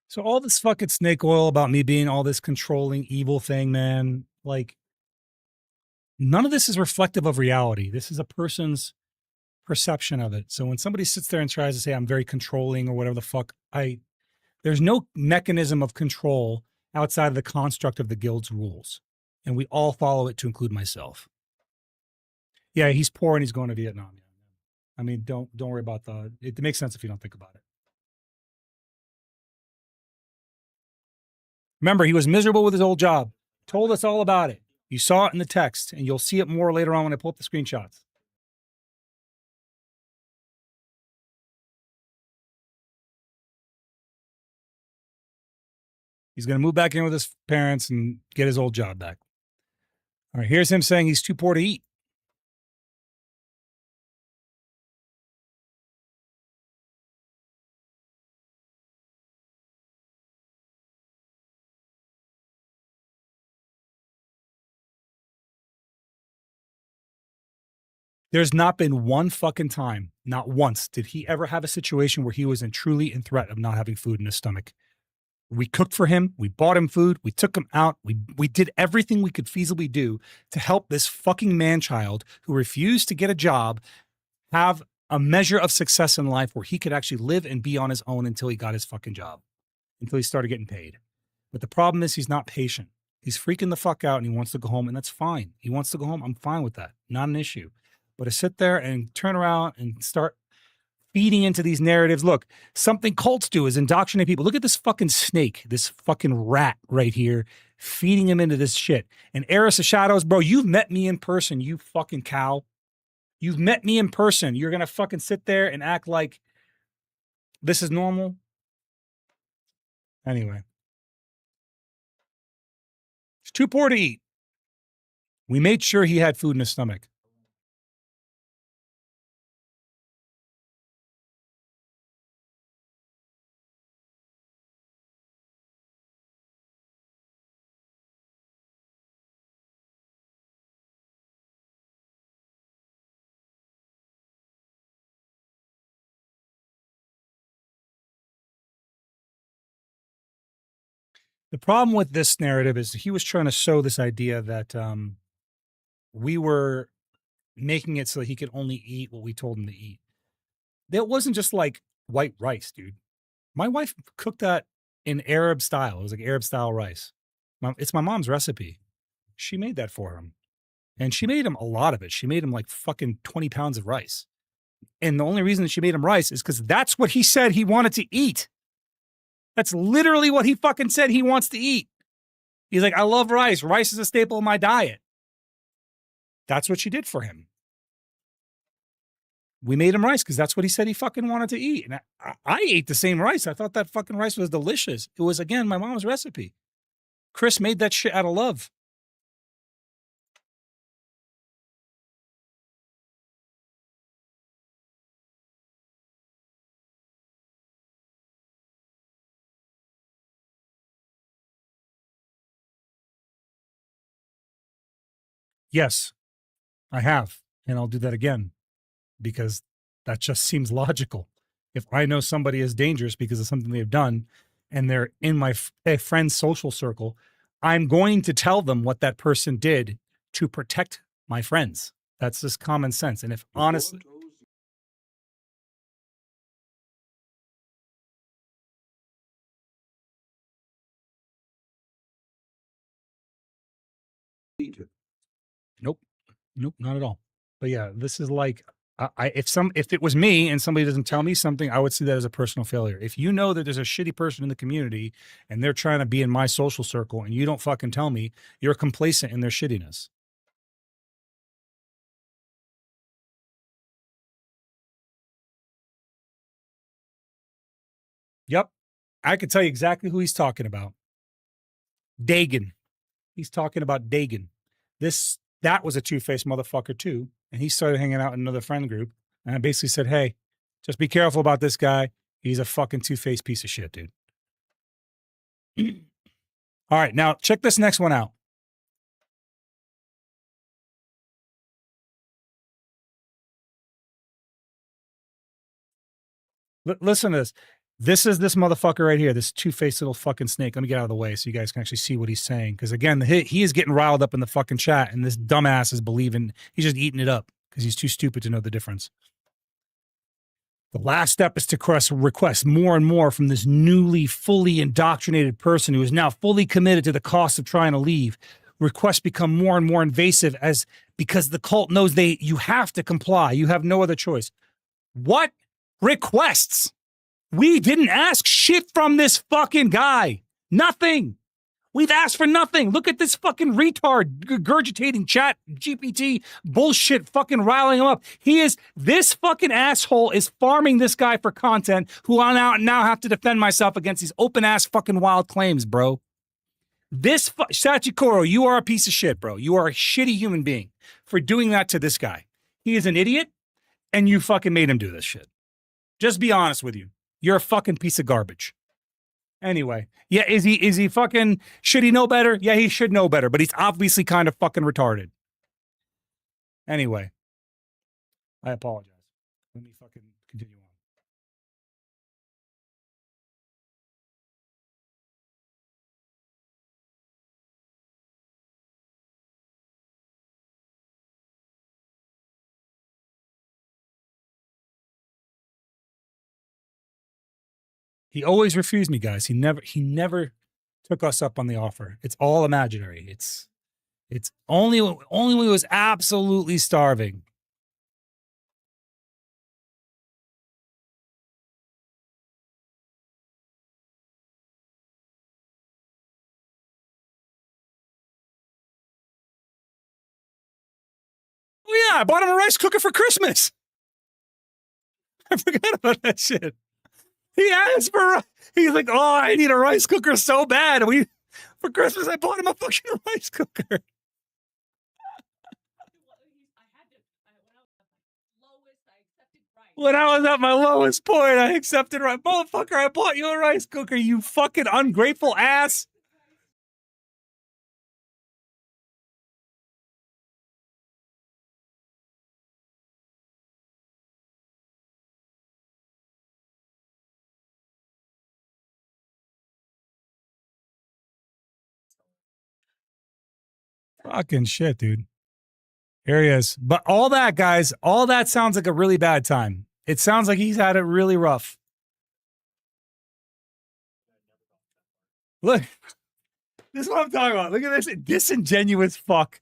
S2: So all this fucking snake oil about me being all this controlling evil thing, man, like, none of this is reflective of reality. This is a person's perception of it. So when somebody sits there and tries to say I'm very controlling or whatever the fuck, there's no mechanism of control outside of the construct of the guild's rules. And we all follow it, to include myself. Yeah, he's poor and he's going to Vietnam. I mean, don't worry about it makes sense if you don't think about it. Remember, he was miserable with his old job. Told us all about it. You saw it in the text, and you'll see it more later on when I pull up the screenshots. He's going to move back in with his parents and get his old job back. All right, here's him saying he's too poor to eat. There's not been one fucking time, not once, did he ever have a situation where he was truly in threat of not having food in his stomach. We cooked for him. We bought him food. We took him out. We did everything we could feasibly do to help this fucking man-child who refused to get a job have a measure of success in life where he could actually live and be on his own until he got his fucking job, until he started getting paid. But the problem is he's not patient. He's freaking the fuck out and he wants to go home, and that's fine. He wants to go home. I'm fine with that. Not an issue. But to sit there and turn around and start feeding into these narratives. Look, something cults do is indoctrinate people. Look at this fucking snake, this fucking rat right here, feeding him into this shit. And Heiress of Shadows, bro, you've met me in person, you fucking cow. You've met me in person. You're going to fucking sit there and act like this is normal? Anyway. He's too poor to eat. We made sure he had food in his stomach. The problem with this narrative is he was trying to sow this idea that we were making it so that he could only eat what we told him to eat. That wasn't just like white rice, dude. My wife cooked that in Arab style. It was like Arab style rice. It's my mom's recipe. She made that for him. And she made him a lot of it. She made him like fucking 20 pounds of rice. And the only reason that she made him rice is because that's what he said he wanted to eat. That's literally what he fucking said he wants to eat. He's like, I love rice. Rice is a staple of my diet. That's what she did for him. We made him rice because that's what he said he fucking wanted to eat. And I ate the same rice. I thought that fucking rice was delicious. It was, again, my mom's recipe. Chris made that shit out of love. Yes, I have. And I'll do that again because that just seems logical. If I know somebody is dangerous because of something they've done and they're in my friend's social circle, I'm going to tell them what that person did to protect my friends. That's just common sense. And if honestly, nope, not at all. But yeah, this is like, if it was me and somebody doesn't tell me something, I would see that as a personal failure. If you know that there's a shitty person in the community and they're trying to be in my social circle and you don't fucking tell me, you're complacent in their shittiness. Yep. I could tell you exactly who he's talking about. Dagon. He's talking about Dagon. That was a two-faced motherfucker too. And he started hanging out in another friend group. And I basically said, hey, just be careful about this guy. He's a fucking two-faced piece of shit, dude. All right, now check this next one out. Listen to this. This is this motherfucker right here, this two-faced little fucking snake. Let me get out of the way so you guys can actually see what he's saying. Because again, he is getting riled up in the fucking chat, and this dumbass is believing he's just eating it up because he's too stupid to know the difference. The last step is to request more and more from this newly, fully indoctrinated person who is now fully committed to the cost of trying to leave. Requests become more and more invasive because the cult knows you have to comply. You have no other choice. What requests? We didn't ask shit from this fucking guy. Nothing. We've asked for nothing. Look at this fucking retard regurgitating chat GPT bullshit, fucking riling him up. This fucking asshole is farming this guy for content who I now have to defend myself against these open ass fucking wild claims, bro. Sachikoro, you are a piece of shit, bro. You are a shitty human being for doing that to this guy. He is an idiot and you fucking made him do this shit. Just be honest with you. You're a fucking piece of garbage. Anyway, yeah, is he fucking, should he know better? Yeah, he should know better, but he's obviously kind of fucking retarded. Anyway, I apologize. Let me fucking continue on. He always refused me, guys. He never took us up on the offer. It's all imaginary. It's only when he was absolutely starving. Oh yeah, I bought him a rice cooker for Christmas. I forgot about that shit. He asked for. He's like, "Oh, I need a rice cooker so bad." And for Christmas, I bought him a fucking rice cooker. When I was at my lowest point, I accepted right. Motherfucker, I bought you a rice cooker, you fucking ungrateful ass. Fucking shit, dude. Here he is. But all that, guys, all that sounds like a really bad time. It sounds like he's had it really rough. Look, this is what I'm talking about. Look at this disingenuous fuck,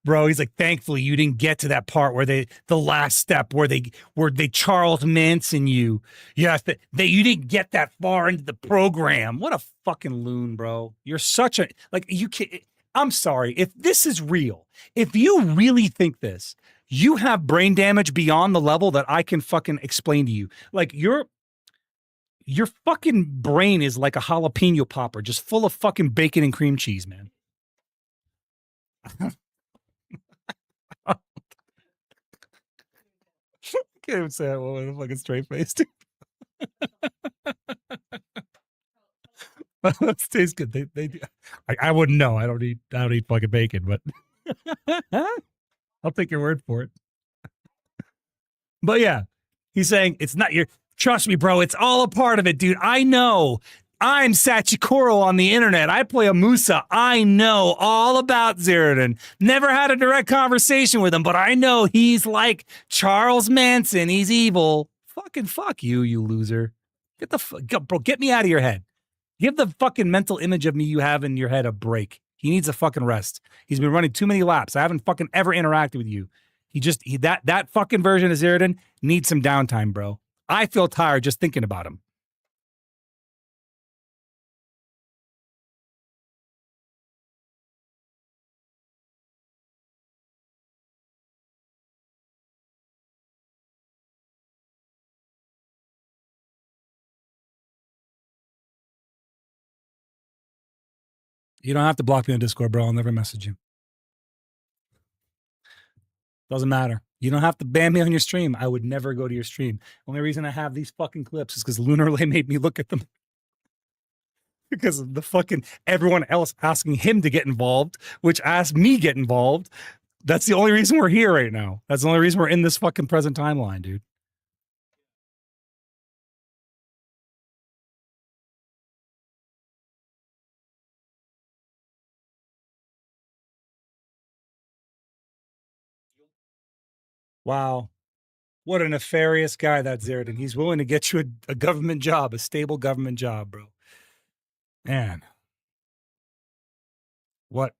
S2: bro. He's like, thankfully you didn't get to that part where the last step where they Charles Manson you. Yes, that you didn't get that far into the program. What a fucking loon, bro. You're such a you can't. I'm sorry if this is real. If you really think this, you have brain damage beyond the level that I can fucking explain to you. Like your fucking brain is like a jalapeno popper, just full of fucking bacon and cream cheese, man. I can't even say that with a fucking straight face, dude. It tastes good. They do. I wouldn't know. I don't eat fucking bacon, but I'll take your word for it. But yeah, he's saying it's not your. Trust me, bro. It's all a part of it, dude. I know. I'm Sachikoro on the internet. I play a Musa. I know all about Zeroden. Never had a direct conversation with him, but I know he's like Charles Manson. He's evil. Fucking fuck you, you loser. Get me out of your head. Give the fucking mental image of me you have in your head a break. He needs a fucking rest. He's been running too many laps. I haven't fucking ever interacted with you. That fucking version of Zeroden needs some downtime, bro. I feel tired just thinking about him. You don't have to block me on Discord, bro. I'll never message you. Doesn't matter. You don't have to ban me on your stream. I would never go to your stream. Only reason I have these fucking clips is because Lunarlay made me look at them. Because of the fucking everyone else asking him to get involved, which asked me get involved. That's the only reason we're here right now. That's the only reason we're in this fucking present timeline, dude. Wow. What a nefarious guy that Zeroden. He's willing to get you a government job, a stable government job, bro. Man. What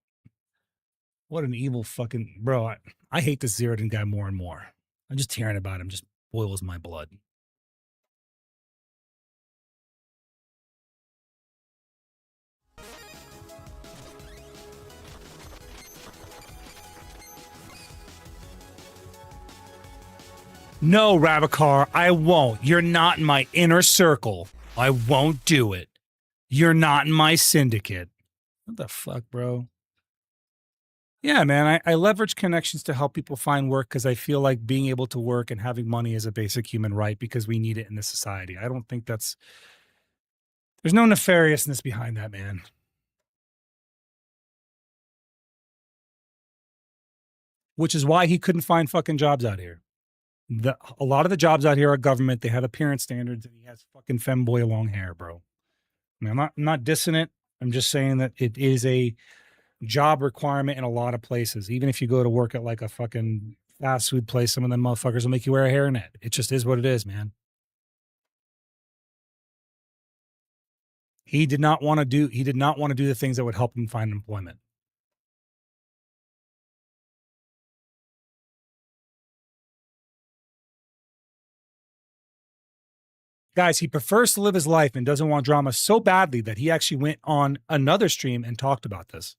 S2: an evil fucking bro. I hate this Zeroden guy more and more. I'm just hearing about him just boils my blood. No, Ravikar, I won't. You're not in my inner circle. I won't do it. You're not in my syndicate. What the fuck, bro? Yeah, man, I leverage connections to help people find work because I feel like being able to work and having money is a basic human right because we need it in this society. I don't think there's no nefariousness behind that, man. Which is why he couldn't find fucking jobs out here. A lot of the jobs out here are government. They have appearance standards, and he has fucking femboy long hair, bro. I mean, I'm not dissing it. I'm just saying that it is a job requirement in a lot of places. Even if you go to work at like a fucking fast food place, some of them motherfuckers will make you wear a hairnet. It just is what it is, man. He did not want to do the things that would help him find employment. Guys, he prefers to live his life and doesn't want drama so badly that he actually went on another stream and talked about this.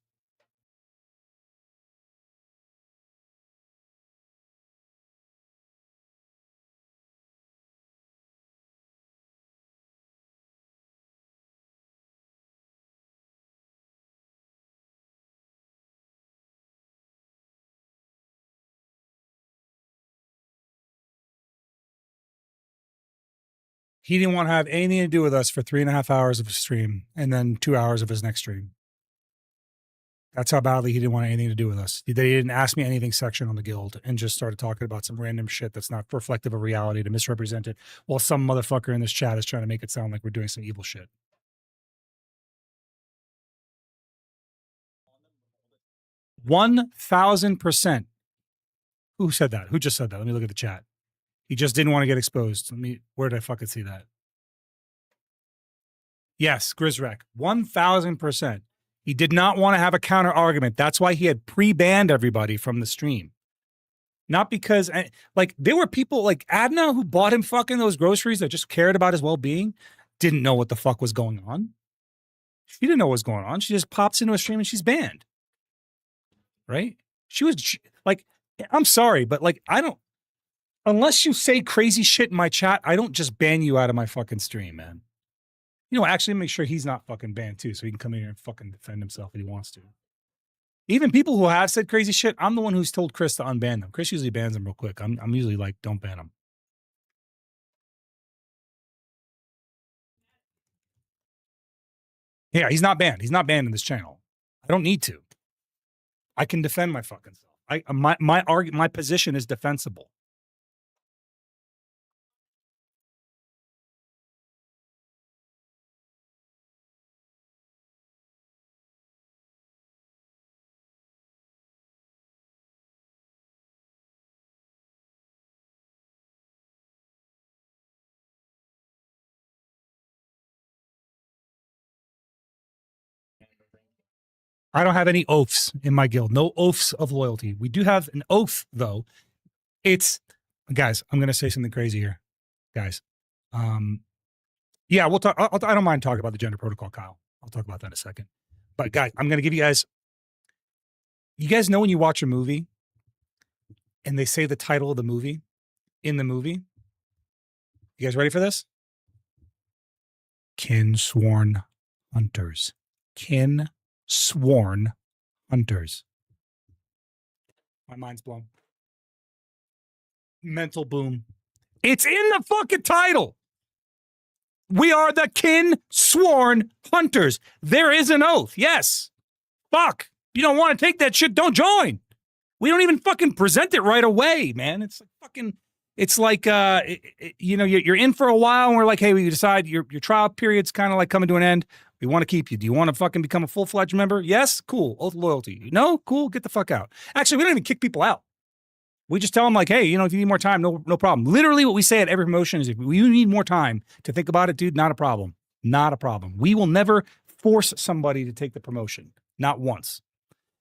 S2: He didn't want to have anything to do with us for 3.5 hours of a stream and then 2 hours of his next stream. That's how badly he didn't want anything to do with us. He didn't ask me anything section on the guild and just started talking about some random shit that's not reflective of reality to misrepresent it while some motherfucker in this chat is trying to make it sound like we're doing some evil shit. 1,000%. Who said that? Who just said that? Let me look at the chat. He just didn't want to get exposed. Where did I fucking see that? Yes, Grizrek. 1,000%. He did not want to have a counter argument. That's why he had pre-banned everybody from the stream. Not because, like, there were people like Adna who bought him fucking those groceries that just cared about his well-being, didn't know what the fuck was going on. She didn't know what was going on. She just pops into a stream and she's banned. Right? She was like, I'm sorry, but like, I don't, unless you say crazy shit in my chat, I don't just ban you out of my fucking stream, man. You know, actually make sure he's not fucking banned too, so he can come in here and fucking defend himself if he wants to. Even people who have said crazy shit, I'm the one who's told Chris to unban them. Chris usually bans them real quick. I'm usually like, don't ban them. Yeah, he's not banned. He's not banned in this channel. I don't need to. I can defend my fucking self. My position is defensible. I don't have any oaths in my guild. No oaths of loyalty. We do have an oath, though. It's, guys, I'm going to say something crazy here. Guys. Yeah, we'll talk. I don't mind talking about the gender protocol, Kyle. I'll talk about that in a second. But guys, I'm going to give you guys know when you watch a movie and they say the title of the movie in the movie? You guys ready for this? Kinsworn Hunters. Sworn Hunters. My mind's blown. Mental boom. It's in the fucking title. We are the Sworn Hunters. There is an oath. Yes. Fuck. You don't want to take that shit, don't join. We don't even fucking present it right away, man. It's like fucking, it's like, you know, you're in for a while and we're like, hey, we decide your trial period's kind of like coming to an end. We want to keep you. Do you want to fucking become a full-fledged member? Yes? Cool. Oath of loyalty. No? Cool. Get the fuck out. Actually, we don't even kick people out. We just tell them like, hey, you know, if you need more time, no problem. Literally what we say at every promotion is if you need more time to think about it, dude, not a problem. Not a problem. We will never force somebody to take the promotion. Not once.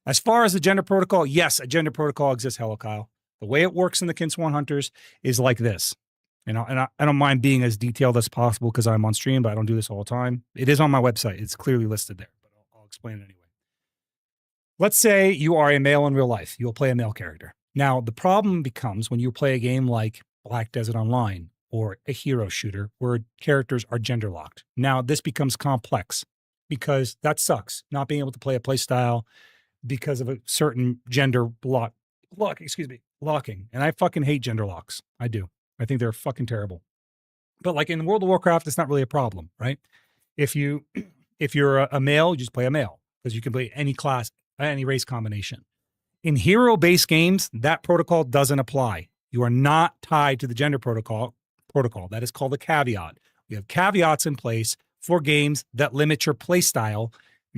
S2: As far as the gender protocol, yes, a gender protocol exists, hello, Kyle. The way it works in the Kinsworn Hunters is like this. You know, and I don't mind being as detailed as possible because I'm on stream, but I don't do this all the time. It is on my website. It's clearly listed there, but I'll explain it anyway. Let's say you are a male in real life. You'll play a male character. Now, the problem becomes when you play a game like Black Desert Online or a hero shooter where characters are gender locked. Now, this becomes complex because that sucks, not being able to play a play style because of a certain gender locking. And I fucking hate gender locks. I do. I think they're fucking terrible. But like in World of Warcraft, it's not really a problem, right? If you're a male, you just play a male because you can play any class, any race combination. In hero-based games, that protocol doesn't apply. You are not tied to the gender protocol. That is called a caveat. We have caveats in place for games that limit your play style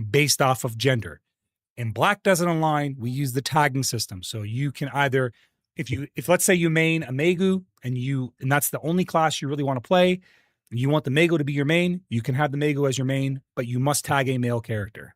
S2: based off of gender. In Black Desert Online, we use the tagging system. So you can either, if let's say you main a Megu and that's the only class you really want to play, You want the Mago to be your main, you can have the Mago as your main, but you must tag a male character,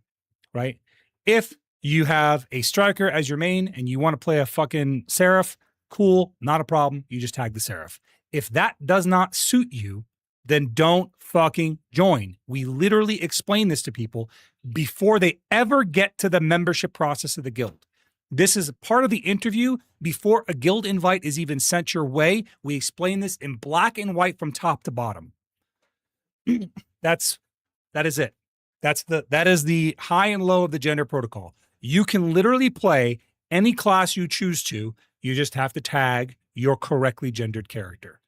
S2: right? If you have a striker as your main and you want to play a fucking Seraph, cool, not a problem. You just tag the Seraph. If that does not suit you, then don't fucking join. We literally explain this to people before they ever get to the membership process of the guild. This is part of the interview before a guild invite is even sent your way. We explain this in black and white from top to bottom. That is it. That is the high and low of the gender protocol. You can literally play any class you choose to. You just have to tag your correctly gendered character.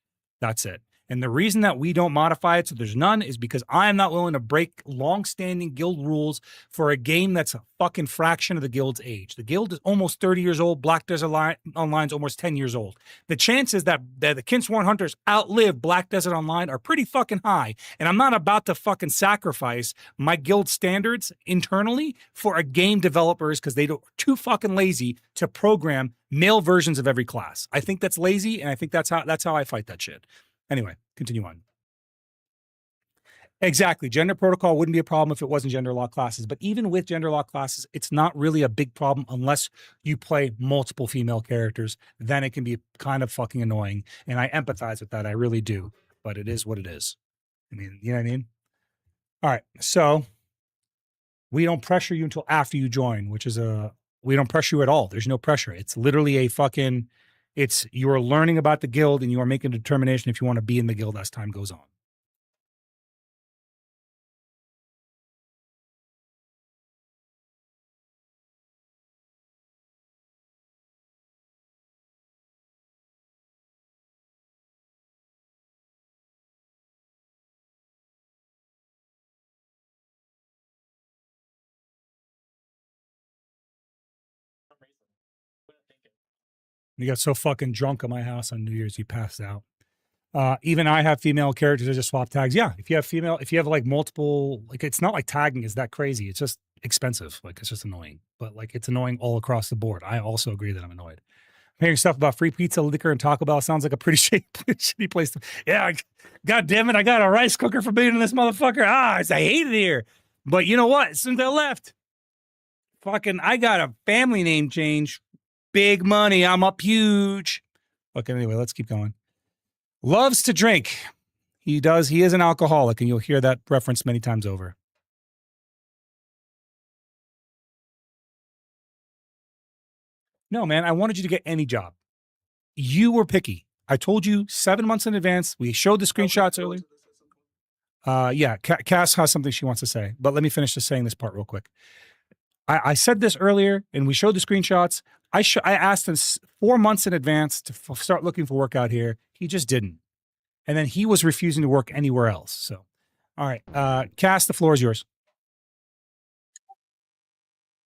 S2: That's it. And the reason that we don't modify it so there's none is because I am not willing to break long-standing guild rules for a game that's a fucking fraction of the guild's age. The guild is almost 30 years old. Black Desert Online is almost 10 years old. The chances that the Kinsworn Hunters outlive Black Desert Online are pretty fucking high. And I'm not about to fucking sacrifice my guild standards internally for a game developers because they're too fucking lazy to program male versions of every class. I think that's lazy, and I think that's how I fight that shit. Anyway, continue on. Exactly. Gender protocol wouldn't be a problem if it wasn't gender lock classes. But even with gender lock classes, it's not really a big problem unless you play multiple female characters. Then it can be kind of fucking annoying. And I empathize with that. I really do. But it is what it is. I mean, you know what I mean? All right. So we don't pressure you until after you join, which is we don't pressure you at all. There's no pressure. It's literally a fucking... you are learning about the guild and you are making a determination if you want to be in the guild as time goes on. You got so fucking drunk at my house on New Year's, you passed out. Even I have female characters that just swap tags. Yeah, if you have like multiple, like it's not like tagging is that crazy. It's just expensive. Like it's just annoying. But like it's annoying all across the board. I also agree that I'm annoyed. I'm hearing stuff about free pizza, liquor, and Taco Bell. Sounds like a pretty shitty place to. Yeah, God damn it! I got a rice cooker for being in this motherfucker. I hate it here. But you know what? Since I left, fucking, I got a family name change. Big money. I'm up huge. Okay, anyway, let's keep going. Loves to drink. He does. He is an alcoholic, and you'll hear that reference many times over. No, man, I wanted you to get any job. You were picky. I told you 7 months in advance. We showed the screenshots earlier. Yeah, Cass has something she wants to say, but let me finish just saying this part real quick. I said this earlier, and we showed the screenshots. I asked him 4 months in advance to start looking for work out here. He just didn't. And then he was refusing to work anywhere else. So, all right. Cass, the floor is yours.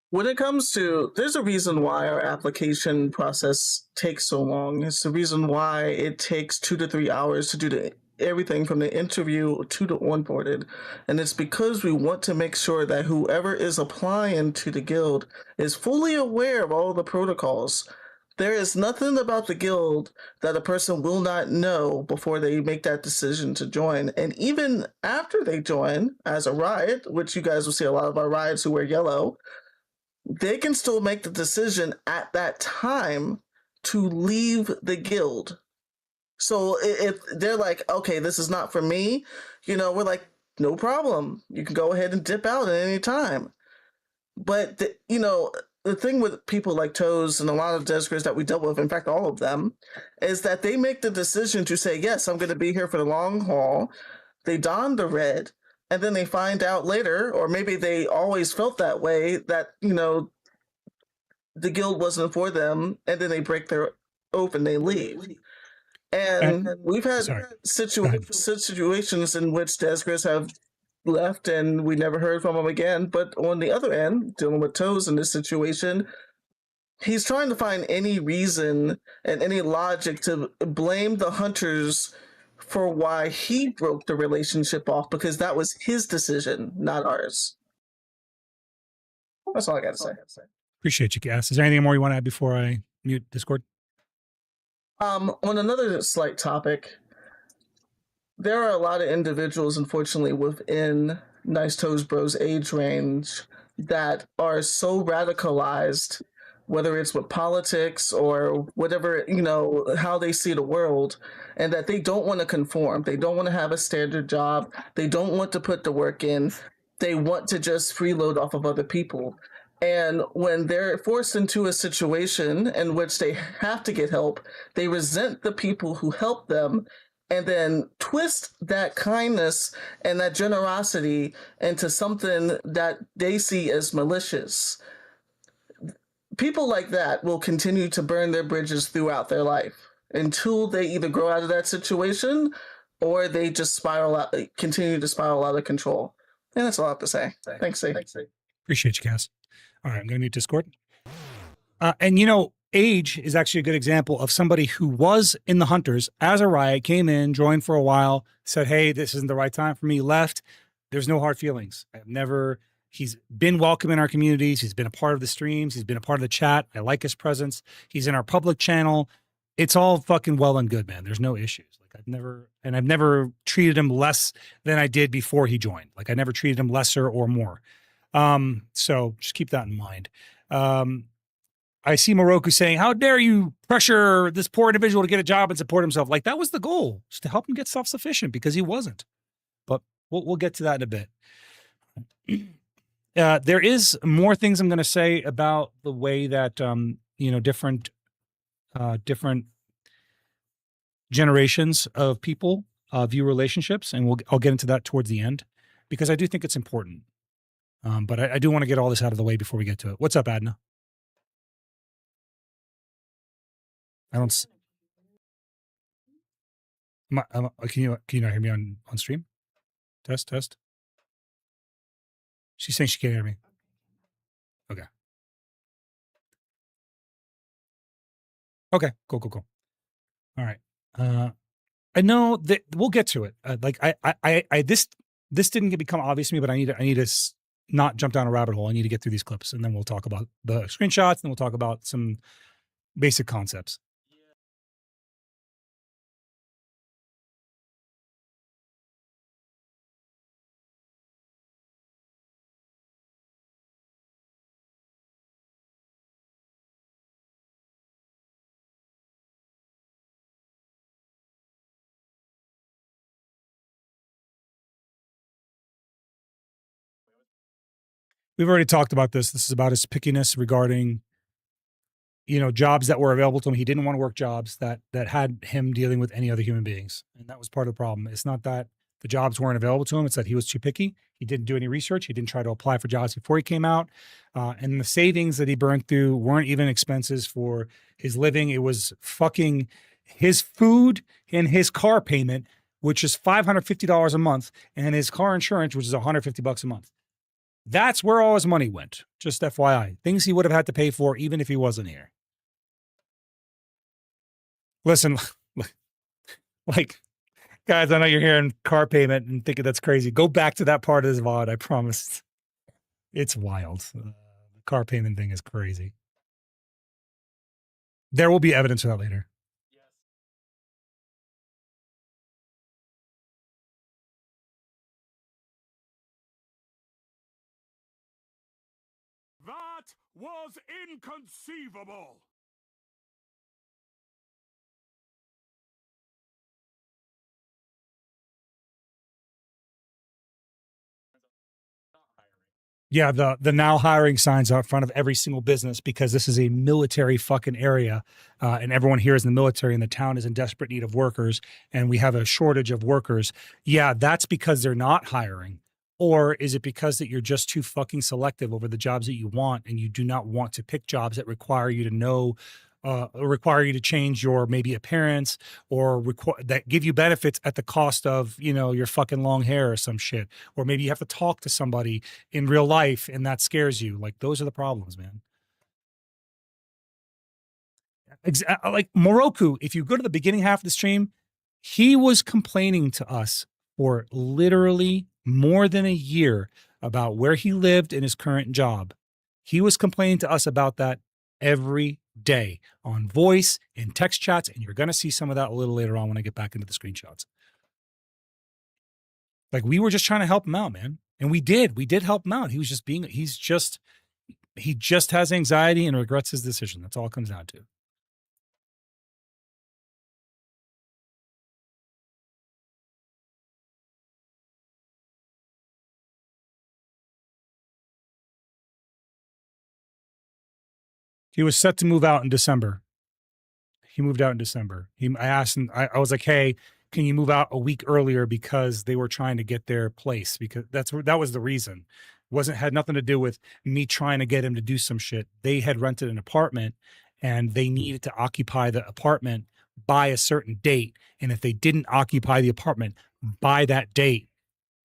S5: When it comes to, there's a reason why our application process takes so long. It's the reason why it takes 2 to 3 hours to do everything from the interview to the onboarded. And it's because we want to make sure that whoever is applying to the guild is fully aware of all the protocols. There is nothing about the guild that a person will not know before they make that decision to join. And even after they join as a riot, which you guys will see a lot of our riots who wear yellow, they can still make the decision at that time to leave the guild. So if they're like, okay, this is not for me, we're like, no problem. You can go ahead and dip out at any time. But, the thing with people like Toes and a lot of Desgers that we dealt with, in fact, all of them, is that they make the decision to say, yes, I'm going to be here for the long haul. They don the red, and then they find out later, or maybe they always felt that way, that, the guild wasn't for them, and then they break their oath and they leave. And we've had situations in which Desgers have left and we never heard from him again. But on the other end, dealing with Toes in this situation, he's trying to find any reason and any logic to blame the hunters for why he broke the relationship off, because that was his decision, not ours. That's all I got to say.
S2: Appreciate you, Cass. Is there anything more you want to add before I mute Discord?
S5: On another slight topic, there are a lot of individuals, unfortunately, within Nice Toes Bros age range that are so radicalized, whether it's with politics or whatever, how they see the world, and that they don't want to conform. They don't want to have a standard job. They don't want to put the work in. They want to just freeload off of other people. And when they're forced into a situation in which they have to get help, they resent the people who help them and then twist that kindness and that generosity into something that they see as malicious. People like that will continue to burn their bridges throughout their life until they either grow out of that situation or they just continue to spiral out of control. And that's all I have to say. Thanks, C.
S2: Appreciate you, Cass. All right, I'm going to mute Discord. And Age is actually a good example of somebody who was in the Hunters as a riot, came in, joined for a while, said, hey, this isn't the right time for me, left. There's no hard feelings. He's been welcome in our communities. He's been a part of the streams. He's been a part of the chat. I like his presence. He's in our public channel. It's all fucking well and good, man. There's no issues. I've never treated him less than I did before he joined. I never treated him lesser or more. So just keep that in mind. I see Moroku saying, how dare you pressure this poor individual to get a job and support himself? That was the goal, just to help him get self-sufficient, because he wasn't. But we'll get to that in a bit. There is more things I'm going to say about the way that, different generations of people view relationships. And I'll get into that towards the end, because I do think it's important. But I do want to get all this out of the way before we get to it. What's up, Adna? Can you not hear me on stream? Test. She's saying she can't hear me. Okay. Okay. Cool. All right. I know that we'll get to it. This didn't become obvious to me, but I need to not jump down a rabbit hole. I need to get through these clips, and then we'll talk about the screenshots, and then we'll talk about some basic concepts. We've already talked about this. This is about his pickiness regarding, jobs that were available to him. He didn't want to work jobs that had him dealing with any other human beings. And that was part of the problem. It's not that the jobs weren't available to him. It's that he was too picky. He didn't do any research. He didn't try to apply for jobs before he came out. And the savings that he burned through weren't even expenses for his living. It was fucking his food and his car payment, which is $550 a month, and his car insurance, which is $150 a month. That's where all his money went. Just FYI. Things he would have had to pay for even if he wasn't here. Listen, guys, I know you're hearing car payment and thinking that's crazy. Go back to that part of this VOD, I promise. It's wild. The car payment thing is crazy. There will be evidence of that later.
S1: That was inconceivable!
S2: Yeah, the now hiring signs out front of every single business, because this is a military fucking area, and everyone here is in the military, and the town is in desperate need of workers, and we have a shortage of workers. Yeah, that's because they're not hiring. Or is it because that you're just too fucking selective over the jobs that you want, and you do not want to pick jobs that require you to know, require you to change your maybe appearance, or that give you benefits at the cost of, your fucking long hair or some shit. Or maybe you have to talk to somebody in real life and that scares you. Those are the problems, man. Like Moroku, if you go to the beginning half of the stream, he was complaining to us for literally more than a year about where he lived in his current job. He was complaining to us about that every day on voice, in text chats, and you're going to see some of that a little later on when I get back into the screenshots. Like, we were just trying to help him out, man. And we did help him out. He just has anxiety and regrets his decision. That's all it comes down to. He was set to move out in December. He moved out in December. I asked him, I was like, hey, can you move out a week earlier, because they were trying to get their place, because that was the reason. Had nothing to do with me trying to get him to do some shit. They had rented an apartment and they needed to occupy the apartment by a certain date. And if they didn't occupy the apartment by that date,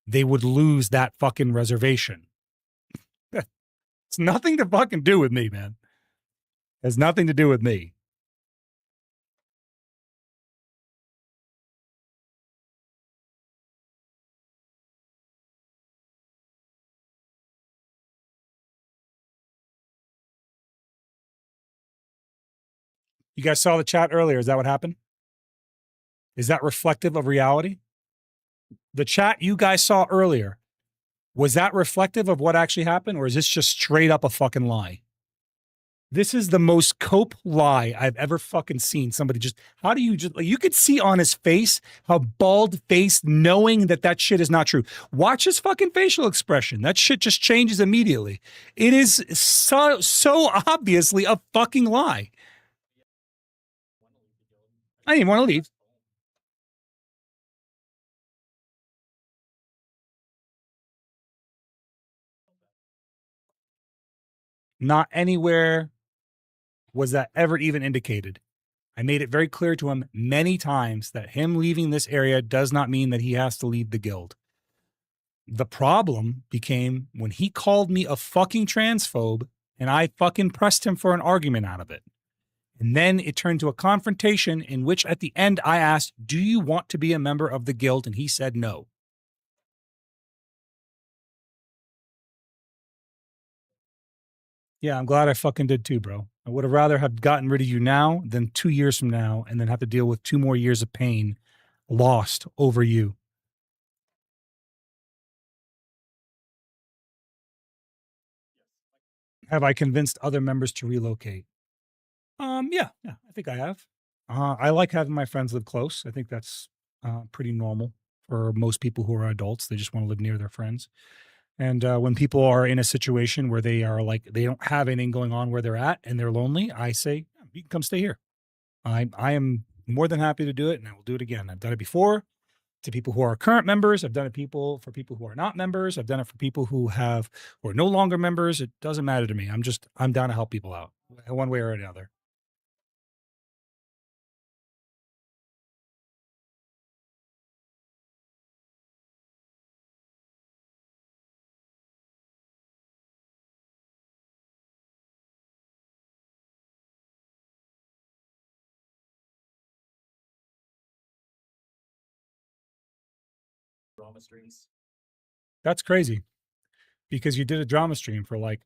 S2: they would lose that fucking reservation. It's nothing to fucking do with me, man. It has nothing to do with me. You guys saw the chat earlier. Is that what happened? Is that reflective of reality? The chat you guys saw earlier, was that reflective of what actually happened, or is this just straight up a fucking lie? This is the most cope lie I've ever fucking seen. Somebody just, how do you just, like, you could see on his face how bald-faced, knowing that shit is not true. Watch his fucking facial expression. That shit just changes immediately. It is so obviously a fucking lie. I didn't want to leave. Not anywhere was that ever even indicated. I made it very clear to him many times that him leaving this area does not mean that he has to leave the guild. The problem became when he called me a fucking transphobe and I fucking pressed him for an argument out of it. And then it turned to a confrontation in which at the end I asked, do you want to be a member of the guild? And he said no. Yeah, I'm glad I fucking did too, bro. I would have rather have gotten rid of you now than 2 years from now and then have to deal with 2 more years of pain lost over you. Have I convinced other members to relocate? Yeah, I think I have. I like having my friends live close. I think that's pretty normal for most people who are adults. They just want to live near their friends. And when people are in a situation where they are like, they don't have anything going on where they're at and they're lonely, I say, you can come stay here. I am more than happy to do it, and I will do it again. I've done it before to people who are current members. I've done it for people who are not members. I've done it for people who are no longer members. It doesn't matter to me. I'm down to help people out one way or another. Drama streams. That's crazy, because you did a drama stream for like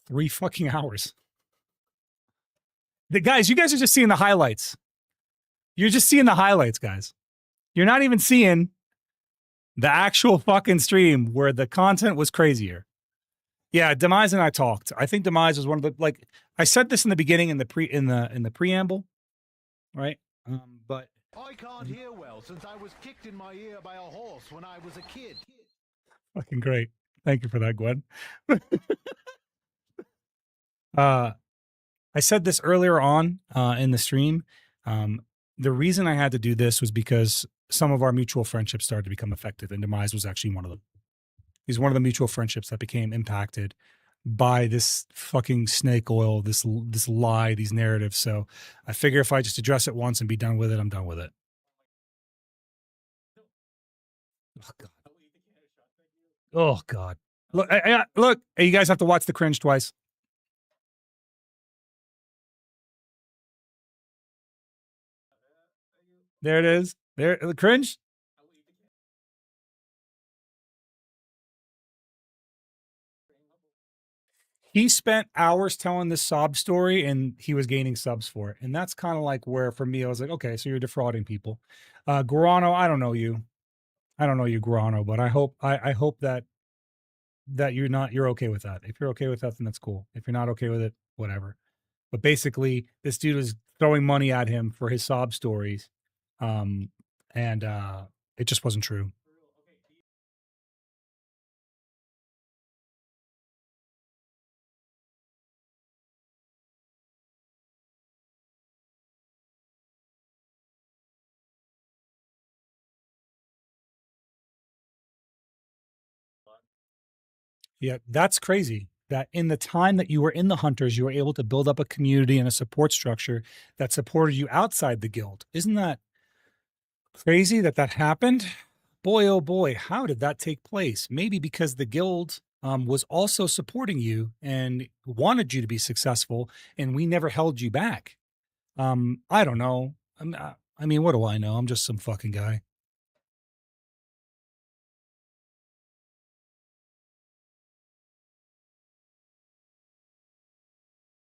S2: 3 fucking hours. You guys are just seeing the highlights. You're just seeing the highlights, guys. You're not even seeing the actual fucking stream where the content was crazier. Yeah, Demise and I talked. I think Demise was one of the, like, I said this in the beginning in the preamble, right? But
S6: I can't hear well since I was kicked in my ear by a horse when I was a kid.
S2: Fucking great. Thank you for that, Gwen. I said this earlier on in the stream. The reason I had to do this was because some of our mutual friendships started to become effective, and Demise was actually one of them. He's one of the mutual friendships that became impacted by this fucking snake oil, this lie, these narratives. So I figure if I just address it once and be done with it, I'm done with it. Oh God. Oh God. Look, look, you guys have to watch the cringe twice. There it is. There, the cringe. He spent hours telling this sob story and he was gaining subs for it. And that's kind of like where, for me, I was like, okay, so you're defrauding people. Guarano, I don't know you. I don't know you, Guarano, but I hope that you're okay with that. If you're okay with that, then that's cool. If you're not okay with it, whatever. But basically, this dude was throwing money at him for his sob stories, and it just wasn't true. Yeah, that's crazy. That in the time that you were in the Hunters, you were able to build up a community and a support structure that supported you outside the guild. Isn't that crazy that happened? Boy, oh boy, how did that take place? Maybe because the guild was also supporting you and wanted you to be successful, and we never held you back. I don't know. I mean, what do I know? I'm just some fucking guy.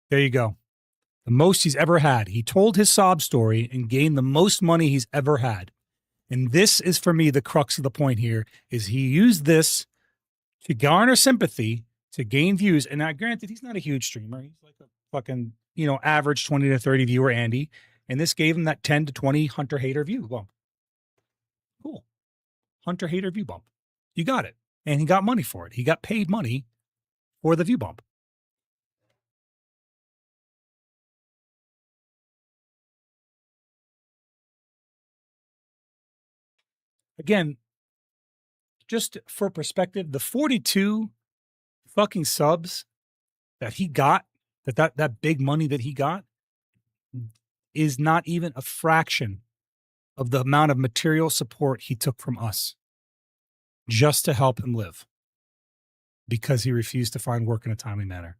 S2: There you go. The most he's ever had. He told his sob story and gained the most money he's ever had. And this is, for me, the crux of the point here, is he used this to garner sympathy, to gain views. And now, granted, he's not a huge streamer. He's like a fucking, average 20 to 30 viewer Andy. And this gave him that 10 to 20 hunter hater view bump. Cool. Hunter hater view bump. You got it. And he got money for it. He got paid money for the view bump. Again, just for perspective, the 42 fucking subs that he got, that big money that he got, is not even a fraction of the amount of material support he took from us just to help him live, because he refused to find work in a timely manner.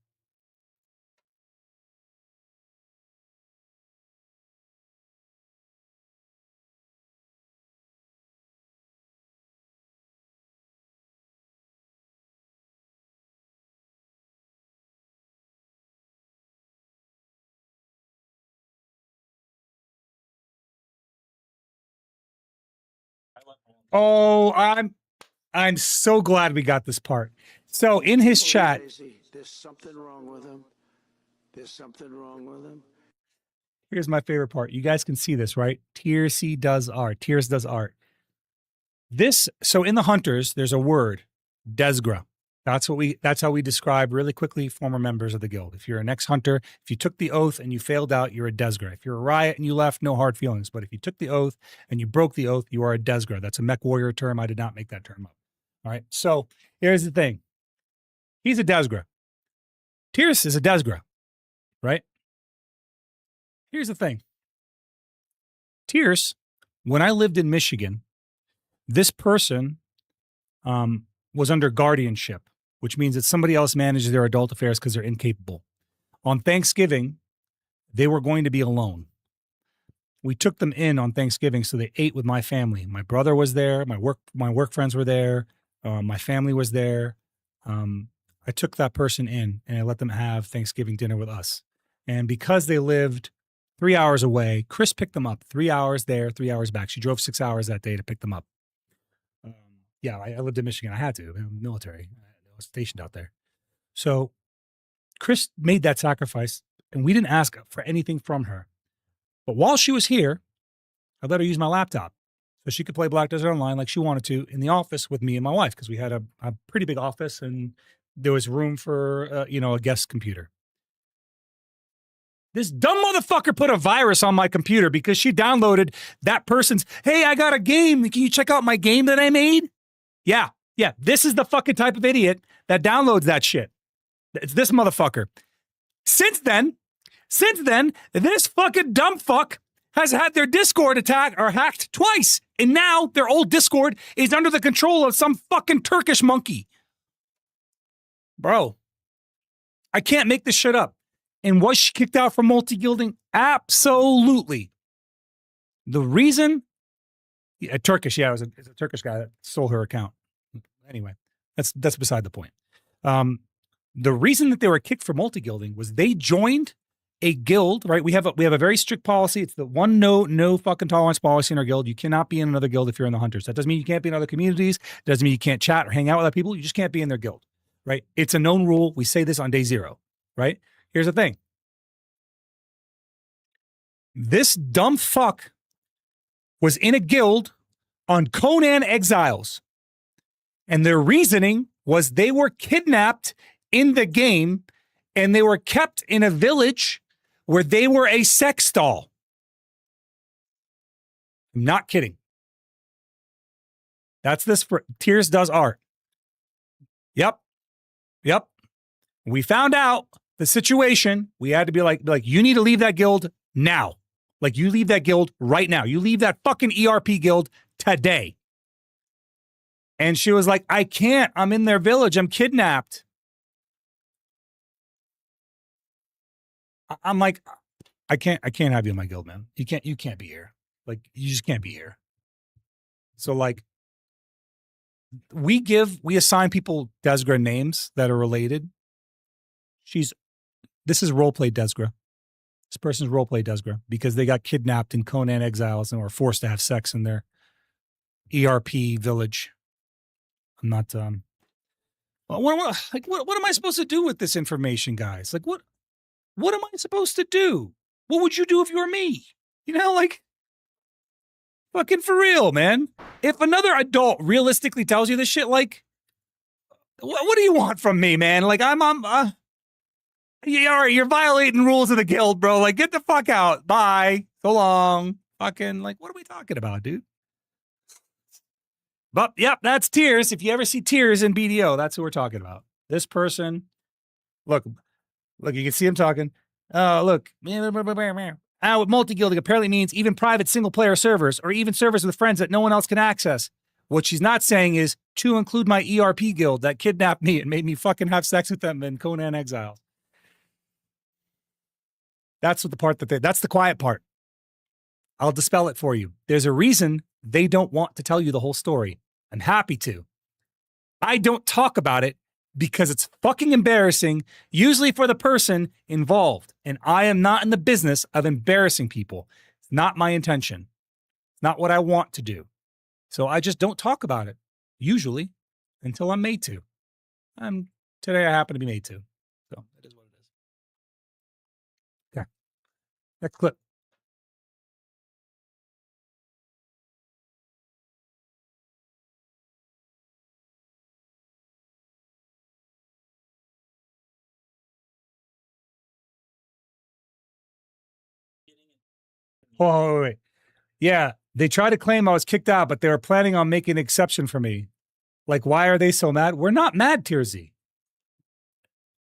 S2: Oh, I'm so glad we got this part. So in his chat,
S3: There's something wrong with him. There's something wrong with him.
S2: Here's my favorite part. You guys can see this, right? Tears does art. So in the Hunters, there's a word, Desgra. That's how we describe really quickly former members of the guild. If you're an ex-hunter, if you took the oath and you failed out, you're a Desgra. If you're a riot and you left, no hard feelings. But if you took the oath and you broke the oath, you are a Desgra. That's a mech warrior term. I did not make that term up. All right. So here's the thing. He's a Desgra. Tierce is a Desgra, right? Here's the thing. Tierce, when I lived in Michigan, this person was under guardianship, which means that somebody else manages their adult affairs because they're incapable. On Thanksgiving, they were going to be alone. We took them in on Thanksgiving, so they ate with my family. My brother was there. My work friends were there. My family was there. I took that person in and I let them have Thanksgiving dinner with us. And because they lived 3 hours away, Chris picked them up. 3 hours there, 3 hours back. She drove 6 hours that day to pick them up. Yeah, I lived in Michigan. I had to. I'm military. I was stationed out there. So Chris made that sacrifice, and we didn't ask for anything from her. But while she was here, I let her use my laptop so she could play Black Desert Online like she wanted to in the office with me and my wife, because we had a pretty big office and there was room for, a guest computer. This dumb motherfucker put a virus on my computer because she downloaded that person's, hey, I got a game. Can you check out my game that I made? Yeah. This is the fucking type of idiot that downloads that shit. It's this motherfucker. Since then, this fucking dumb fuck has had their Discord hacked twice. And now their old Discord is under the control of some fucking Turkish monkey. Bro, I can't make this shit up. And was she kicked out from multi-guilding? Absolutely. The reason, Turkish, it was a Turkish guy that stole her account. Anyway, that's beside the point. The reason that they were kicked from multi-guilding was they joined a guild, right? We have a very strict policy. It's the one no fucking tolerance policy in our guild. You cannot be in another guild if you're in the Hunters. That doesn't mean you can't be in other communities. It doesn't mean you can't chat or hang out with other people. You just can't be in their guild, right? It's a known rule. We say this on day 0, right? Here's the thing. This dumb fuck was in a guild on Conan Exiles. And their reasoning was they were kidnapped in the game and they were kept in a village where they were a sex doll. I'm not kidding. That's this. Tears does art. Yep. We found out the situation. We had to be like, you need to leave that guild now. Like, you leave that guild right now. You leave that fucking ERP guild today. And she was like, I can't. I'm in their village. I'm kidnapped. I'm like, I can't have you in my guild, man. You can't be here. Like, you just can't be here. So like, we assign people Desgra names that are related. This is roleplay Desgra. This person's roleplay Desgra because they got kidnapped in Conan Exiles and were forced to have sex in their ERP village. I'm not, what am I supposed to do with this information, guys? Like, what am I supposed to do? What would you do if you were me? You know, like, fucking for real, man. If another adult realistically tells you this shit, like, what do you want from me, man? Like, yeah, all right, you're violating rules of the guild, bro. Like, get the fuck out. Bye. So long. Fucking, like, what are we talking about, dude? But, yep, that's Tears. If you ever see Tears in BDO, that's who we're talking about. This person, look, you can see him talking. Oh, look. Multi-guilding apparently means even private single-player servers or even servers with friends that no one else can access. What she's not saying is to include my ERP guild that kidnapped me and made me fucking have sex with them in Conan Exiles. That's what the part that's the quiet part. I'll dispel it for you. There's a reason they don't want to tell you the whole story. I'm happy to. I don't talk about it because it's fucking embarrassing, usually for the person involved. And I am not in the business of embarrassing people. It's not my intention. It's not what I want to do. So I just don't talk about it, usually, until I'm made to. Today I happen to be made to. So that is what it is. Okay. Next clip. Oh, wait. Yeah, they tried to claim I was kicked out, but they were planning on making an exception for me. Like, why are they so mad? We're not mad, Tearsy.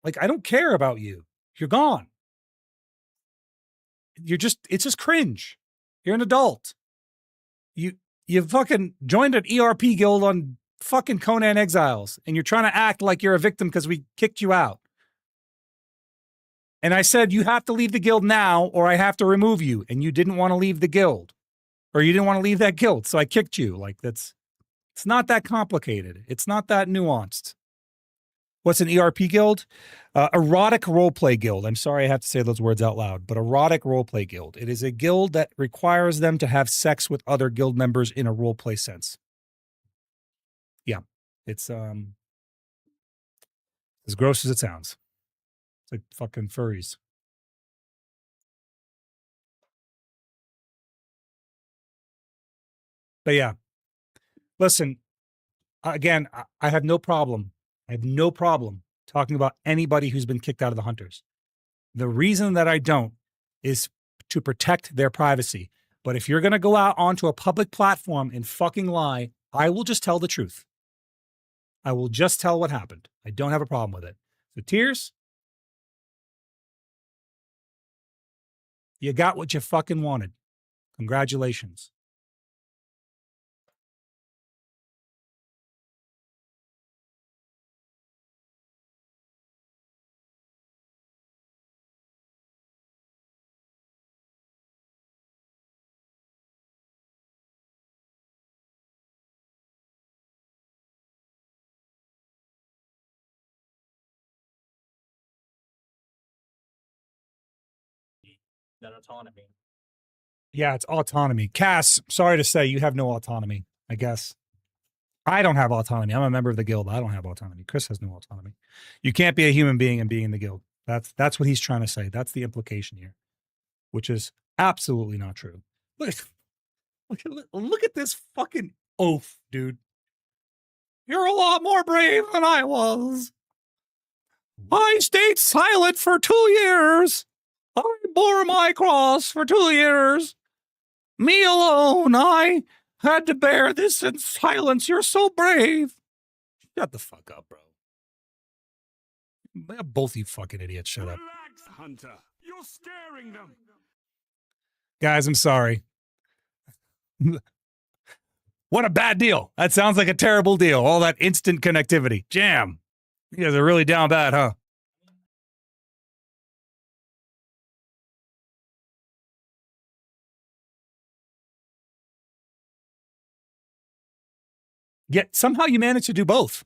S2: Like, I don't care about you. You're gone. It's just cringe. You're an adult. You fucking joined an ERP guild on fucking Conan Exiles, and you're trying to act like you're a victim because we kicked you out. And I said, you have to leave the guild now, or I have to remove you. And you didn't want to leave the guild. Or you didn't want to leave that guild, so I kicked you. Like, it's not that complicated. It's not that nuanced. What's an ERP guild? Erotic roleplay guild. I'm sorry I have to say those words out loud, but erotic roleplay guild. It is a guild that requires them to have sex with other guild members in a roleplay sense. Yeah, it's as gross as it sounds. It's like fucking furries. But yeah, listen, again, I have no problem. I have no problem talking about anybody who's been kicked out of the Hunters. The reason that I don't is to protect their privacy. But if you're going to go out onto a public platform and fucking lie, I will just tell the truth. I will just tell what happened. I don't have a problem with it. So Tears, you got what you fucking wanted. Congratulations.
S7: that autonomy.
S2: Yeah, it's autonomy. Cass, sorry to say, you have no autonomy, I guess. I don't have autonomy. I'm a member of the guild. I don't have autonomy. Chris has no autonomy. You can't be a human being and be in the guild. That's what he's trying to say. That's the implication here, which is absolutely not true. Look at this fucking oaf, dude. You're a lot more brave than I was. I stayed silent for 2 years. I bore my cross for 2 years. Me alone, I had to bear this in silence. You're so brave. Shut the fuck up, bro. Both you fucking idiots, shut up.
S1: Relax, Hunter. You're scaring them.
S2: Guys, I'm sorry. What a bad deal. That sounds like a terrible deal. All that instant connectivity. Jam. You guys are really down bad, huh? Yet somehow you managed to do both.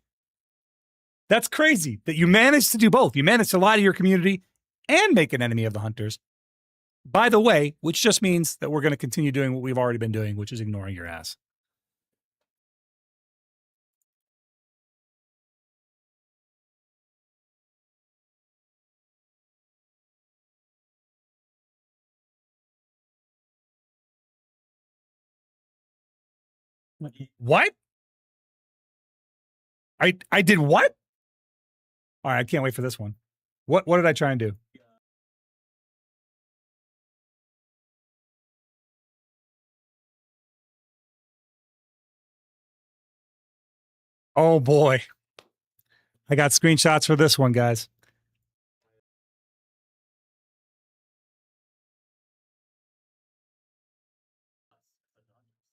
S2: That's crazy that you managed to do both. You managed to lie to your community and make an enemy of the hunters. By the way, which just means that we're going to continue doing what we've already been doing, which is ignoring your ass. What? I did what? All right, I can't wait for this one. What did I try and do? Oh boy. I got screenshots for this one, guys.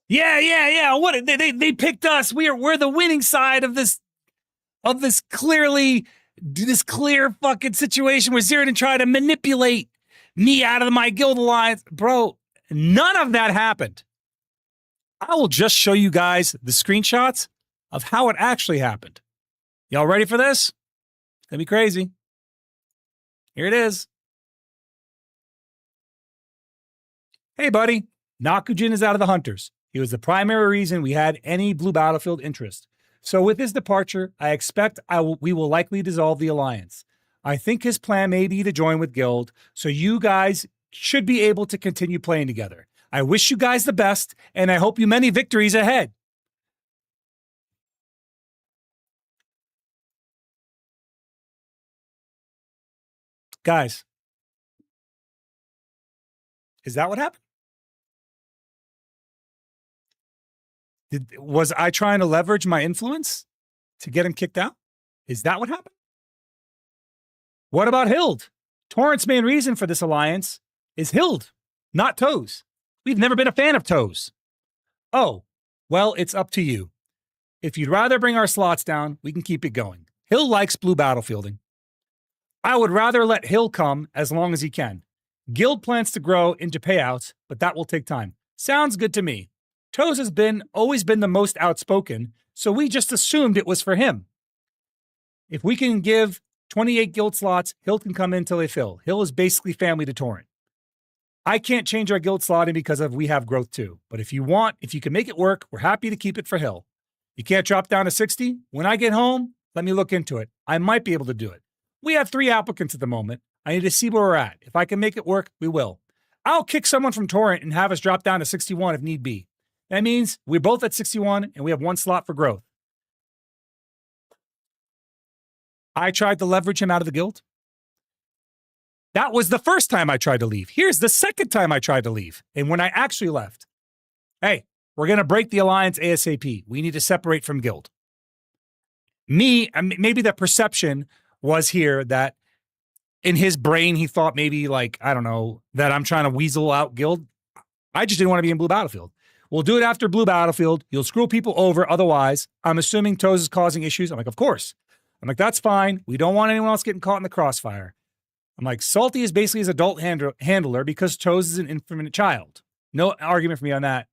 S2: Yeah. What they picked us. We're the winning side of this clear fucking situation where Zeroden tried to manipulate me out of my guild alliance. Bro, none of that happened. I will just show you guys the screenshots of how it actually happened. Y'all ready for this? It's gonna be crazy. Here it is. Hey, buddy. Nakujin is out of the hunters. He was the primary reason we had any blue battlefield interest. So with his departure, I expect we will likely dissolve the alliance. I think his plan may be to join with Guild, so you guys should be able to continue playing together. I wish you guys the best, and I hope you many victories ahead. Guys, is that what happened? Was I trying to leverage my influence to get him kicked out? Is that what happened? What about Hild? Torrent's main reason for this alliance is Hild, not Toes. We've never been a fan of Toes. Oh, well, it's up to you. If you'd rather bring our slots down, we can keep it going. Hill likes blue battlefielding. I would rather let Hill come as long as he can. Guild plans to grow into payouts, but that will take time. Sounds good to me. Toes has always been the most outspoken, so we just assumed it was for him. If we can give 28 guild slots, Hill can come in till they fill. Hill is basically family to Torrent. I can't change our guild slotting because we have growth too. But if you can make it work, we're happy to keep it for Hill. You can't drop down to 60? When I get home, let me look into it. I might be able to do it. We have 3 applicants at the moment. I need to see where we're at. If I can make it work, we will. I'll kick someone from Torrent and have us drop down to 61 if need be. That means we're both at 61 and we have 1 slot for growth. I tried to leverage him out of the guild. That was the first time I tried to leave. Here's the second time I tried to leave. And when I actually left, hey, we're going to break the alliance ASAP. We need to separate from guild. Maybe the perception was here that in his brain, he thought maybe like, I don't know, that I'm trying to weasel out guild. I just didn't want to be in blue battlefield. We'll do it after blue battlefield. You'll screw people over. Otherwise, I'm assuming Toes is causing issues. I'm like, of course. I'm like, that's fine. We don't want anyone else getting caught in the crossfire. I'm like, Salty is basically his adult handler because Toes is an infant child. No argument for me on that.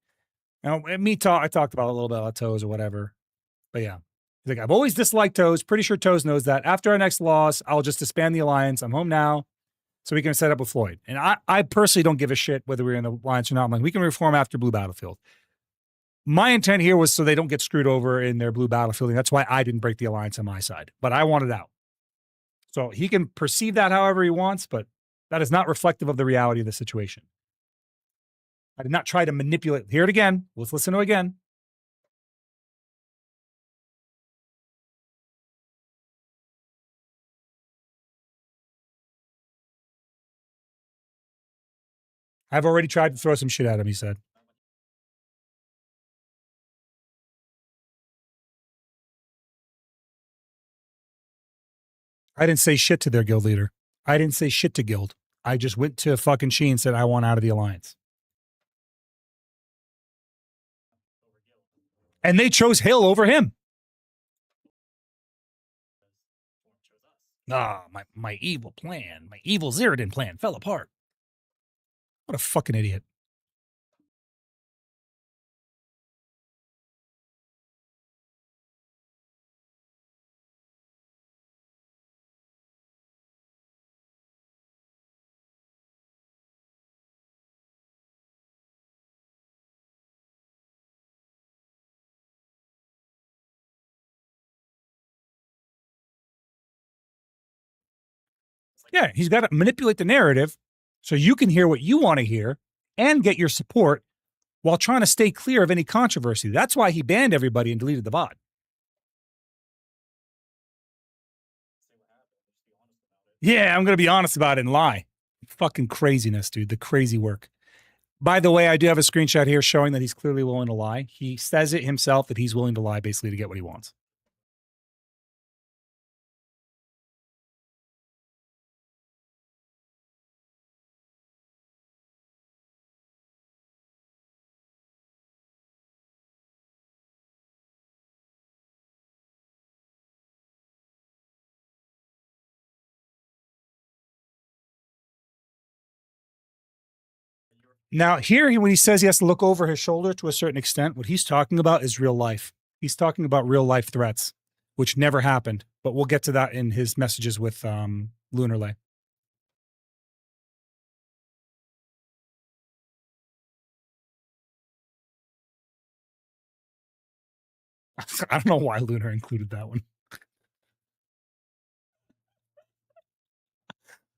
S2: Now, I talked about a little bit about Toes or whatever. But yeah. He's like, I've always disliked Toes. Pretty sure Toes knows that. After our next loss, I'll just disband the alliance. I'm home now. so we can set up with Floyd. And I personally don't give a shit whether we're in the alliance or not. I'm like, we can reform after Blue Battlefield. My intent here was so they don't get screwed over in their Blue Battlefielding. That's why I didn't break the alliance on my side, but I wanted out. So he can perceive that however he wants, but that is not reflective of the reality of the situation. I did not try to manipulate. Hear it again. Let's listen to it again. I've already tried to throw some shit at him, he said. I didn't say shit to their guild leader. I didn't say shit to guild. I just went to fucking She and said, I want out of the alliance. And they chose Hill over him. My evil plan, my evil Zeroden plan fell apart. What a fucking idiot. Yeah, he's got to manipulate the narrative so you can hear what you want to hear and get your support while trying to stay clear of any controversy. That's why he banned everybody and deleted the bot. Yeah, I'm going to be honest about it and lie. Fucking craziness, dude. The crazy work. By the way, I do have a screenshot here showing that he's clearly willing to lie. He says it himself that he's willing to lie basically to get what he wants. Now, here, when he says he has to look over his shoulder to a certain extent, what he's talking about is real life. He's talking about real life threats, which never happened. But we'll get to that in his messages with Lunarlay. I don't know why Lunar included that one.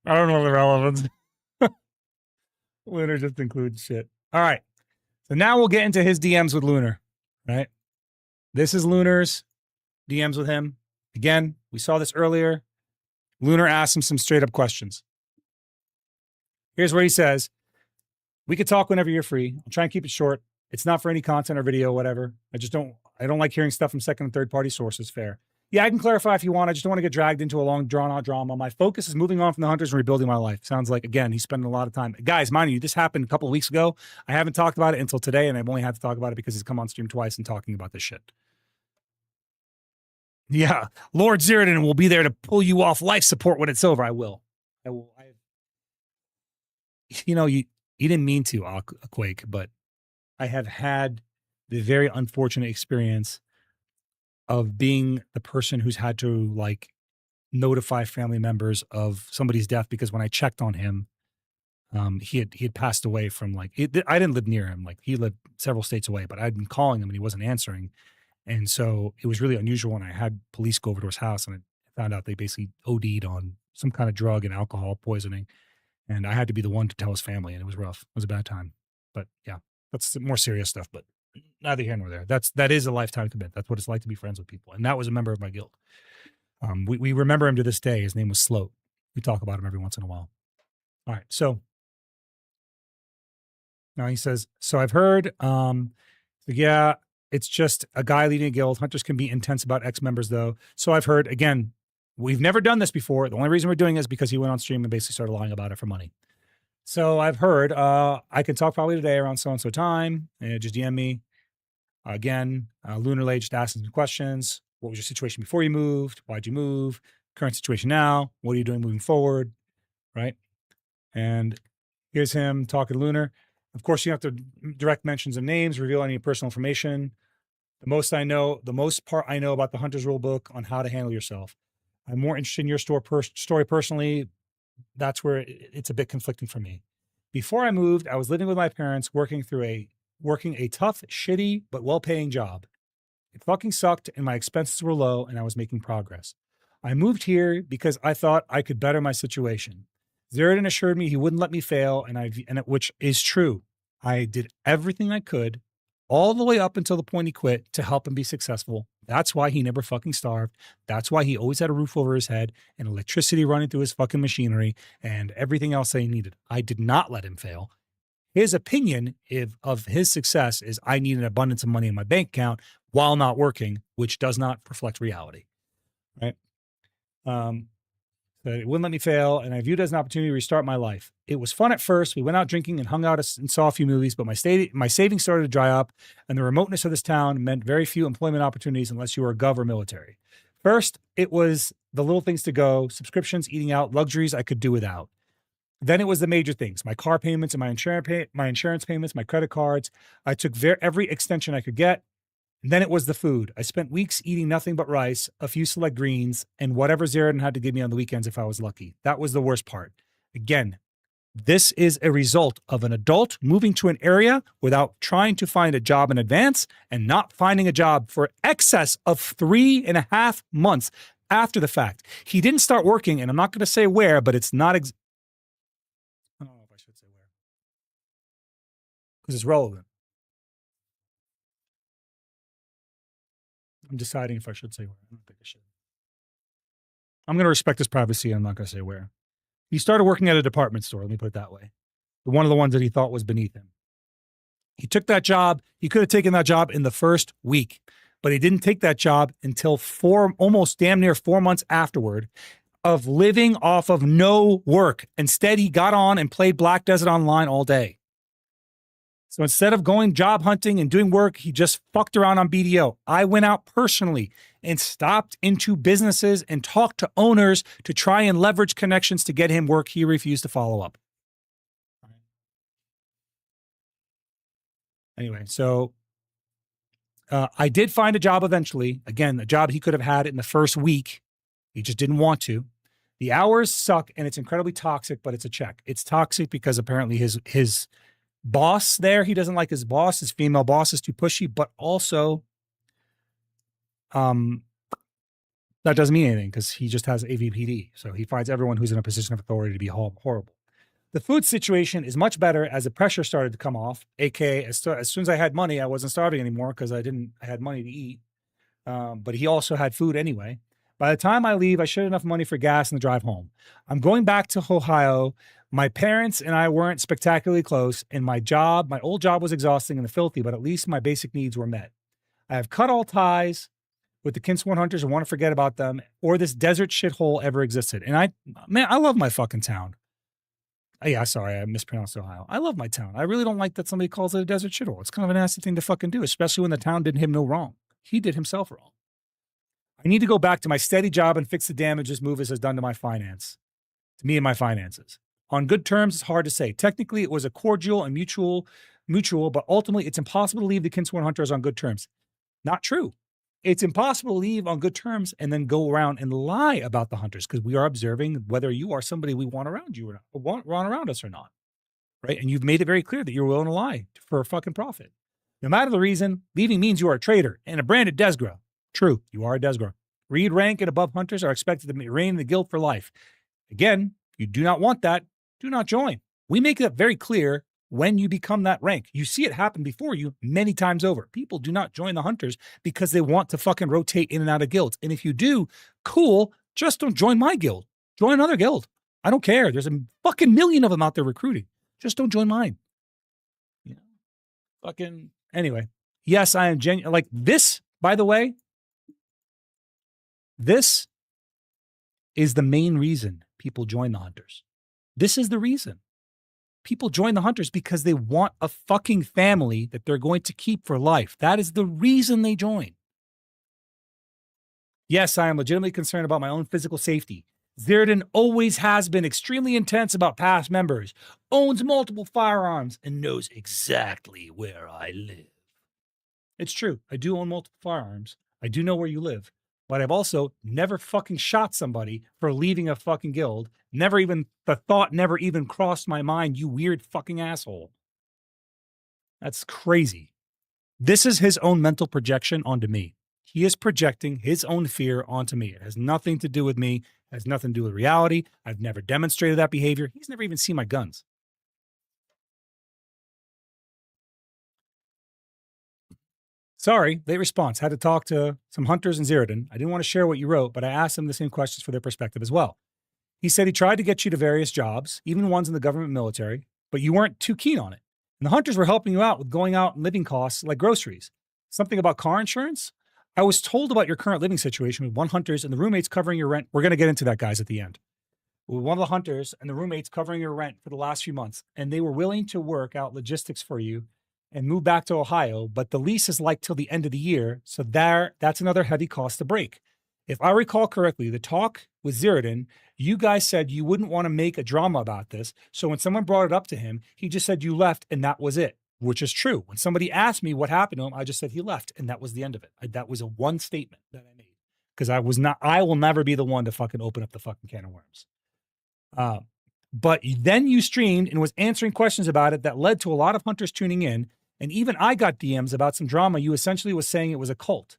S2: I don't know the relevance. Lunar just includes shit. All right. So now we'll get into his DMs with Lunar, right? This is Lunar's DMs with him. Again, we saw this earlier. Lunar asked him some straight up questions. Here's where he says, we could talk whenever you're free. I'll try and keep it short. It's not for any content or video, whatever. I don't like hearing stuff from second and third party sources. Fair. Yeah, I can clarify if you want. I just don't want to get dragged into a long, drawn-out drama. My focus is moving on from the hunters and rebuilding my life. Sounds like, again, he's spending a lot of time. Guys, mind you, this happened a couple of weeks ago. I haven't talked about it until today, and I've only had to talk about it because he's come on stream twice and talking about this shit. Yeah, Lord Zeroden will be there to pull you off life support when it's over. I will. You didn't mean to, Quake, but I have had the very unfortunate experience of being the person who's had to like notify family members of somebody's death because when I checked on him, he had passed away from I didn't live near him. Like he lived several states away, but I'd been calling him and he wasn't answering. And so it was really unusual when I had police go over to his house and I found out they basically OD'd on some kind of drug and alcohol poisoning. And I had to be the one to tell his family, and it was rough. It was a bad time. But yeah, that's more serious stuff, but neither here nor there. That is a lifetime commitment. That's what it's like to be friends with people. And that was a member of my guild. We remember him to this day. His name was Sloat. We talk about him every once in a while. All right. So now he says, so I've heard, yeah, it's just a guy leading a guild. Hunters can be intense about ex-members though. So I've heard, again, we've never done this before. The only reason we're doing it is because he went on stream and basically started lying about it for money. So I've heard, I can talk probably today around so-and-so time. Just DM me. Again, Lunarlay just asking some questions. What was your situation before you moved? Why'd you move? Current situation now. What are you doing moving forward? Right? And here's him talking to Lunar. Of course, you have to direct mentions of names, reveal any personal information. The most part I know about the Hunter's Rule Book on how to handle yourself. I'm more interested in your story personally, that's where it's a bit conflicting for me. Before I moved, I was living with my parents, working a tough, shitty, but well-paying job. It fucking sucked and my expenses were low and I was making progress. I moved here because I thought I could better my situation. Zeroden assured me he wouldn't let me fail, which is true. I did everything I could, all the way up until the point he quit, to help him be successful. That's why he never fucking starved. That's why he always had a roof over his head and electricity running through his fucking machinery and everything else that he needed. I did not let him fail. His opinion of his success is I need an abundance of money in my bank account while not working, which does not reflect reality, right? But it wouldn't let me fail, and I viewed it as an opportunity to restart my life. It was fun at first. We went out drinking and hung out and saw a few movies, but my savings started to dry up, and the remoteness of this town meant very few employment opportunities unless you were gov or military. First, it was the little things to go, subscriptions, eating out, luxuries I could do without. Then it was the major things, my car payments and my insurance payments, my credit cards. I took every extension I could get. And then it was the food. I spent weeks eating nothing but rice, a few select greens, and whatever Zeroden had to give me on the weekends if I was lucky. That was the worst part. Again, this is a result of an adult moving to an area without trying to find a job in advance and not finding a job for excess of 3.5 months after the fact. He didn't start working, and I'm not going to say where, but it's not... I don't know if I should say where. Because it's relevant. I'm deciding if I should say where. I don't think I should. I'm going to respect his privacy. I'm not going to say where. He started working at a department store. Let me put it that way. One of the ones that he thought was beneath him. He took that job. He could have taken that job in the first week, but he didn't take that job until almost damn near 4 months afterward of living off of no work. Instead, he got on and played Black Desert Online all day. So instead of going job hunting and doing work, he just fucked around on BDO. I went out personally and stopped into businesses and talked to owners to try and leverage connections to get him work. He refused to follow up. Anyway, so I did find a job eventually. Again, a job he could have had in the first week. He just didn't want to. The hours suck and it's incredibly toxic, but it's a check. It's toxic because apparently his boss there, he doesn't like his boss. His female boss is too pushy, but also that doesn't mean anything because he just has AVPD. So he finds everyone who's in a position of authority to be horrible. The food situation is much better as the pressure started to come off, aka as soon as I had money, I wasn't starving anymore because I had money to eat. But he also had food anyway. By the time I leave, I should have enough money for gas and the drive home. I'm going back to Ohio. My parents and I weren't spectacularly close, and my old job was exhausting and filthy, but at least my basic needs were met. I have cut all ties with the Kinsworn Hunters and want to forget about them or this desert shithole ever existed. And I love my fucking town. Yeah, sorry, I mispronounced Ohio. I love my town. I really don't like that somebody calls it a desert shithole. It's kind of a nasty thing to fucking do, especially when the town did him no wrong. He did himself wrong. I need to go back to my steady job and fix the damage this move has done to me and my finances. On good terms, it's hard to say. Technically, it was a cordial and mutual, but ultimately, it's impossible to leave the Kinsworn Hunters on good terms. Not true. It's impossible to leave on good terms and then go around and lie about the hunters because we are observing whether you are somebody we want around you or not, or want around us or not, right? And you've made it very clear that you're willing to lie for a fucking profit. No matter the reason, leaving means you are a traitor and a branded Desgra. True, you are a Desgra. Reed rank and above hunters are expected to reign in the guild for life. Again, if you do not want that, do not join. We make that very clear when you become that rank. You see it happen before you many times over. People do not join the hunters because they want to fucking rotate in and out of guilds. And if you do, cool, just don't join my guild. Join another guild. I don't care. There's a fucking million of them out there recruiting. Just don't join mine. You know, fucking, anyway. Yes, I am genuine. Like this, by the way, this is the main reason people join the hunters. This is the reason. People join the hunters because they want a fucking family that they're going to keep for life. That is the reason they join. Yes, I am legitimately concerned about my own physical safety. Zeroden always has been extremely intense about past members, owns multiple firearms, and knows exactly where I live. It's true. I do own multiple firearms. I do know where you live. but I've also never fucking shot somebody for leaving a fucking guild. The thought never even crossed my mind, you weird fucking asshole. That's crazy. This is his own mental projection onto me. He is projecting his own fear onto me. It has nothing to do with me. It has nothing to do with reality. I've never demonstrated that behavior. He's never even seen my guns. Sorry, late response. Had to talk to some hunters in Zeroden. I didn't want to share what you wrote, but I asked them the same questions for their perspective as well. He said he tried to get you to various jobs, even ones in the government military, but you weren't too keen on it. And the hunters were helping you out with going out and living costs like groceries. Something about car insurance? I was told about your current living situation with one hunters and the roommates covering your rent. We're going to get into that, guys, at the end. With one of the hunters and the roommates covering your rent for the last few months, and they were willing to work out logistics for you and move back to Ohio, but the lease is like till the end of the year, so that's another heavy cost to break. If I recall correctly, the talk with Zeroden, you guys said you wouldn't want to make a drama about this, so when someone brought it up to him, he just said you left and that was it, which is true. When somebody asked me what happened to him, I just said he left and that was the end of it. That was a one statement that I made because I will never be the one to fucking open up the fucking can of worms. But then you streamed and was answering questions about it that led to a lot of hunters tuning in. And even I got DMs about some drama. You essentially was saying it was a cult.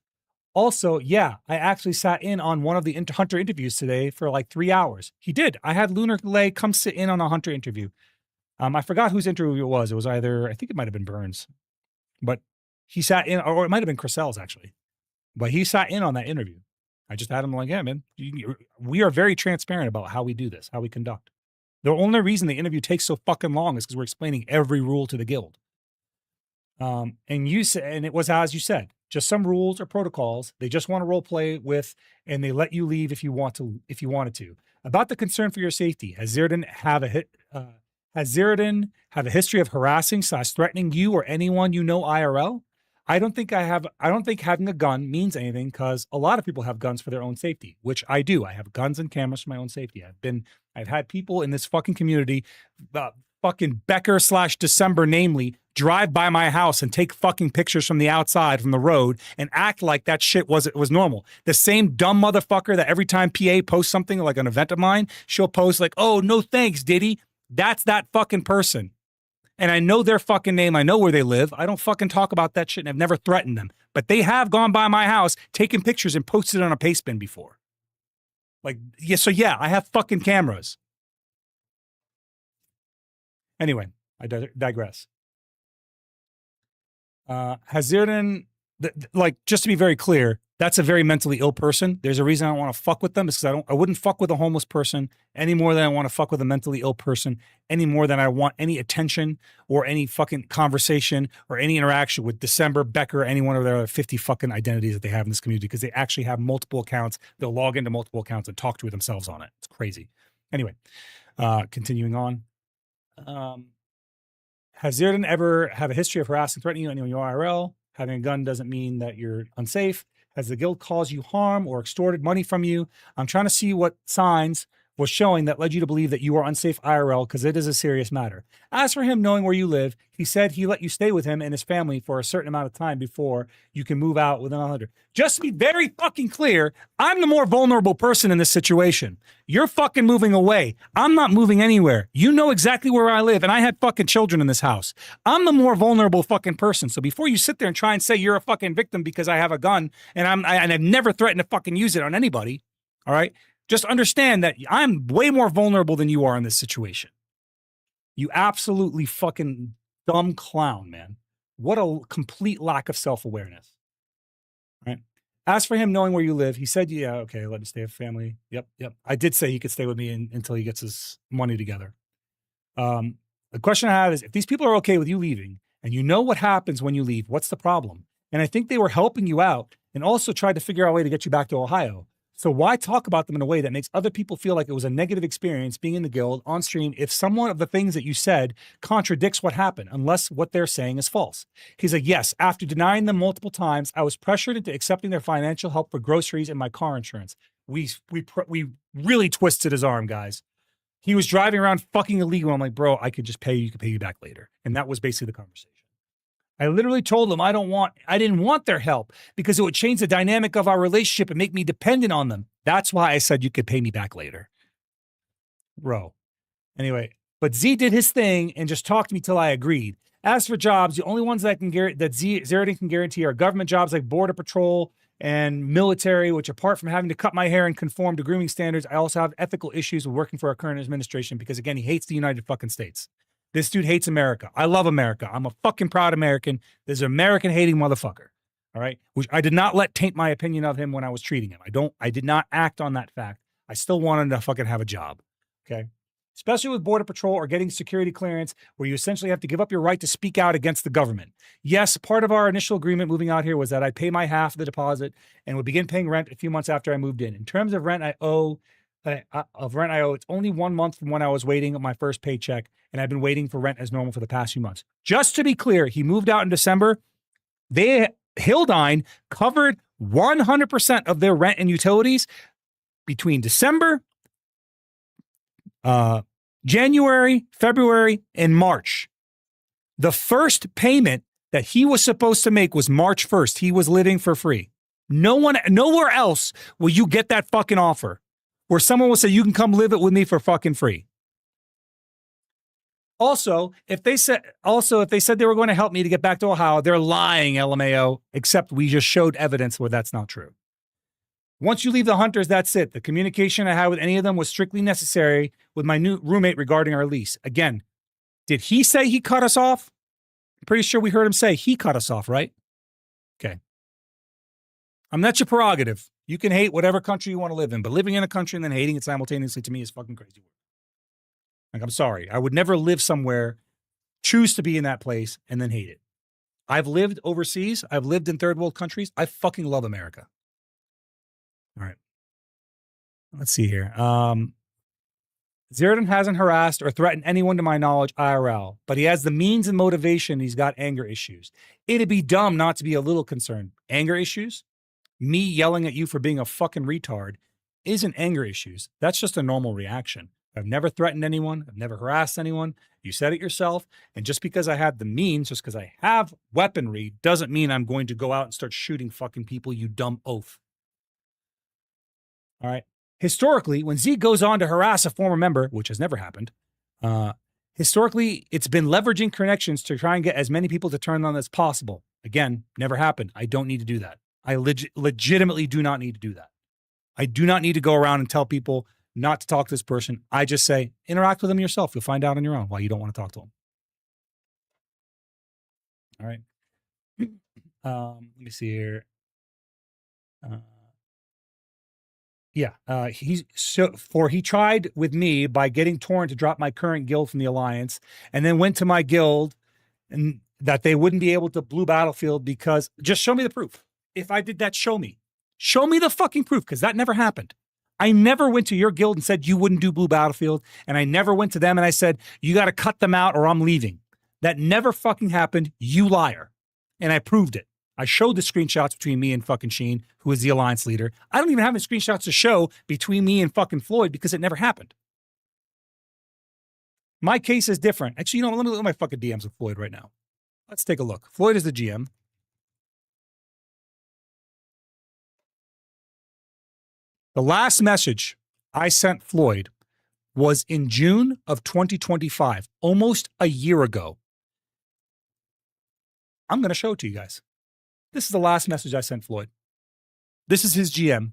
S2: Also, yeah, I actually sat in on one of the hunter interviews today for like 3 hours. He did. I had Lunar Lay come sit in on a hunter interview. I forgot whose interview it was. It was either, I think it might have been Burns, but he sat in, or it might have been Chriselle's actually, but he sat in on that interview. I just had him like, yeah, man, we are very transparent about how we do this, how we conduct. The only reason the interview takes so fucking long is because we're explaining every rule to the guild. And it was as you said, just some rules or protocols they just want to role play with, and they let you leave if you wanted to. About the concern for your safety, has Zeroden have a history of harassing / threatening you or anyone you know IRL? I don't think having a gun means anything because a lot of people have guns for their own safety, which I do. I have guns and cameras for my own safety. I've had people in this fucking community, fucking Becker / December, namely, drive by my house and take fucking pictures from the outside, from the road, and act like that shit was normal. The same dumb motherfucker that every time PA posts something like an event of mine, she'll post like, oh, no thanks, Diddy. That's that fucking person. And I know their fucking name. I know where they live. I don't fucking talk about that shit and I've never threatened them. But they have gone by my house, taken pictures and posted it on a paste bin before. Like, yeah, so yeah, I have fucking cameras. Anyway, I digress. Has Zeroden, like, just to be very clear, that's a very mentally ill person. There's a reason I don't want to fuck with them. It's because I wouldn't fuck with a homeless person any more than I want to fuck with a mentally ill person, any more than I want any attention or any fucking conversation or any interaction with December, Becker, any one of their other 50 fucking identities that they have in this community, because they actually have multiple accounts. They'll log into multiple accounts and talk to themselves on it. It's crazy. Anyway, continuing on. Has Zeroden ever have a history of harassing, threatening you anyone in your IRL? Having a gun doesn't mean that you're unsafe. Has the guild caused you harm or extorted money from you? I'm trying to see what signs was showing that led you to believe that you are unsafe IRL, because it is a serious matter. As for him knowing where you live, he said he let you stay with him and his family for a certain amount of time before you can move out with another hunter. Just to be very fucking clear, I'm the more vulnerable person in this situation. You're fucking moving away. I'm not moving anywhere. You know exactly where I live, and I had fucking children in this house. I'm the more vulnerable fucking person. So before you sit there and try and say you're a fucking victim because I have a gun and I've never threatened to fucking use it on anybody, all right? Just understand that I'm way more vulnerable than you are in this situation. You absolutely fucking dumb clown, man. What a complete lack of self-awareness. Right? As for him knowing where you live, he said, yeah, okay, let me stay with family. Yep. I did say he could stay with me until he gets his money together. The question I have is, if these people are okay with you leaving and you know what happens when you leave, what's the problem? And I think they were helping you out and also tried to figure out a way to get you back to Ohio. So why talk about them in a way that makes other people feel like it was a negative experience being in the guild on stream if some of the things that you said contradicts what happened, unless what they're saying is false? He's like, yes, after denying them multiple times, I was pressured into accepting their financial help for groceries and my car insurance. We really twisted his arm, guys. He was driving around fucking illegal. I'm like, bro, I could just pay you. You could pay you back later. And that was basically the conversation. I literally told them I didn't want their help because it would change the dynamic of our relationship and make me dependent on them. That's why I said you could pay me back later. Bro. Anyway, but Z did his thing and just talked to me till I agreed. As for jobs, the only ones that Zeroden can guarantee are government jobs like Border Patrol and military, which apart from having to cut my hair and conform to grooming standards, I also have ethical issues with working for our current administration because, again, he hates the United fucking States. This dude hates America. I love America. I'm a fucking proud American. This is an American-hating motherfucker. All right? Which I did not let taint my opinion of him when I was treating him. I did not act on that fact. I still wanted to fucking have a job. Okay? Especially with Border Patrol or getting security clearance, where you essentially have to give up your right to speak out against the government. Yes, part of our initial agreement moving out here was that I'd pay my half of the deposit and would begin paying rent a few months after I moved in. In terms of rent I owe, it's only 1 month from when I was waiting on my first paycheck, and I've been waiting for rent as normal for the past few months. Just to be clear, he moved out in December. Hildine covered 100% of their rent and utilities between December, January, February, and March. The first payment that he was supposed to make was March 1st. He was living for free. Nowhere else will you get that fucking offer where someone will say, you can come live it with me for fucking free. Also, if they said they were going to help me to get back to Ohio, they're lying, LMAO, except we just showed evidence where that's not true. Once you leave the Hunters, that's it. The communication I had with any of them was strictly necessary with my new roommate regarding our lease. Again, did he say he cut us off? I'm pretty sure we heard him say he cut us off, right? Okay. That's your prerogative. You can hate whatever country you want to live in, but living in a country and then hating it simultaneously to me is fucking crazy. Like, I'm sorry. I would never live somewhere, choose to be in that place, and then hate it. I've lived overseas. I've lived in third world countries. I fucking love America. All right. Let's see here. Zeroden hasn't harassed or threatened anyone to my knowledge IRL, but he has the means and motivation. He's got anger issues. It'd be dumb not to be a little concerned. Anger issues? Me yelling at you for being a fucking retard isn't anger issues. That's just a normal reaction. I've never threatened anyone. I've never harassed anyone. You said it yourself. And just because I have the means, just because I have weaponry, doesn't mean I'm going to go out and start shooting fucking people, you dumb oaf. All right. Historically, when Z goes on to harass a former member, which has never happened, historically, it's been leveraging connections to try and get as many people to turn on as possible. Again, never happened. I don't need to do that. I legitimately do not need to do that. I do not need to go around and tell people not to talk to this person. I just say, interact with them yourself. You'll find out on your own why you don't want to talk to them. All right. Let me see here. He tried with me by getting Torrent to drop my current guild from the Alliance, and then went to my guild and that they wouldn't be able to blue Battlefield because just show me the proof. If I did that, show me the fucking proof, because that never happened. I never went to your guild and said you wouldn't do blue Battlefield, and I never went to them and I said, you got to cut them out or I'm leaving. That never fucking happened, you liar. And I proved it. I showed the screenshots between me and fucking Sheen, who is the Alliance leader. I don't even have any screenshots to show between me and fucking Floyd because it never happened. My case is different. Actually, let me look at my fucking DMs with Floyd right now. Let's take a look. Floyd is the GM. The last message I sent Floyd was in June of 2025, almost a year ago. I'm going to show it to you guys. This is the last message I sent Floyd. This is his GM.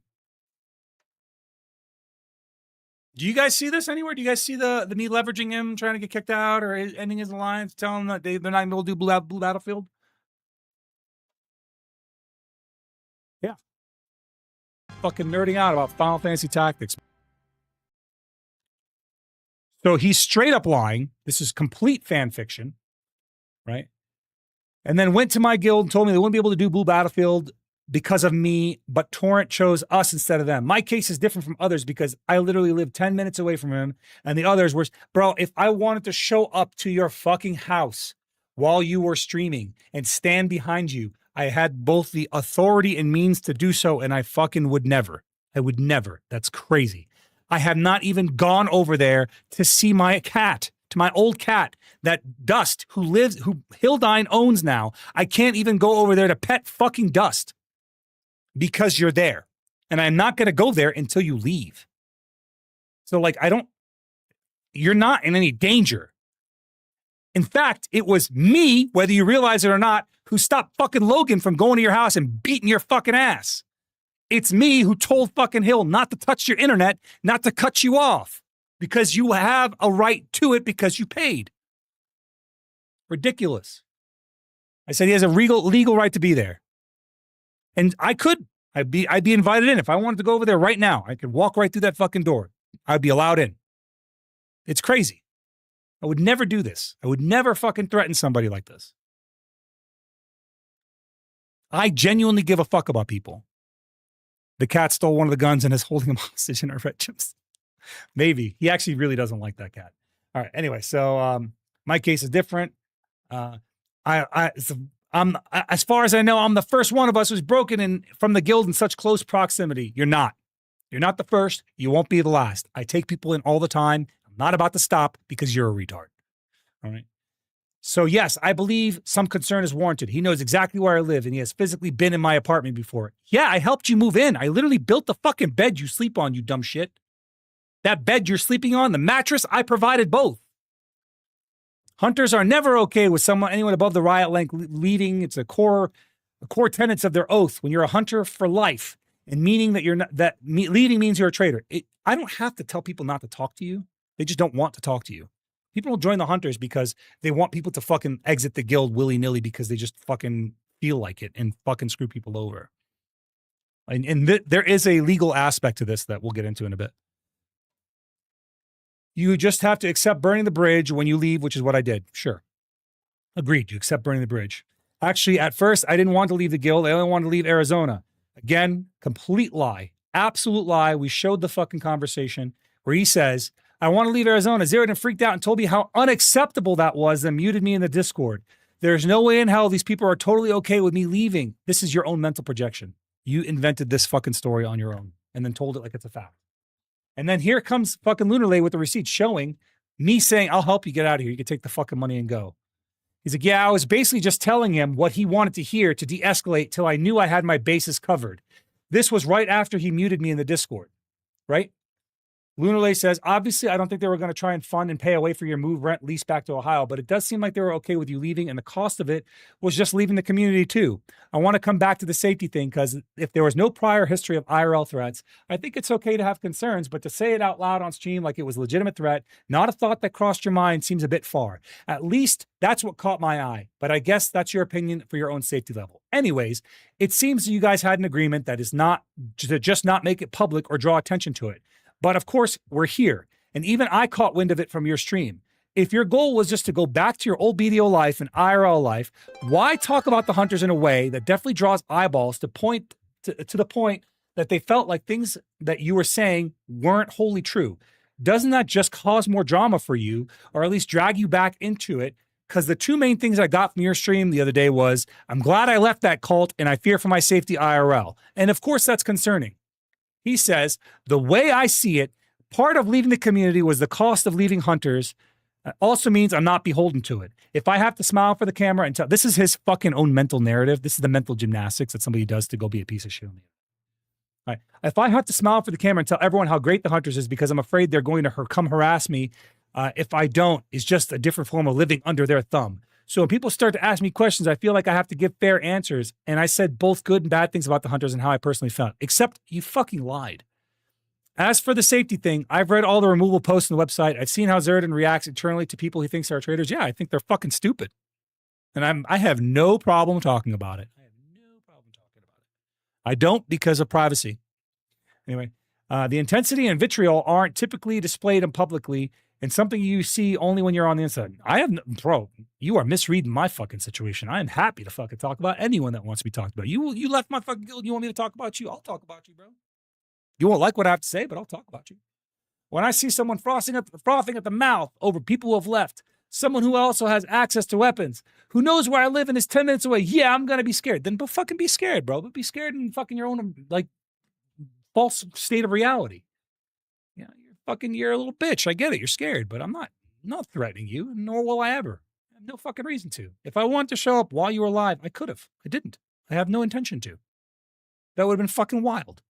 S2: Do you guys see this anywhere? Do you guys see the me leveraging him, trying to get kicked out or ending his alliance, telling him that they're not able to do blue Battlefield? Yeah. Fucking nerding out about Final Fantasy Tactics. So he's straight up lying. This is complete fan fiction, right? And then went to my guild and told me they wouldn't be able to do blue Battlefield because of me, but Torrent chose us instead of them. My case is different from others because I literally lived 10 minutes away from him, and the others were, bro, if I wanted to show up to your fucking house while you were streaming and stand behind you, I had both the authority and means to do so, and I fucking would never. I would never. That's crazy. I have not even gone over there to see my cat, to my old cat that Dust, who Hildine owns now. I can't even go over there to pet fucking Dust because you're there. And I'm not going to go there until you leave. So like, you're not in any danger. In fact, it was me, whether you realize it or not, who stopped fucking Logan from going to your house and beating your fucking ass. It's me who told fucking Hill not to touch your internet, not to cut you off, because you have a right to it because you paid. Ridiculous. I said he has a legal right to be there. And I'd be invited in. If I wanted to go over there right now, I could walk right through that fucking door. I'd be allowed in. It's crazy. I would never do this. I would never fucking threaten somebody like this. I genuinely give a fuck about people. The cat stole one of the guns and is holding him hostage in our red gyms. Maybe. He actually really doesn't like that cat. All right. Anyway, so my case is different. I'm as far as I know, I'm the first one of us who's broken in from the guild in such close proximity. You're not. You're not the first. You won't be the last. I take people in all the time. I'm not about to stop because you're a retard. All right. So yes, I believe some concern is warranted. He knows exactly where I live and he has physically been in my apartment before. Yeah, I helped you move in. I literally built the fucking bed you sleep on, you dumb shit. That bed you're sleeping on, the mattress, I provided both. Hunters are never okay with anyone above the riot length leaving. It's a core tenets of their oath. When you're a hunter for life, and meaning that leaving means you're a traitor. I don't have to tell people not to talk to you. They just don't want to talk to you. People will join the hunters because they want people to fucking exit the guild willy-nilly because they just fucking feel like it and fucking screw people over. And there is a legal aspect to this that we'll get into in a bit. You just have to accept burning the bridge when you leave, which is what I did. Sure. Agreed. You accept burning the bridge. Actually, at first, I didn't want to leave the guild. I only wanted to leave Arizona. Again, complete lie. Absolute lie. We showed the fucking conversation where he says, I want to leave Arizona. Zeroden freaked out and told me how unacceptable that was and muted me in the Discord. There's no way in hell these people are totally okay with me leaving. This is your own mental projection. You invented this fucking story on your own and then told it like it's a fact. And then here comes fucking Lunarlay with the receipt showing me saying, I'll help you get out of here. You can take the fucking money and go. He's like, yeah, I was basically just telling him what he wanted to hear to de-escalate till I knew I had my bases covered. This was right after he muted me in the Discord, right? Lunarlay says, obviously, I don't think they were going to try and fund and pay away for your move rent lease back to Ohio, but it does seem like they were okay with you leaving, and the cost of it was just leaving the community too. I want to come back to the safety thing because if there was no prior history of IRL threats, I think it's okay to have concerns, but to say it out loud on stream like it was a legitimate threat, not a thought that crossed your mind, seems a bit far. At least that's what caught my eye, but I guess that's your opinion for your own safety level. Anyways, it seems you guys had an agreement that is not to just not make it public or draw attention to it. But of course, we're here. And even I caught wind of it from your stream. If your goal was just to go back to your old BDO life and IRL life, why talk about the hunters in a way that definitely draws eyeballs to the point that they felt like things that you were saying weren't wholly true? Doesn't that just cause more drama for you, or at least drag you back into it? Because the two main things I got from your stream the other day was, I'm glad I left that cult and I fear for my safety IRL. And of course, that's concerning. He says, the way I see it, part of leaving the community was the cost of leaving hunters. Also means I'm not beholden to it. If I have to smile for the camera and tell, this is his fucking own mental narrative. This is the mental gymnastics that somebody does to go be a piece of shit. All right. If I have to smile for the camera and tell everyone how great the hunters is because I'm afraid they're going to come harass me, if I don't, it's just a different form of living under their thumb. So when people start to ask me questions, I feel like I have to give fair answers. And I said both good and bad things about the hunters and how I personally felt, except you fucking lied. As for the safety thing, I've read all the removal posts on the website. I've seen how Zeroden reacts internally to people he thinks are traitors. Yeah, I think they're fucking stupid. And I have no problem talking about it. I don't because of privacy. Anyway, the intensity and vitriol aren't typically displayed publicly, and something you see only when you're on the inside. Bro, you are misreading my fucking situation. I am happy to fucking talk about anyone that wants to be talked about. You left my fucking guild. You want me to talk about you? I'll talk about you, bro. You won't like what I have to say, but I'll talk about you. When I see someone frothing at the mouth over people who have left, someone who also has access to weapons, who knows where I live and is 10 minutes away, yeah, I'm going to be scared. Then fucking be scared, bro. But be scared in fucking your own, like, false state of reality. Yeah, you're a little bitch. I get it. You're scared, but I'm not. not threatening you, nor will I ever. I have no fucking reason to. If I wanted to show up while you were alive, I could have. I didn't. I have no intention to. That would have been fucking wild.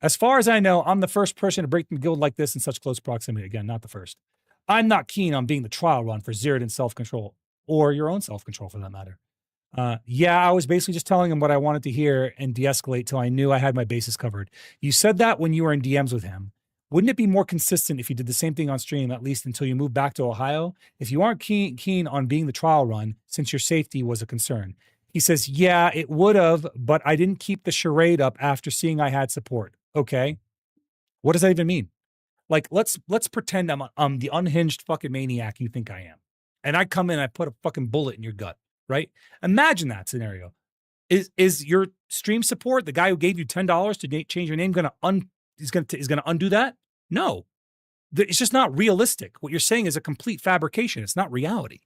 S2: As far as I know, I'm the first person to break the guild like this in such close proximity. Again, not the first. I'm not keen on being the trial run for Zeroden self-control, or your own self-control for that matter. Yeah, I was basically just telling him what I wanted to hear and de-escalate till I knew I had my bases covered. You said that when you were in DMs with him. Wouldn't it be more consistent if you did the same thing on stream, at least until you moved back to Ohio? If you aren't keen on being the trial run, since your safety was a concern. He says, yeah, it would have, but I didn't keep the charade up after seeing I had support. Okay. What does that even mean? Like, let's pretend I'm the unhinged fucking maniac you think I am. And I come in and I put a fucking bullet in your gut, right? Imagine that scenario. Is your stream support, the guy who gave you $10 to change your name, gonna undo that? No. It's just not realistic. What you're saying is a complete fabrication. It's not reality.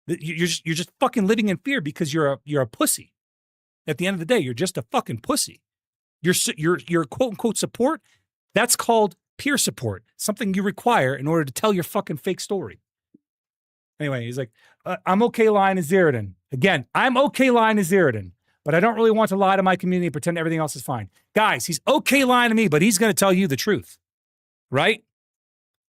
S2: You're just fucking living in fear because you're a pussy. At the end of the day, you're just a fucking pussy. Your quote unquote support, that's called peer support, something you require in order to tell your fucking fake story. Anyway, he's like, I'm okay lying to Zeroden. Again, I'm okay lying to Zeroden, but I don't really want to lie to my community and pretend everything else is fine. Guys, he's okay lying to me, but he's going to tell you the truth, right?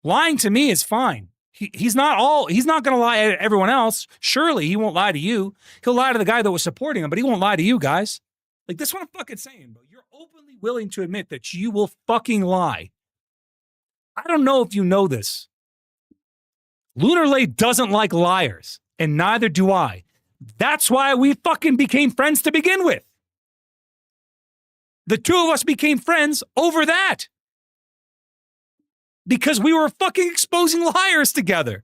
S2: Lying to me is fine. He's not going to lie to everyone else. Surely he won't lie to you. He'll lie to the guy that was supporting him, but he won't lie to you guys. Like, this is what I'm fucking saying, bro. You're openly willing to admit that you will fucking lie. I don't know if you know this. Lunarlay doesn't like liars, and neither do I. That's why we fucking became friends to begin with. The two of us became friends over that. Because we were fucking exposing liars together.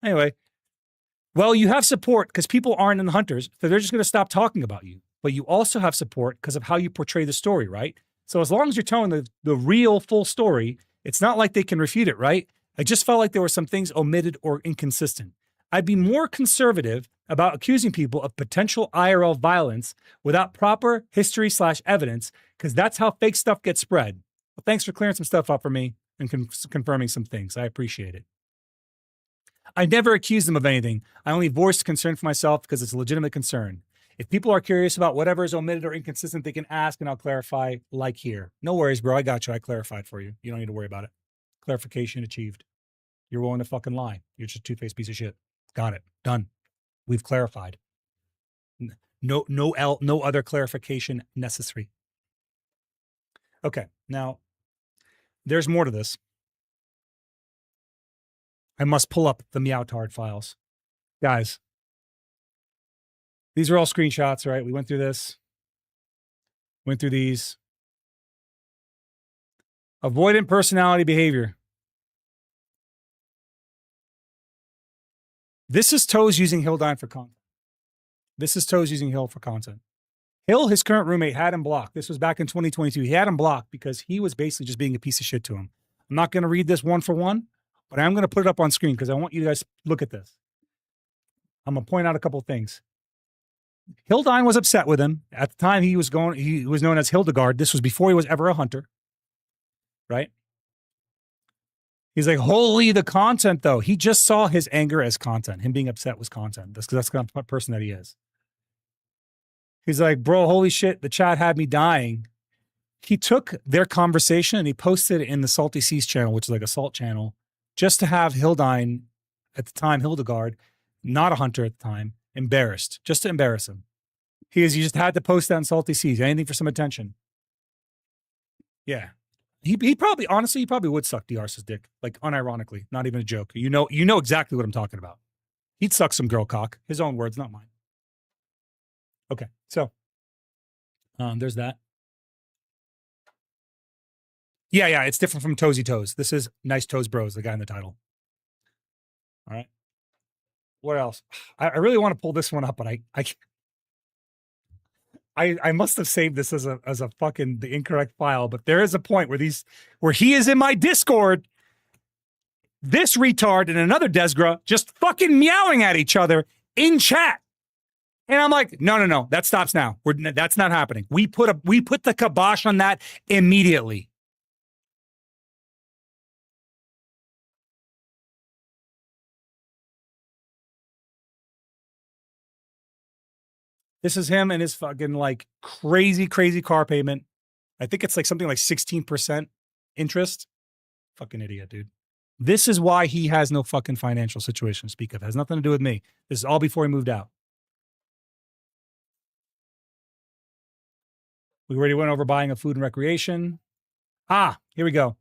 S2: Anyway, well, you have support because people aren't in the hunters, so they're just going to stop talking about you. But you also have support because of how you portray the story, right? So as long as you're telling the real full story, it's not like they can refute it, right? I just felt like there were some things omitted or inconsistent. I'd be more conservative about accusing people of potential IRL violence without proper history/evidence, because that's how fake stuff gets spread. Well, thanks for clearing some stuff up for me and confirming some things. I appreciate it. I never accused them of anything. I only voiced concern for myself because it's a legitimate concern. If people are curious about whatever is omitted or inconsistent, they can ask and I'll clarify, like here. No worries, bro. I got you. I clarified for you. You don't need to worry about it. Clarification achieved. You're willing to fucking lie. You're just a two-faced piece of shit. Got it. Done. We've clarified. No other clarification necessary. Okay. Now, there's more to this. I must pull up the Meowtard files. Guys, these are all screenshots, right? We went through this. Went through these. Avoidant personality behavior. This is Toes using Hildine for content. This is Toes using Hill for content. Hill, his current roommate, had him blocked. This was back in 2022. He had him blocked because he was basically just being a piece of shit to him. I'm not going to read this one for one, but I'm going to put it up on screen because I want you guys to look at this. I'm going to point out a couple of things. Hildine was upset with him. At the time he was known as Hildegard. This was before he was ever a hunter. Right? He's like, holy, the content, though. He just saw his anger as content. Him being upset was content. That's the kind of person that he is. He's like, bro, holy shit, the chat had me dying. He took their conversation and he posted it in the Salty Seas channel, which is like a salt channel, just to have Hildine, at the time, Hildegard, not a hunter at the time, embarrassed, just to embarrass him. You just had to post that in Salty Seas, anything for some attention. Yeah. He probably, honestly, he probably would suck D'Arce's dick, like unironically, not even a joke. You know exactly what I'm talking about. He'd suck some girl cock. His own words, not mine. Okay, so there's that. Yeah, it's different from Toesy Toes. This is Nice Toes Bros, the guy in the title. All right. What else? I really want to pull this one up, but I must have saved this as a fucking the incorrect file, but there is a point where he is in my Discord, this retard and another Desgra just fucking meowing at each other in chat. And I'm like, no, that stops now. That's not happening. We put the kibosh on that immediately. This is him and his fucking like crazy, crazy car payment. I think it's like something like 16% interest. Fucking idiot, dude. This is why he has no fucking financial situation to speak of. It has nothing to do with me. This is all before he moved out. We already went over buying of food and recreation. Here we go.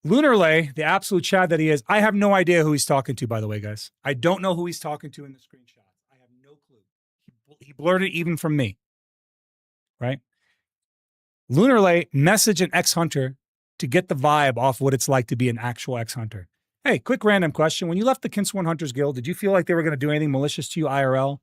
S2: Lunarlay, the absolute Chad that he is. I have no idea who he's talking to, by the way, guys. I don't know who he's talking to in the screenshot. I have no clue. He blurred it even from me. Right? Lunarlay messaged an ex-hunter to get the vibe off what it's like to be an actual ex-hunter. Hey, quick random question. When you left the Kinsworn Hunters Guild, did you feel like they were going to do anything malicious to you IRL?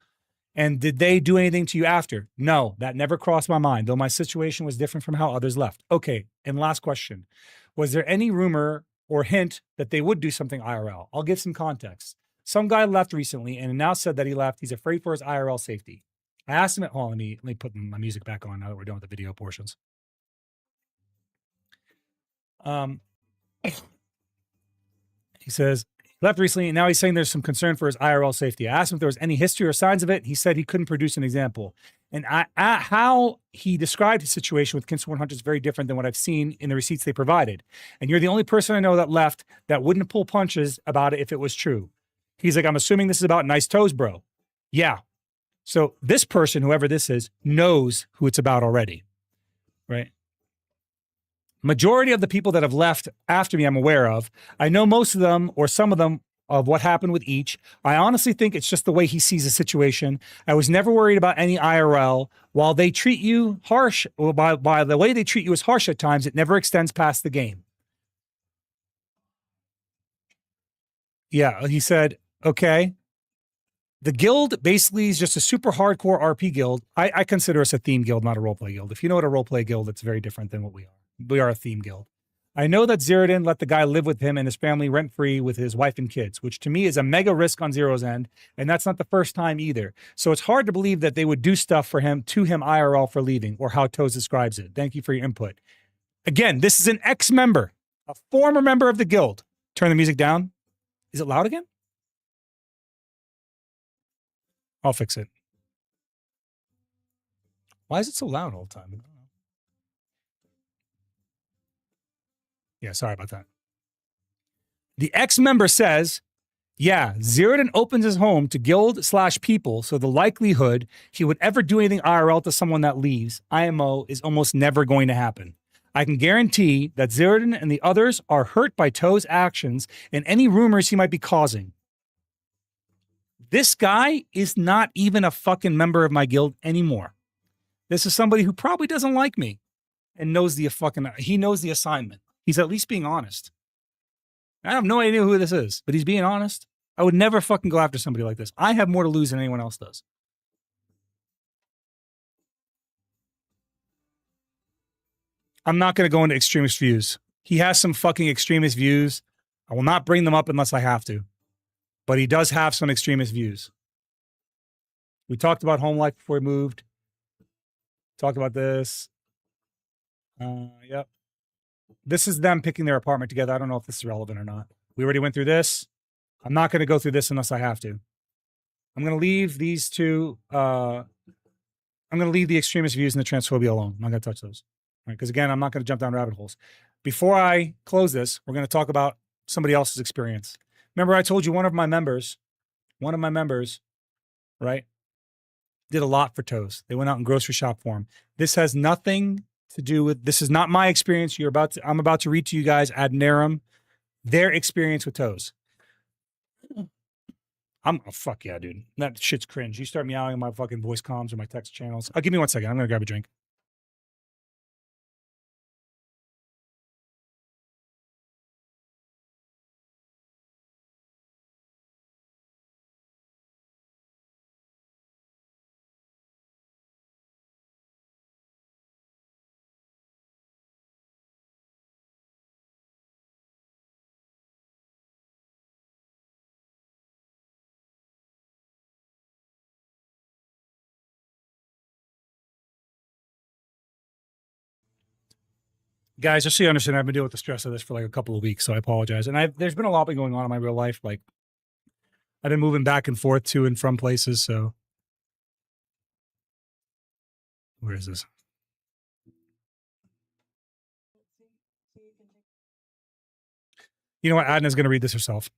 S2: And did they do anything to you after? No, that never crossed my mind, though my situation was different from how others left. Okay, and last question. Was there any rumor or hint that they would do something IRL? I'll give some context. Some guy left recently and now said that he left. He's afraid for his IRL safety. I asked him, let me put my music back on now that we're done with the video portions. He says, he left recently, and now he's saying there's some concern for his IRL safety. I asked him if there was any history or signs of it. He said he couldn't produce an example. And how he described his situation with Kinsworn Hunters is very different than what I've seen in the receipts they provided. And you're the only person I know that left that wouldn't pull punches about it if it was true. He's like, I'm assuming this is about nice toes, bro. Yeah. So this person, whoever this is, knows who it's about already, right? Majority of the people that have left after me, I'm aware of. I know most of them or some of them of what happened with each. I honestly think it's just the way he sees the situation. I was never worried about any IRL. While they treat you harsh, or by the way they treat you is harsh at times, it never extends past the game. Yeah, he said, okay. The guild basically is just a super hardcore RP guild. I consider us a theme guild, not a roleplay guild. If you know what a roleplay guild, it's very different than what we are. We are a theme guild. I know that Zeroden let the guy live with him and his family rent-free with his wife and kids, which to me is a mega risk on Zero's end, and that's not the first time either. So it's hard to believe that they would do stuff for him, to him IRL for leaving, or how Toes describes it. Thank you for your input. Again, this is an ex-member, a former member of the guild. Turn the music down. Is it loud again? I'll fix it. Why is it so loud all the time? Yeah, sorry about that. The ex-member says, yeah, Zeroden opens his home to guild/people, so the likelihood he would ever do anything IRL to someone that leaves, IMO, is almost never going to happen. I can guarantee that Zeroden and the others are hurt by Toe's actions and any rumors he might be causing. This guy is not even a fucking member of my guild anymore. This is somebody who probably doesn't like me and knows he knows the assignment. He's at least being honest. I have no idea who this is, but he's being honest. I would never fucking go after somebody like this. I have more to lose than anyone else does. I'm not going to go into extremist views. He has some fucking extremist views. I will not bring them up unless I have to. But he does have some extremist views. We talked about home life before he moved. Talked about this. Yep. This is them picking their apartment together. I don't know if this is relevant or not. We already went through this. I'm not going to go through this unless I have to. I'm going to leave these two. I'm going to leave the extremist views and the transphobia alone. I'm not going to touch those. Right? Because again, I'm not going to jump down rabbit holes. Before I close this, we're going to talk about somebody else's experience. Remember, I told you one of my members, right, did a lot for Toes. They went out and grocery shop for him. This has nothing to do with, this is not my experience. I'm about to read to you guys ad nauseam their experience with Toes. Fuck yeah, dude. That shit's cringe. You start meowing on my fucking voice comms or my text channels. Give me 1 second. I'm going to grab a drink. Guys, just so you understand, I've been dealing with the stress of this for like a couple of weeks, so I apologize. And there's been a lot going on in my real life. Like, I've been moving back and forth to and from places, so Where is this? You know what? Adna's going to read this herself.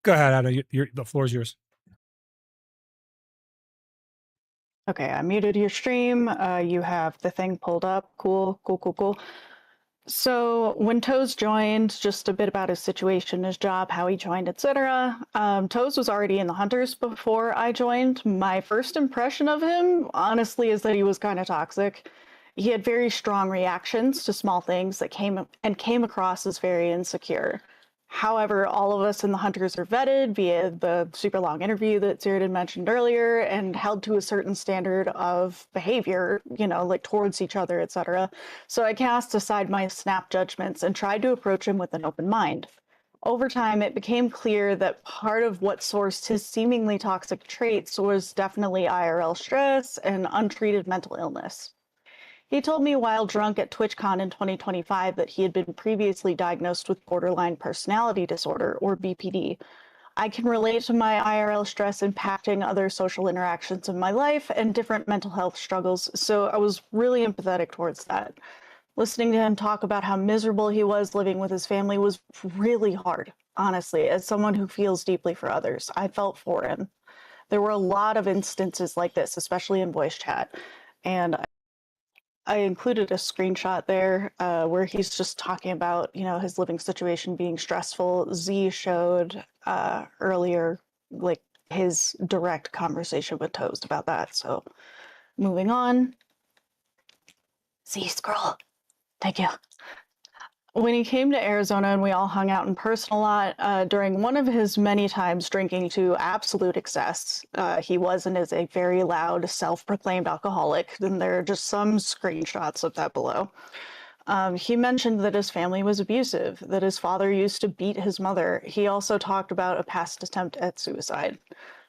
S2: Go ahead, Adna. The floor is yours.
S4: Okay, I muted your stream. You have the thing pulled up. Cool. So when Toes joined, just a bit about his situation, his job, how he joined, etc. Toes was already in the Hunters before I joined. My first impression of him, honestly, is that he was kind of toxic. He had very strong reactions to small things that came across as very insecure. However, all of us in the Hunters are vetted via the super long interview that Zeroden mentioned earlier and held to a certain standard of behavior, like towards each other, etc. So I cast aside my snap judgments and tried to approach him with an open mind. Over time, it became clear that part of what sourced his seemingly toxic traits was definitely IRL stress and untreated mental illness. He told me while drunk at TwitchCon in 2025 that he had been previously diagnosed with borderline personality disorder, or BPD. I can relate to my IRL stress impacting other social interactions in my life and different mental health struggles, so I was really empathetic towards that. Listening to him talk about how miserable he was living with his family was really hard, honestly. As someone who feels deeply for others, I felt for him. There were a lot of instances like this, especially in voice chat, and I included a screenshot there where he's just talking about, his living situation being stressful. Z showed earlier, like, his direct conversation with Toast about that. So moving on. Z, scroll. Thank you. When he came to Arizona and we all hung out in person a lot, during one of his many times drinking to absolute excess, he was and is a very loud, self-proclaimed alcoholic, and there are just some screenshots of that below. He mentioned that his family was abusive, that his father used to beat his mother. He also talked about a past attempt at suicide.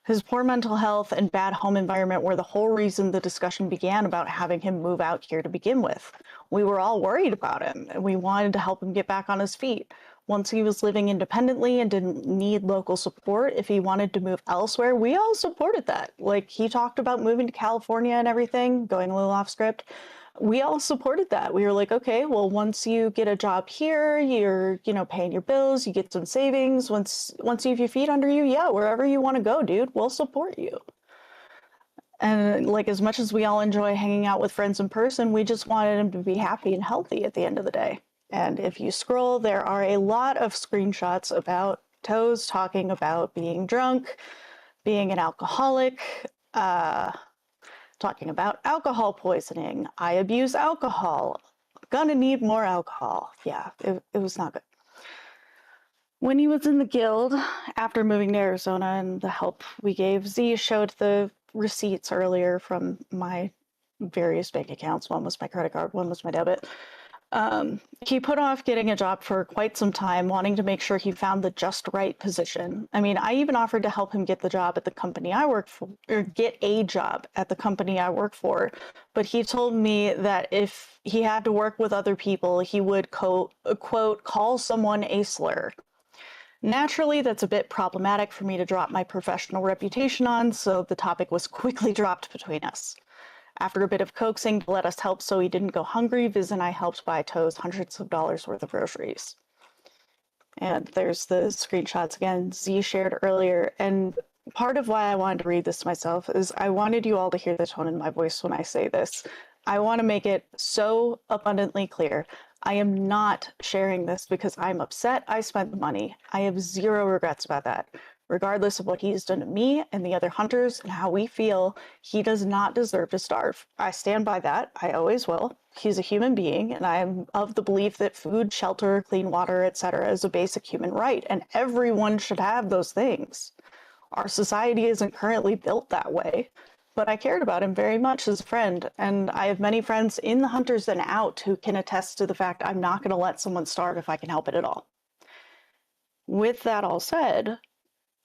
S4: His poor mental health and bad home environment were the whole reason the discussion began about having him move out here to begin with. We were all worried about him, and we wanted to help him get back on his feet. Once he was living independently and didn't need local support, if he wanted to move elsewhere, we all supported that. Like, he talked about moving to California and everything, going a little off script. We all supported that. We were like, okay, well, once you get a job here, you're, paying your bills, you get some savings. Once you have your feet under you, yeah, wherever you want to go, dude, we'll support you. And like, as much as we all enjoy hanging out with friends in person, we just wanted him to be happy and healthy at the end of the day. And if you scroll, there are a lot of screenshots about Toes talking about being drunk, being an alcoholic, talking about alcohol poisoning. I abuse alcohol. Gonna need more alcohol. Yeah, it was not good. When he was in the guild, after moving to Arizona and the help we gave, Z showed the receipts earlier from my various bank accounts. One was my credit card, one was my debit. He put off getting a job for quite some time, wanting to make sure he found the just right position. I mean, I even offered to help him get the job at the company I work for, or get a job at the company I work for. But he told me that if he had to work with other people, he would, quote, call someone a slur. Naturally, that's a bit problematic for me to drop my professional reputation on, so the topic was quickly dropped between us. After a bit of coaxing to let us help so he didn't go hungry, Viz and I helped buy Toes hundreds of dollars worth of groceries. And there's the screenshots again Z shared earlier. And part of why I wanted to read this to myself is I wanted you all to hear the tone in my voice when I say this. I want to make it so abundantly clear. I am not sharing this because I'm upset I spent the money. I have zero regrets about that. Regardless of what he's done to me and the other hunters and how we feel, he does not deserve to starve. I stand by that. I always will. He's a human being, and I am of the belief that food, shelter, clean water, etc. is a basic human right, and everyone should have those things. Our society isn't currently built that way, but I cared about him very much as a friend, and I have many friends in the hunters and out who can attest to the fact I'm not going to let someone starve if I can help it at all. With that all said,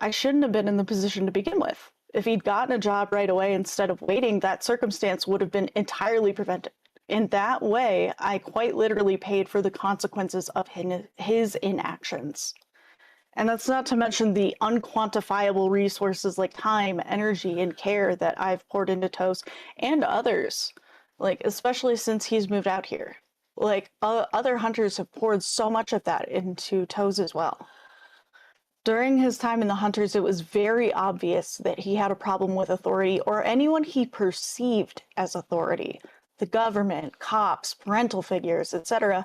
S4: I shouldn't have been in the position to begin with. If he'd gotten a job right away instead of waiting, that circumstance would have been entirely prevented. In that way, I quite literally paid for the consequences of his inactions. And that's not to mention the unquantifiable resources like time, energy, and care that I've poured into Toes and others, like especially since he's moved out here. Like other hunters have poured so much of that into Toes as well. During his time in the Hunters, it was very obvious that he had a problem with authority or anyone he perceived as authority. The government, cops, parental figures, etc.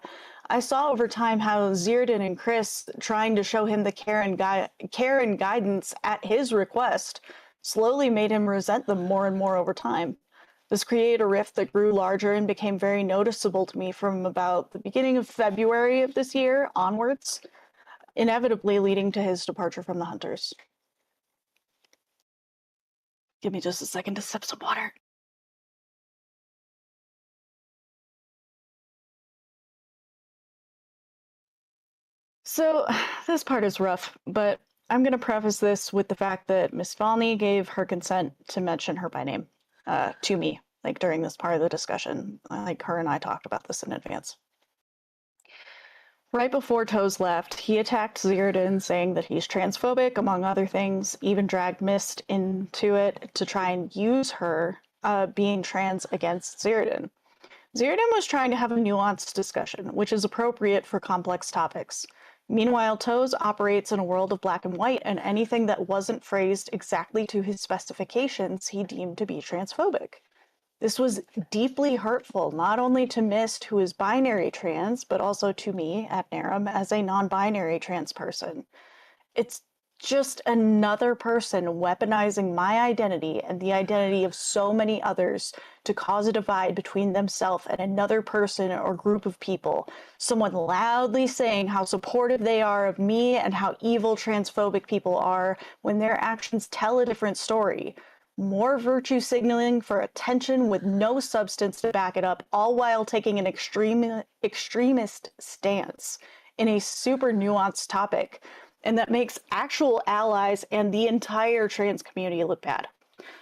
S4: I saw over time how Zeroden and Chris, trying to show him the care and guidance at his request, slowly made him resent them more and more over time. This created a rift that grew larger and became very noticeable to me from about the beginning of February of this year onwards, inevitably leading to his departure from the Hunters. Give me just a second to sip some water. So this part is rough, but I'm going to preface this with the fact that Miss Valney gave her consent to mention her by name to me, like during this part of the discussion. Like her and I talked about this in advance. Right before Toes left, he attacked Zeroden, saying that he's transphobic, among other things, even dragged Mist into it to try and use her being trans against Zeroden. Zeroden was trying to have a nuanced discussion, which is appropriate for complex topics. Meanwhile, Toes operates in a world of black and white, and anything that wasn't phrased exactly to his specifications he deemed to be transphobic. This was deeply hurtful, not only to Mist, who is binary trans, but also to me, at Narum, as a non-binary trans person. It's just another person weaponizing my identity and the identity of so many others to cause a divide between themselves and another person or group of people. Someone loudly saying how supportive they are of me and how evil transphobic people are when their actions tell a different story. More virtue signaling for attention with no substance to back it up, all while taking an extremist stance in a super nuanced topic. And that makes actual allies and the entire trans community look bad.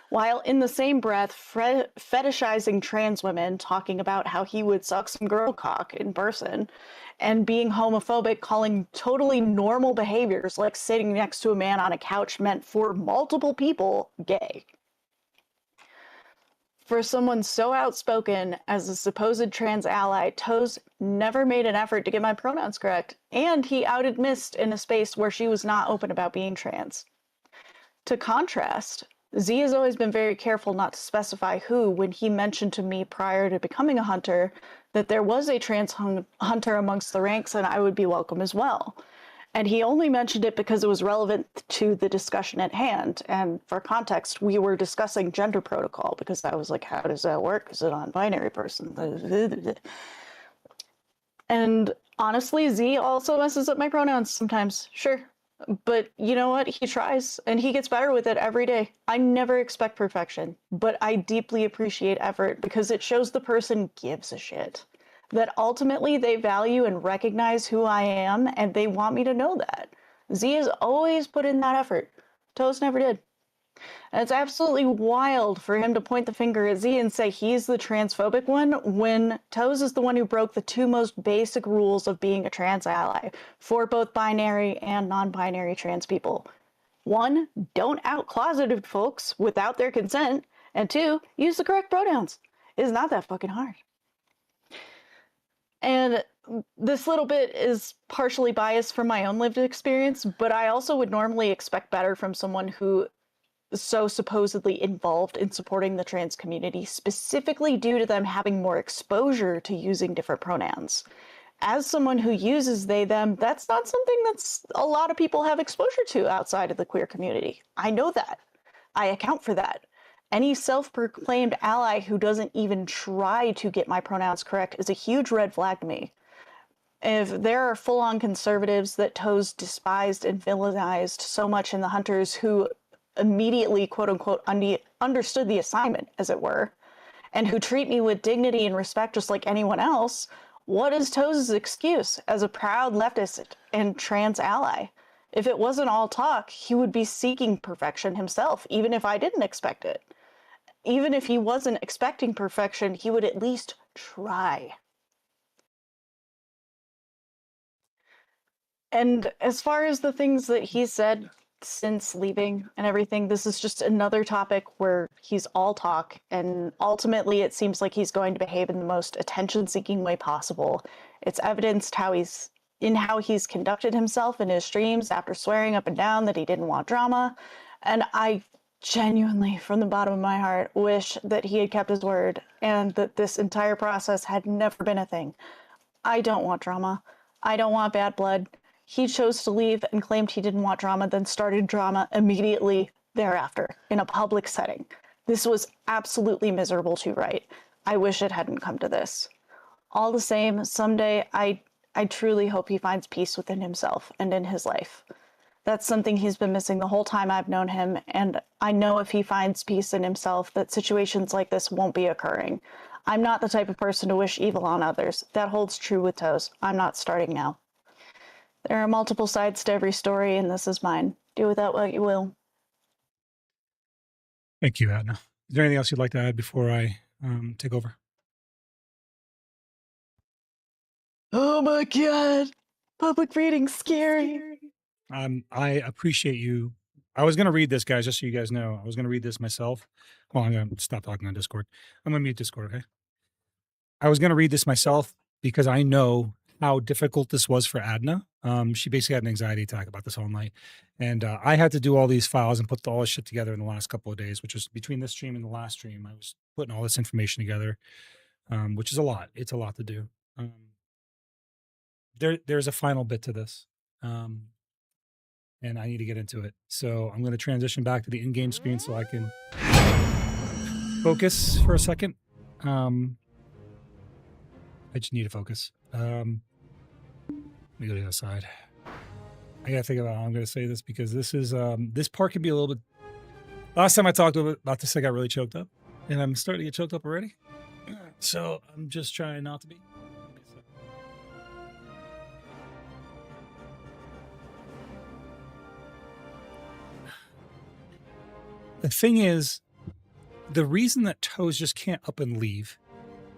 S4: While in the same breath, fetishizing trans women, talking about how he would suck some girl cock in person, and being homophobic, calling totally normal behaviors like sitting next to a man on a couch meant for multiple people gay. For someone so outspoken as a supposed trans ally, Toes never made an effort to get my pronouns correct, and he outed Mist in a space where she was not open about being trans. To contrast, Z has always been very careful not to specify who when he mentioned to me prior to becoming a hunter that there was a trans hunter amongst the ranks and I would be welcome as well. And he only mentioned it because it was relevant to the discussion at hand. And for context, we were discussing gender protocol because I was like, how does that work? Is it a non-binary person? And honestly, Z also messes up my pronouns sometimes, sure. But you know what? He tries and he gets better with it every day. I never expect perfection, but I deeply appreciate effort because it shows the person gives a shit. That ultimately they value and recognize who I am, and they want me to know that. Z has always put in that effort. Toes never did. And it's absolutely wild for him to point the finger at Z and say he's the transphobic one when Toes is the one who broke the two most basic rules of being a trans ally for both binary and non-binary trans people. 1, don't out closeted folks without their consent, and 2, use the correct pronouns. It's not that fucking hard. And this little bit is partially biased from my own lived experience, but I also would normally expect better from someone who is so supposedly involved in supporting the trans community, specifically due to them having more exposure to using different pronouns. As someone who uses they, them, that's not something that's a lot of people have exposure to outside of the queer community. I know that. I account for that. Any self-proclaimed ally who doesn't even try to get my pronouns correct is a huge red flag to me. If there are full-on conservatives that Toes despised and villainized so much in the Hunters who immediately, quote-unquote, understood the assignment, as it were, and who treat me with dignity and respect just like anyone else, what is Toes' excuse as a proud leftist and trans ally? If it wasn't all talk, he would be seeking perfection himself, even if I didn't expect it. Even if he wasn't expecting perfection, he would at least try. And as far as the things that he said since leaving and everything, this is just another topic where he's all talk, and ultimately it seems like he's going to behave in the most attention-seeking way possible. It's evidenced how he's conducted himself in his streams after swearing up and down that he didn't want drama. And I genuinely, from the bottom of my heart, wish that he had kept his word and that this entire process had never been a thing. I don't want drama. I don't want bad blood. He chose to leave and claimed he didn't want drama, then started drama immediately thereafter in a public setting. This was absolutely miserable to write. I wish it hadn't come to this. All the same, someday I truly hope he finds peace within himself and in his life. That's something he's been missing the whole time I've known him, and I know if he finds peace in himself that situations like this won't be occurring. I'm not the type of person to wish evil on others. That holds true with Toes. I'm not starting now. There are multiple sides to every story, and this is mine. Do with that what you will.
S2: Thank you, Adna. Is there anything else you'd like to add before I take over?
S4: Oh my god! Public reading's scary.
S2: I appreciate you. I was going to read this, guys, just so you guys know. I was going to read this myself. Well, I'm going to stop talking on Discord. I'm going to mute Discord, okay? I was going to read this myself because I know how difficult this was for Adna. She basically had an anxiety attack about this all night. And I had to do all these files and put all this shit together in the last couple of days, which was between this stream and the last stream. I was putting all this information together, which is a lot. It's a lot to do. There's a final bit to this. And I need to get into it. So I'm going to transition back to the in-game screen so I can focus for a second. I just need to focus. Let me go to the other side. I got to think about how I'm going to say this because this is, this part can be a little bit, last time I talked about this, I got really choked up and I'm starting to get choked up already. So I'm just trying not to be. The thing is, the reason that Toes just can't up and leave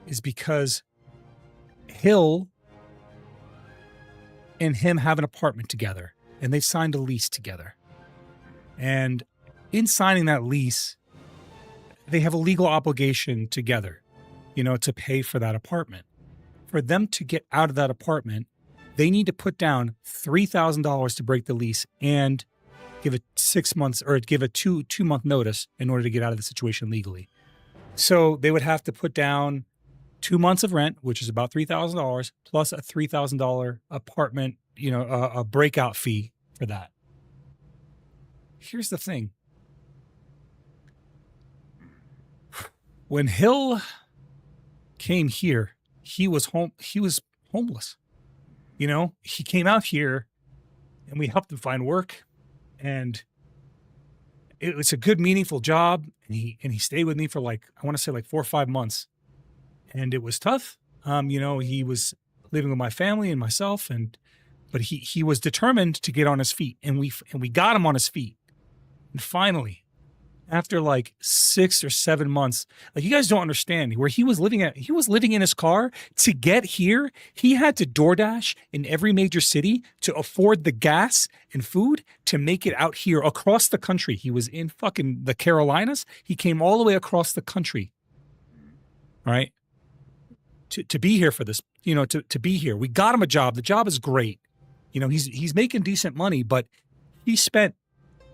S2: is because Hill and him have an apartment together and they've signed a lease together. And in signing that lease, they have a legal obligation together, you know, to pay for that apartment. For them to get out of that apartment, they need to put down $3,000 to break the lease and give it 6 months or give a two-month notice in order to get out of the situation legally. So they would have to put down 2 months of rent, which is about $3,000, plus a $3,000 apartment, you know, a breakout fee for that. Here's the thing. When Hill came here, he was homeless. You know, he came out here and we helped him find work. And it was a good, meaningful job. And he stayed with me for like, I want to say like 4 or 5 months. And it was tough. You know, he was living with my family and myself, but he was determined to get on his feet, and we got him on his feet. And finally, after like 6 or 7 months, like you guys don't understand where he was living in his car to get here. He had to DoorDash in every major city to afford the gas and food to make it out here across the country. He was in fucking the Carolinas. He came all the way across the country. All right. To be here for this, you know, to be here. We got him a job. The job is great. You know, he's making decent money, but he spent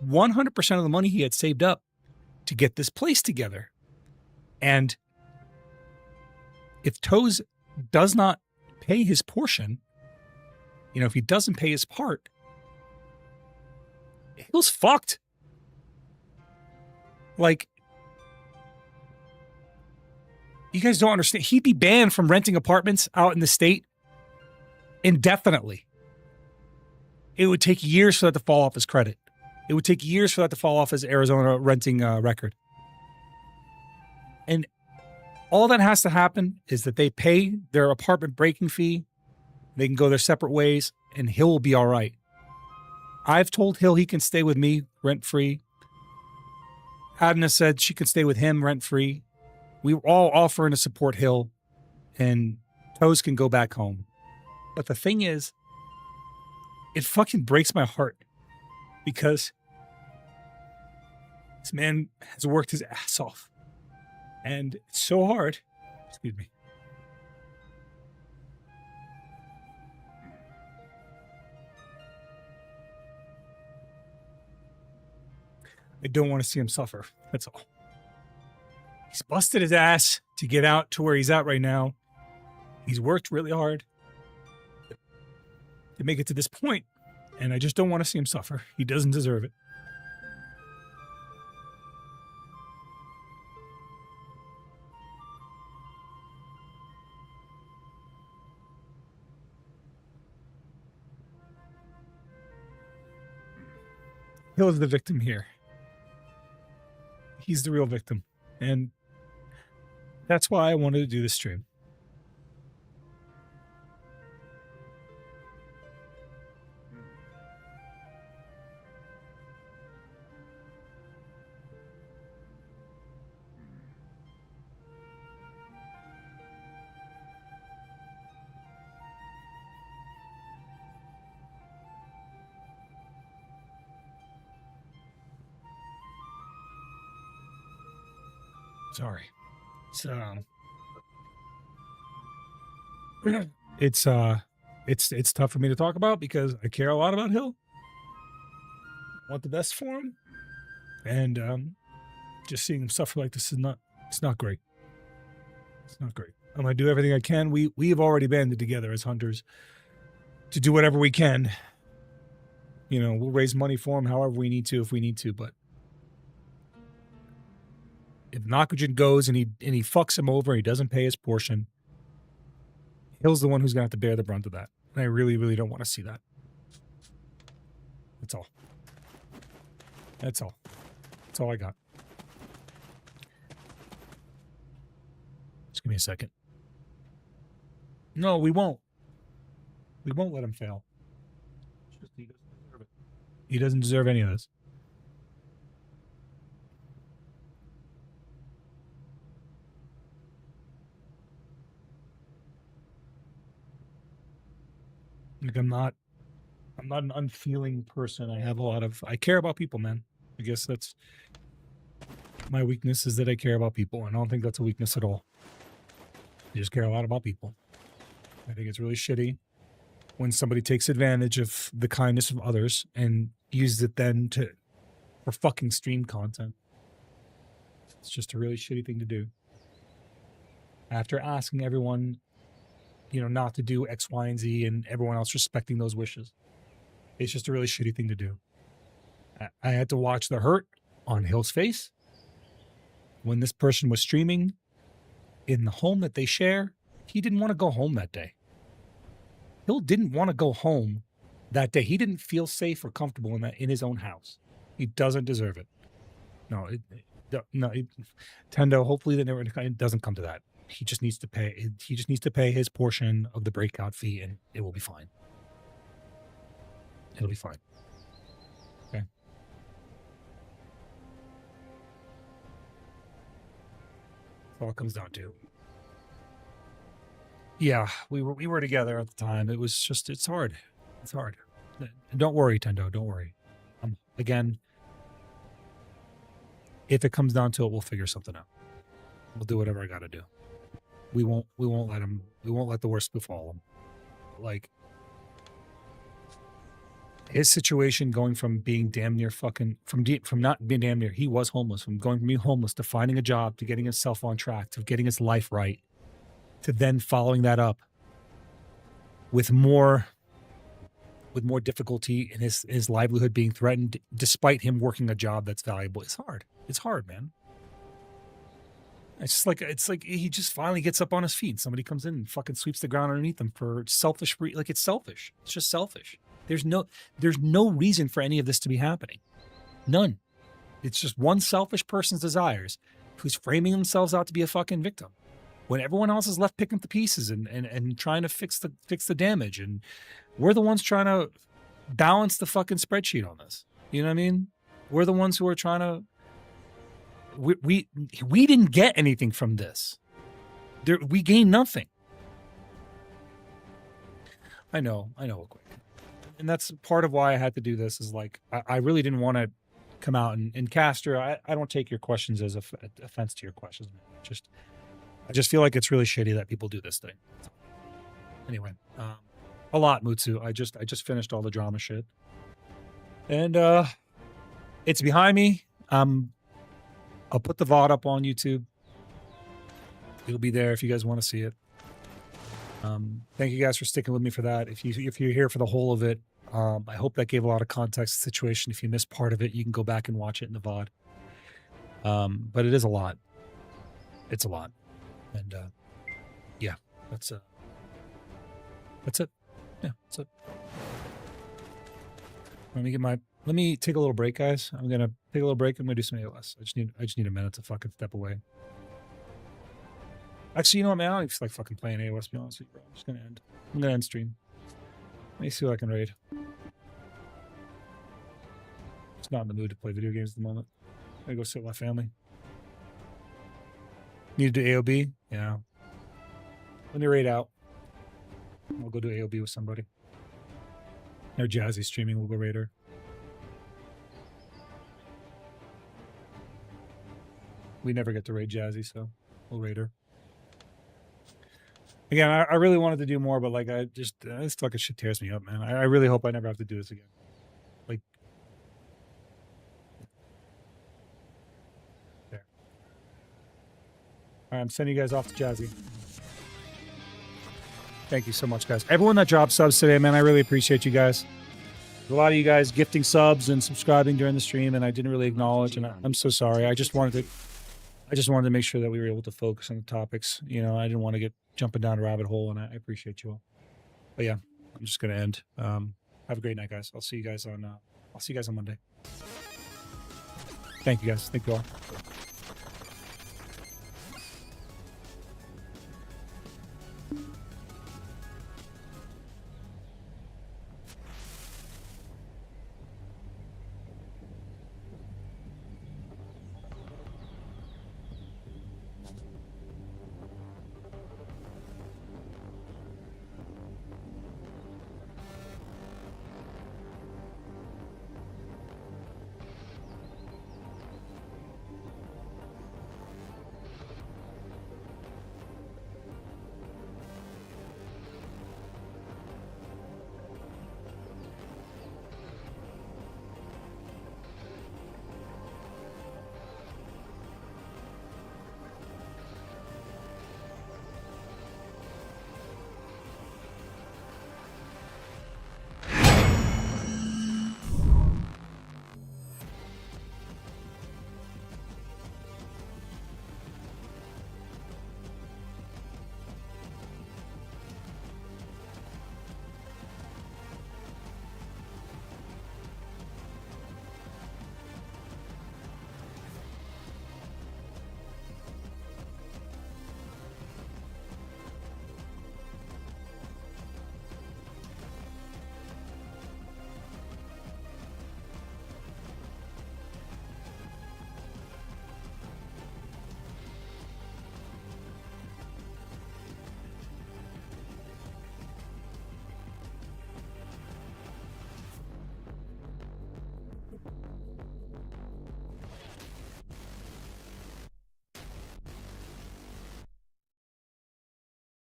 S2: 100% of the money he had saved up to get this place together. And if Toes does not pay his portion, you know, if he doesn't pay his part, Hill's fucked. Like, you guys don't understand. He'd be banned from renting apartments out in the state indefinitely. It would take years for that to fall off his credit. It would take years for that to fall off his Arizona renting record. And all that has to happen is that they pay their apartment breaking fee. They can go their separate ways, and Hill will be all right. I've told Hill he can stay with me rent-free. Adna said she can stay with him rent-free. We were all offering to support Hill, and Toes can go back home. But the thing is, it fucking breaks my heart because this man has worked his ass off. And it's so hard. Excuse me. I don't want to see him suffer. That's all. He's busted his ass to get out to where he's at right now. He's worked really hard to make it to this point, and I just don't want to see him suffer. He doesn't deserve it. Hill is the victim here. He's the real victim. And that's why I wanted to do this stream. Sorry. It's tough for me to talk about because I care a lot about Hill. I want the best for him. And just seeing him suffer like this is not great. It's not great. I'm gonna do everything I can. We have already banded together as hunters to do whatever we can. You know, we'll raise money for him however we need to if we need to, but if Nakujin goes and he fucks him over, he doesn't pay his portion, Hill's the one who's gonna have to bear the brunt of that. And I really, really don't want to see that. That's all. That's all. That's all I got. Just give me a second. No, we won't. We won't let him fail. It's just he doesn't deserve it. He doesn't deserve any of this. Like I'm not an unfeeling person. I care about people, man. I guess that's my weakness, is that I care about people. And I don't think that's a weakness at all. I just care a lot about people. I think it's really shitty when somebody takes advantage of the kindness of others and uses it then for fucking stream content. It's just a really shitty thing to do. After asking everyone, you know, not to do X, Y, and Z, and everyone else respecting those wishes. It's just a really shitty thing to do. I had to watch the hurt on Hill's face when this person was streaming in the home that they share. He didn't want to go home that day. Hill didn't want to go home that day. He didn't feel safe or comfortable in his own house. He doesn't deserve it. Tendo, hopefully it doesn't come to that. He just needs to pay. He just needs to pay his portion of the breakout fee, and it will be fine. It'll be fine. Okay. That's all it comes down to. Yeah, we were together at the time. It was just, it's hard. It's hard. Don't worry, Tendo. Don't worry. Again, if it comes down to it, we'll figure something out. We'll do whatever I got to do. We won't let the worst befall him. Like, his situation going from being damn near fucking, from not being damn near, he was homeless, from going from being homeless to finding a job, to getting himself on track, to getting his life right, to then following that up with more difficulty in his livelihood being threatened, despite him working a job that's valuable. It's hard. It's hard, man. It's like he just finally gets up on his feet. Somebody comes in and fucking sweeps the ground underneath him for selfish. Like, it's selfish. It's just selfish. There's no reason for any of this to be happening. None. It's just one selfish person's desires who's framing themselves out to be a fucking victim, when everyone else is left picking up the pieces and trying to fix the damage, and we're the ones trying to balance the fucking spreadsheet on this. You know what I mean? We're the ones who are trying to. We didn't get anything from this. We gained nothing. I know. Quick. and that's part of why I had to do this. Is like I really didn't want to come out and Caster. I don't take your questions as offense to your questions. Man. I just feel like it's really shitty that people do this thing. Anyway, a lot, Mutsu. I just finished all the drama shit, and it's behind me. I'll put the VOD up on YouTube. It'll be there if you guys want to see it. Thank you guys for sticking with me for that. If you're here for the whole of it, I hope that gave a lot of context to the situation. If you missed part of it, you can go back and watch it in the VOD. But it is a lot. It's a lot. And yeah, that's it. Yeah, that's it. Let me take a little break, guys. I'm gonna take a little break. I'm gonna do some ALS. I just need a minute to fucking step away. Actually, you know what, man? I don't feel like fucking playing AOS, to be honest with you, bro. I'm just gonna end. I'm gonna end stream. Let me see what I can raid. Just not in the mood to play video games at the moment. I'm gonna go sit with my family. Need to do AOB? Yeah. Let me raid out. I'll go do AOB with somebody. Or Jazzy streaming, we'll go raid her. We never get to raid Jazzy, so we'll raid her. Again, I really wanted to do more, but like this fucking shit tears me up, man. I really hope I never have to do this again. Like, there. All right, I'm sending you guys off to Jazzy. Thank you so much, guys. Everyone that dropped subs today, man, I really appreciate you guys. A lot of you guys gifting subs and subscribing during the stream, and I didn't really acknowledge, and I'm so sorry. I just wanted to make sure that we were able to focus on the topics. You know, I didn't want to get jumping down a rabbit hole, and I appreciate you all. But yeah, I'm just gonna end. Have a great night, guys. I'll see you guys on Monday. Thank you, guys. Thank you all.